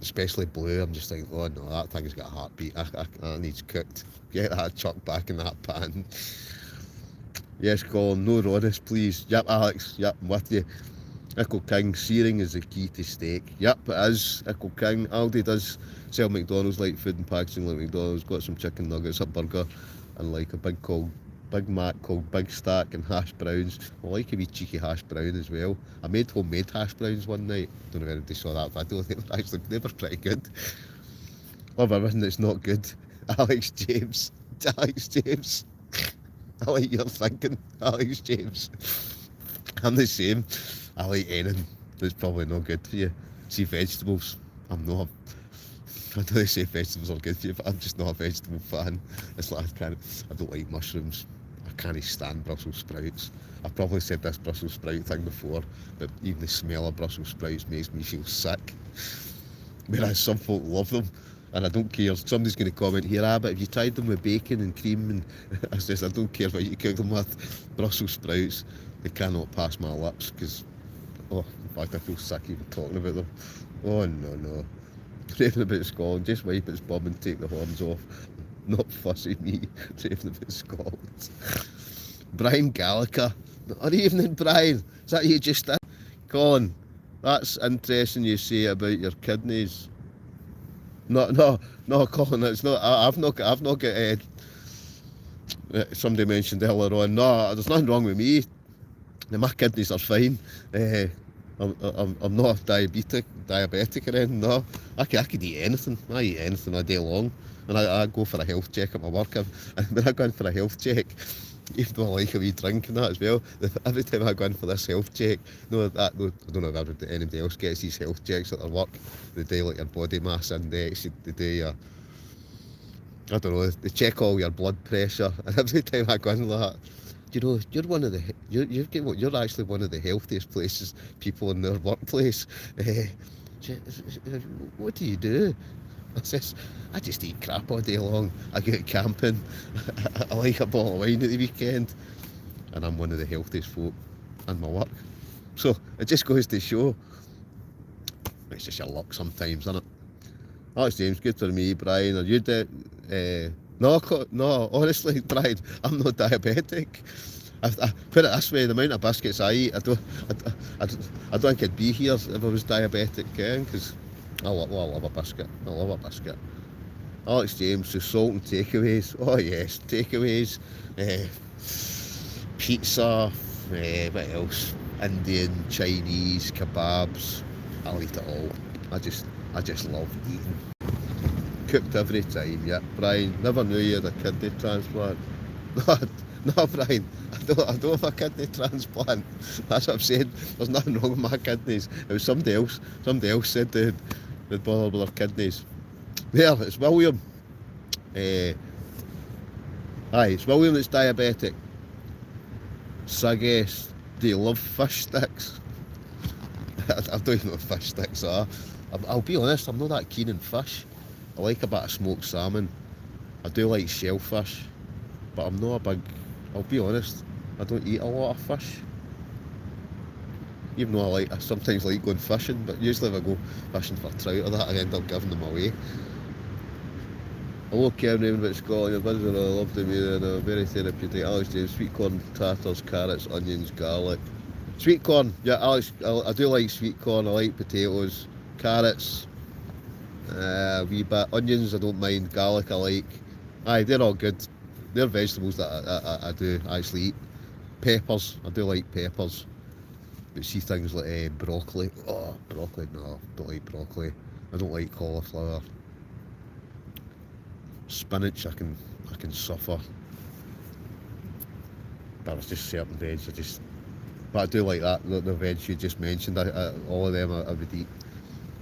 especially blue, I'm just thinking, oh no, that thing's got a heartbeat. That needs cooked. Get that chucked back in that pan. Yes, Colin, no rawness, please. Yep, Alex, yep, I'm with you. Ickle King, searing is the key to steak. Yep, it is. Ickle King. Aldi does sell McDonald's like food and packaging like McDonald's. Got some chicken nuggets, a burger, and like a Big Mac called Big Stack and hash browns. I like a wee cheeky hash brown as well. I made homemade hash browns one night. Don't know if anybody saw that video. They were pretty good. Love everything that's not good. Alex James. Alex James. I like your thinking, Alex James. I'm the same. I like anything that's probably not good for you. See, vegetables, I know they say vegetables are good for you, but I'm just not a vegetable fan. It's like I don't like mushrooms. I can't stand Brussels sprouts. I've probably said this Brussels sprout thing before, but even the smell of Brussels sprouts makes me feel sick. Whereas some folk love them, and I don't care. Somebody's going to comment here, but if you tried them with bacon and cream, and I don't care what you cook them with, Brussels sprouts, they cannot pass my lips, because, in fact, I feel sick even talking about them. Oh, no. Raving about Scotland, just wipe its bum and take the horns off. Not fussy me, raving about Scotland. Brian Gallagher. Good evening, Brian. Is that you just in? Colin, that's interesting you say about your kidneys. No, Colin, it's not. I've not got. Somebody mentioned earlier on. No, there's nothing wrong with me. My kidneys are fine. I'm not diabetic or anything. No, I could eat anything. I eat anything all day long, and I go for a health check at my work. When I go in for a health check, even though I like a wee drink and that as well, every time I go in for this health check, I don't know if anybody else gets these health checks at their work. They do like your body mass index, they do your, I don't know, they check all your blood pressure, and every time I go in like that, you know, you're actually one of the healthiest people in their workplace. What do you do? I just eat crap all day long. I go camping. I like a bottle of wine at the weekend, and I'm one of the healthiest folk in my work. So it just goes to show, it's just your luck sometimes, isn't it? Alex James, good for me. Brian, are you no, honestly, Brian, I'm not diabetic. I put it this way: the amount of biscuits I eat, I don't think I'd be here if I was diabetic, because I love a biscuit. Alex James, the salt and takeaways. Oh yes, takeaways. Pizza. What else? Indian, Chinese, kebabs. I'll eat it all. I just love eating. Cooked every time, yeah. Brian, never knew you had a kidney transplant. No, Brian, I don't have a kidney transplant. That's what I'm saying. There's nothing wrong with my kidneys. It was somebody else. Somebody else said they'd bother with their kidneys. There, it's William. It's William that's diabetic. Sagess, do you love fish sticks? I don't even know what fish sticks are. I'll be honest, I'm not that keen on fish. I like a bit of smoked salmon. I do like shellfish, but I'm not a big, I'll be honest, I don't eat a lot of fish. Even though I sometimes like going fishing, but usually if I go fishing for trout or that, I end up giving them away. Hello, Kevin, about Scotland. Your visitor, I love the meal and very therapeutic. Alex James, sweet corn, taters, carrots, onions, garlic. Sweet corn, yeah, Alex, I do like sweet corn. I like potatoes, carrots, wee bit. Onions, I don't mind. Garlic, I like. Aye, they're all good. They're vegetables that I do actually eat. Peppers, I do like peppers. But see things like broccoli. Oh, broccoli, no, don't like broccoli. I don't like cauliflower. Spinach, I can suffer. But it's just certain veg. But I do like that. The veg you just mentioned. All of them I would eat.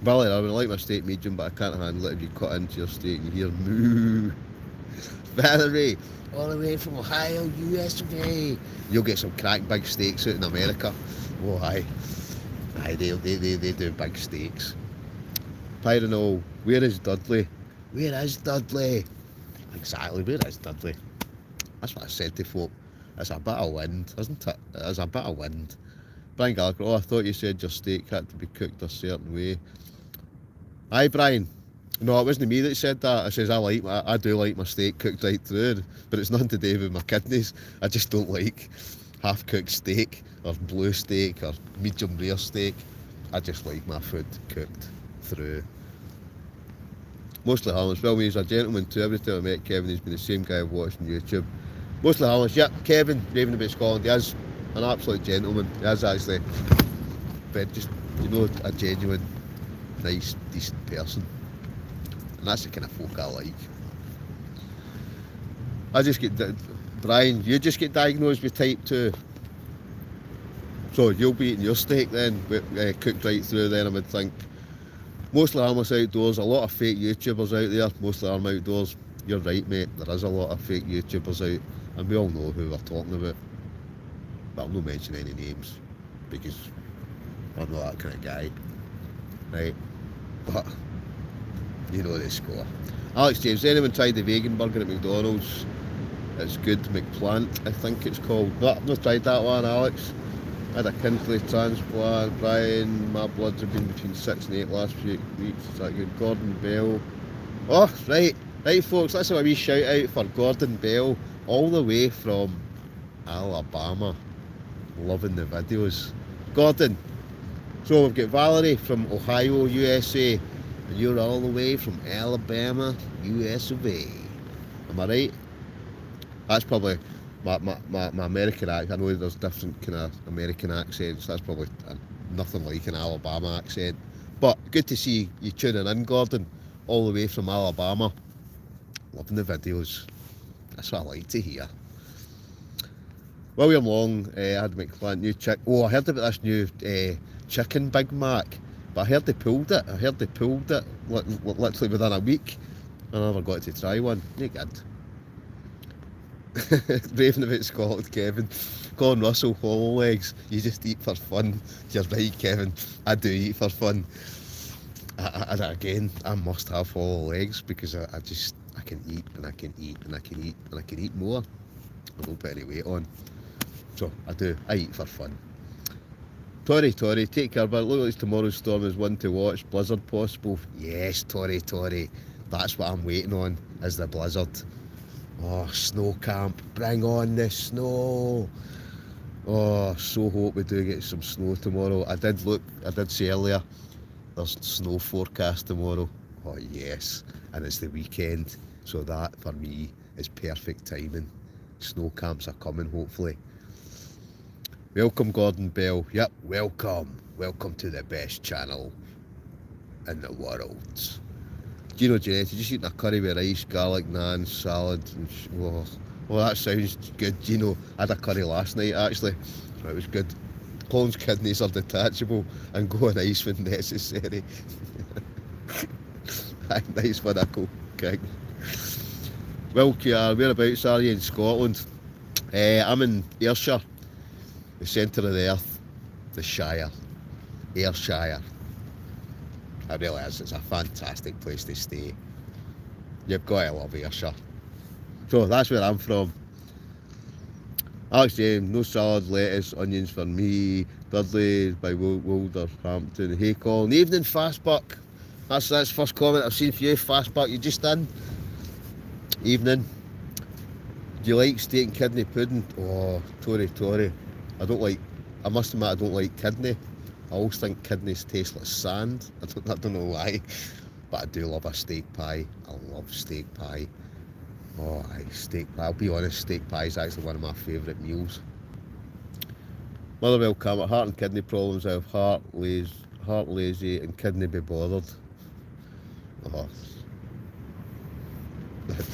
Valerie, I would like my steak medium, but I can't handle it if you cut into your steak and you hear moo. Valerie, all the way from Ohio, US of A. You'll get some crack big steaks out in America. Oh, aye. Aye, they do big steaks. Pyronol, where is Dudley? Where is Dudley? Exactly, where is Dudley? That's what I said to folk. It's a bit of wind, isn't it? It's a bit of wind. Brian Gallagher, I thought you said your steak had to be cooked a certain way. Aye, Brian. No, it wasn't me that said that. I says I do like my steak cooked right through, but it's nothing to do with my kidneys. I just don't like half-cooked steak or blue steak or medium rare steak. I just like my food cooked through. Mostly harmless. Well, he's a gentleman too. Every time I met Kevin, he's been the same guy I've watched on YouTube. Mostly harmless. Yep, Kevin, raving about Scotland. He is an absolute gentleman. He is actually, but just, you know, a genuine, nice, decent person. And that's the kind of folk I like. Brian, you just get diagnosed with type 2. So you'll be eating your steak then, cooked right through then, I would think. Mostly harmless outdoors, a lot of fake YouTubers out there, mostly harm outdoors. You're right, mate, there is a lot of fake YouTubers out, and we all know who we're talking about. But I'll not mention any names, because I'm not that kind of guy, right? But you know the score. Alex James, anyone tried the vegan burger at McDonald's? It's good. McPlant, I think it's called. No, I've not tried that one, Alex. I had a kidney transplant. Brian, my bloods have been between 6 and 8 last few weeks. Is that good? Gordon Bell. Oh, right, folks, let's have a wee shout out for Gordon Bell, all the way from Alabama. Loving the videos. Gordon, so we've got Valerie from Ohio, USA. And you're all the way from Alabama, US of A. Am I right? That's probably my American accent. I know there's different kind of American accents. That's probably nothing like an Alabama accent. But good to see you tuning in, Gordon, all the way from Alabama. Loving the videos. That's what I like to hear. William Long, had McPlant new chick. Oh, I heard about this new chicken Big Mac. But I heard they pulled it. Literally within a week. I never got to try one. You good. Raving about Scotland, Kevin. Colin Russell, hollow legs. You just eat for fun. You're right, Kevin. I do eat for fun. I must have hollow legs because I can eat and I can eat and I can eat and I can eat more. I don't put any weight on. So I eat for fun. Tory, take care, but it looks like tomorrow's storm is one to watch. Blizzard possible? Yes, Tory. That's what I'm waiting on, is the blizzard. Oh, snow camp, bring on the snow. Oh, so hope we do get some snow tomorrow. I did say earlier, there's snow forecast tomorrow. Oh yes, and it's the weekend, so that for me is perfect timing. Snow camps are coming, hopefully. Welcome, Gordon Bell. Yep, welcome to the best channel in the world. Gino Janetti, just eating a curry with rice, garlic naan, salad, and that sounds good, Gino. I had a curry last night, actually. It was good. Colin's kidneys are detachable and go on ice when necessary. Nice one, Echo King. Well, QR, whereabouts are you in Scotland? I'm in Ayrshire, the centre of the earth, the Shire, Ayrshire. It really is. It's a fantastic place to stay. You've got to love Ayrshire. So that's where I'm from. Alex James, no salad, lettuce, onions for me. Dudley by Wolverhampton. Hey Colin, evening Fastbuck. That's the first comment I've seen for you. Fastbuck, you just in? Evening. Do you like steak and kidney pudding? Oh, Tory. I must admit I don't like kidney. I always think kidneys taste like sand. I don't know why. But I do love a steak pie. I love steak pie. Oh, steak pie. I'll be honest, steak pie is actually one of my favourite meals. Motherwell Campbell, heart and kidney problems. I have heart lazy and kidney be bothered. Oh. That's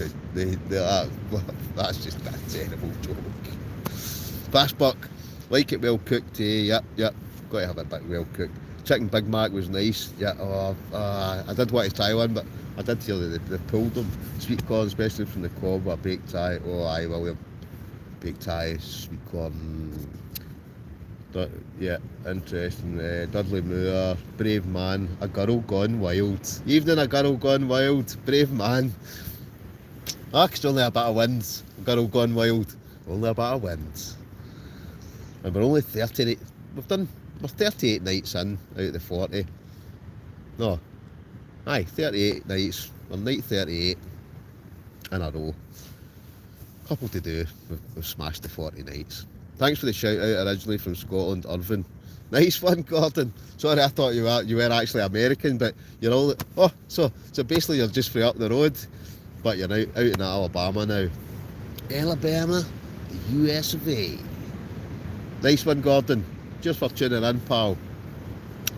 just a terrible joke. Fastbuck, like it well cooked, eh? Yep. Got to have it well cooked. Chicken Big Mac was nice. Yeah, I did want to try one, but I did hear that they pulled them. Sweet corn, especially from the cob, a baked tie. Oh, aye, William. Baked tie, sweet corn. Yeah, interesting. Dudley Moore, brave man. A girl gone wild. Evening, a girl gone wild. Brave man. It's only a bit of wins. A girl gone wild. Only a bit of wins. And we're only 38. We're 38 nights in out of the 40. No, Aye, 38 nights. We're night 38 in a row. Couple to do. We've smashed the 40 nights. Thanks for the shout out originally from Scotland, Irvin. Nice one, Gordon. Sorry, I thought you were actually American, but you're all so basically you're just free up the road, but you're out in Alabama now. Alabama, the US of A. Nice one, Gordon. Just for tuning in, pal.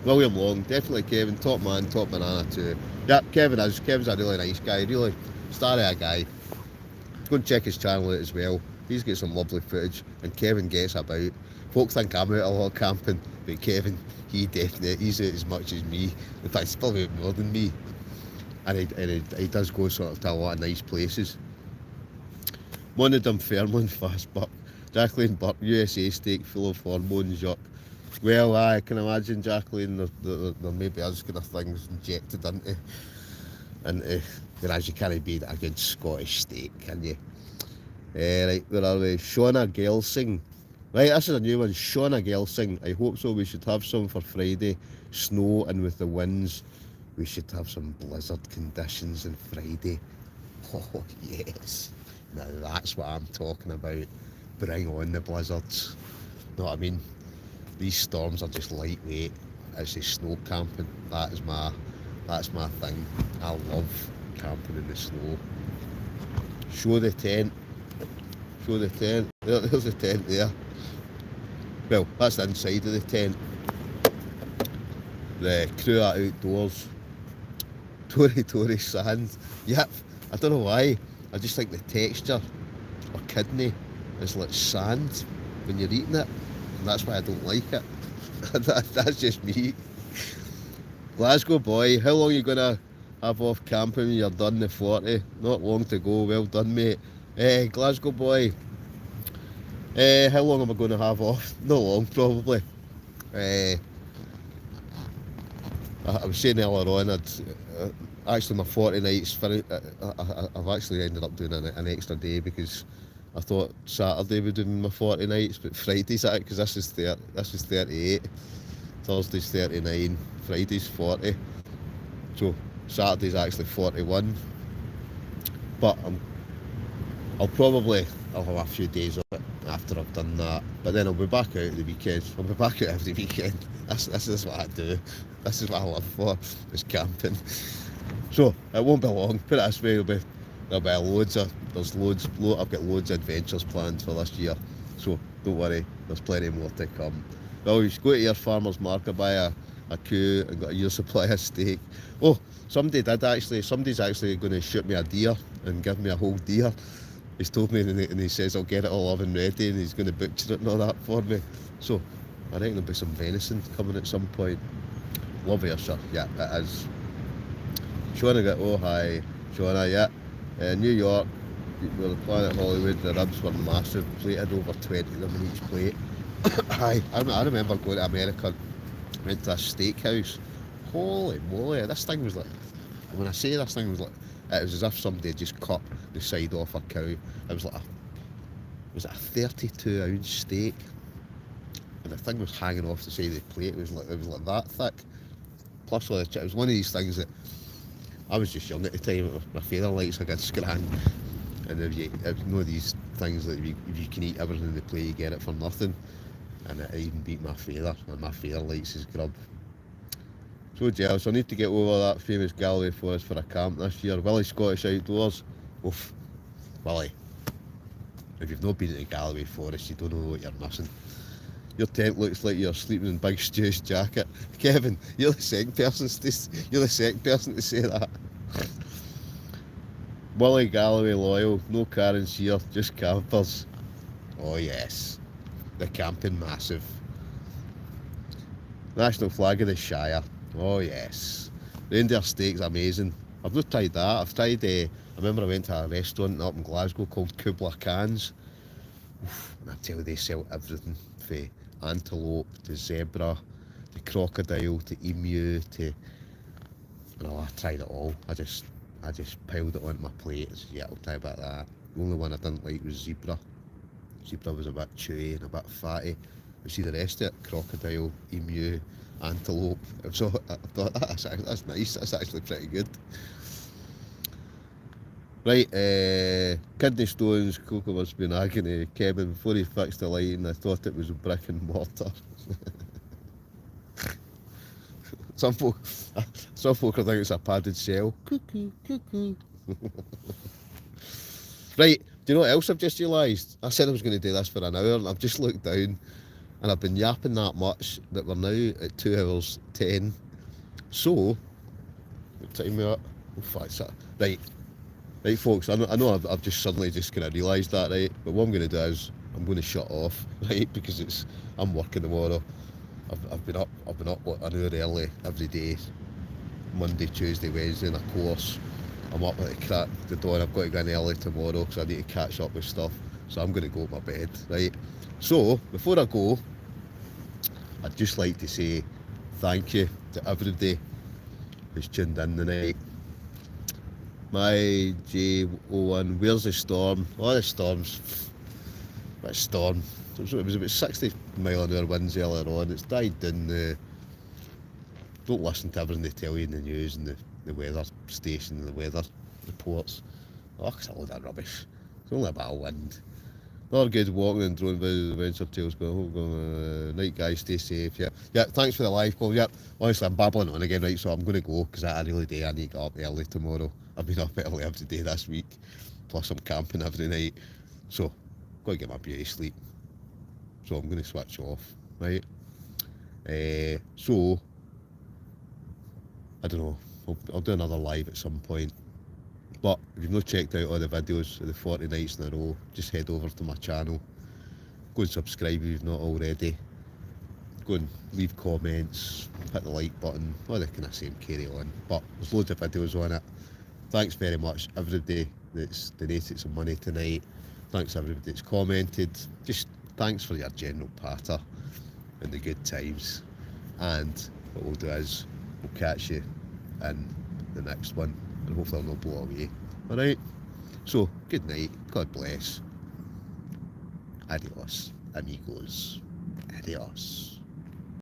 William Long, definitely Kevin, top man, top banana too. Yeah, Kevin's a really nice guy, really star of a guy. Go and check his channel out as well. He's got some lovely footage, and Kevin gets about. Folks think I'm out a lot camping, but Kevin, he's out as much as me. In fact, he's probably out more than me. And he does go sort of to a lot of nice places. One of them Fairmont fast buck. Jacqueline Burke, USA steak full of hormones, yuck. Well, I can imagine, Jacqueline, there may be other kind of things injected into whereas you can't beat a good Scottish steak, can you? Right, where are we? Shauna Gelsing. Right, this is a new one. Shauna Gelsing. I hope so. We should have some for Friday. Snow, and with the winds, we should have some blizzard conditions on Friday. Oh, yes. Now that's what I'm talking about. Bring on the blizzards. Know what I mean? These storms are just lightweight. It's the snow camping. That's my thing. I love camping in the snow. Show the tent. Show the tent. There's the tent there. Well, that's the inside of the tent. The Crua Outdoors. Tory sand. Yep. I don't know why. I just think the texture or kidney is like sand when you're eating it. And that's why I don't like it. That's just me. Glasgow boy, how long are you going to have off camping when you're done the 40? Not long to go, well done mate. Glasgow boy, how long am I going to have off? Not long probably. I was saying earlier on, actually my 40 nights, I've actually ended up doing an extra day because I thought Saturday would be my 40 nights, but Friday's at it because this is 38, Thursday's 39, Friday's 40, so Saturday's actually 41. But I'll have a few days of it after I've done that, but then I'll be back out at the weekend. I'll be back out every weekend. This is what I do. This is what I live for, is camping. So it won't be long. Put it this way, there'll be loads. I've got loads of adventures planned for this year. So don't worry, there's plenty more to come. Well, you should go to your farmer's market, buy a coup and got a year's supply of steak. Oh, somebody's actually going to shoot me a deer and give me a whole deer. He's told me and he says I'll get it all oven ready and he's going to butcher it and all that for me. So I reckon there'll be some venison coming at some point. Love Ayrshire, yeah, it is. Shauna got, oh hi, Shauna, yeah. New York, where the Planet Hollywood, the ribs were massive, plated over 20 of them in each plate. Hi, I remember going to America, went to a steakhouse. Holy moly, this thing was like, when I say this thing was like, it was as if somebody had just cut the side off a cow. It was like a 32 ounce steak, and the thing was hanging off the side of the plate. It was like that thick. Plus all the chips. It was one of these things that I was just young at the time. My father likes a good scran, and if you know these things that if you can eat everything in the plate, you get it for nothing. And it even beat my father, and my father likes his grub. So jealous. I need to get over that famous Galloway Forest for a camp this year. Willie Scottish Outdoors. Oof. Willie, if you've not been to the Galloway Forest, you don't know what you're missing. Your tent looks like you're sleeping in Big Stew's jacket. Kevin, you're the second person to say that. Willie Galloway loyal, no Karens here, just campers. Oh yes, the camping massive. National flag of the Shire. Oh yes, reindeer steak's amazing. I've not tried that. I've tried. I remember I went to a restaurant up in Glasgow called Kubla Khan's. Oof, and I tell you, they sell everything from antelope to zebra to crocodile to emu to. I tried it all. I just piled it onto my plate and said, yeah, I'll try about that. The only one I didn't like was zebra. Zebra was a bit chewy and a bit fatty. You see the rest of it, crocodile, emu, antelope. So I thought that's nice. That's actually pretty good. Right, kidney stones, Coco must be in agony. Kevin, before he fixed the lighting, I thought it was brick and mortar. Some folk think it's a padded cell. Cuckoo, cuckoo. Right, do you know what else I've just realised? I said I was going to do this for an hour, and I've just looked down, and I've been yapping that much that we're now at 2 hours 10. So, what time we at? Oh, fuck that. Right, folks, I know I've just suddenly just kind of realised that, right? But what I'm going to do is I'm going to shut off, right? Because I'm working tomorrow. I've been up what, an hour early every day, Monday, Tuesday, Wednesday, and of course I'm up at the crack the dawn. I've got to go in early tomorrow because I need to catch up with stuff. So I'm going to go to my bed, right? So before I go, I'd just like to say thank you to everybody who's tuned in tonight. My J01, where's the storm? Oh, the storm's... What storm? It was about 60-mile-an-hour winds earlier on. It's died down. Don't listen to everything they tell you in the news and the weather station and the weather reports. Oh, it's a load of rubbish. It's only a bit of wind. Another good walking and drone adventure tales going. Night, guys, stay safe. Yeah, thanks for the live call. Yeah, honestly, I'm babbling on again, right? So I'm going to go because I really do. I need to get up early tomorrow. I've been up early every day this week. Plus, I'm camping every night. So, got to get my beauty sleep. So, I'm going to switch off, right? So, I don't know. I'll do another live at some point. But if you've not checked out all the videos of the 40 nights in a row, just head over to my channel. Go and subscribe if you've not already. Go and leave comments, hit the like button, all that kind of same carry on. But there's loads of videos on it. Thanks very much everybody that's donated some money tonight. Thanks everybody that's commented. Just thanks for your general patter and the good times. And what we'll do is we'll catch you in the next one, and hopefully I'll not blow away. Alright? So, good night, God bless. Adios, amigos. Adios.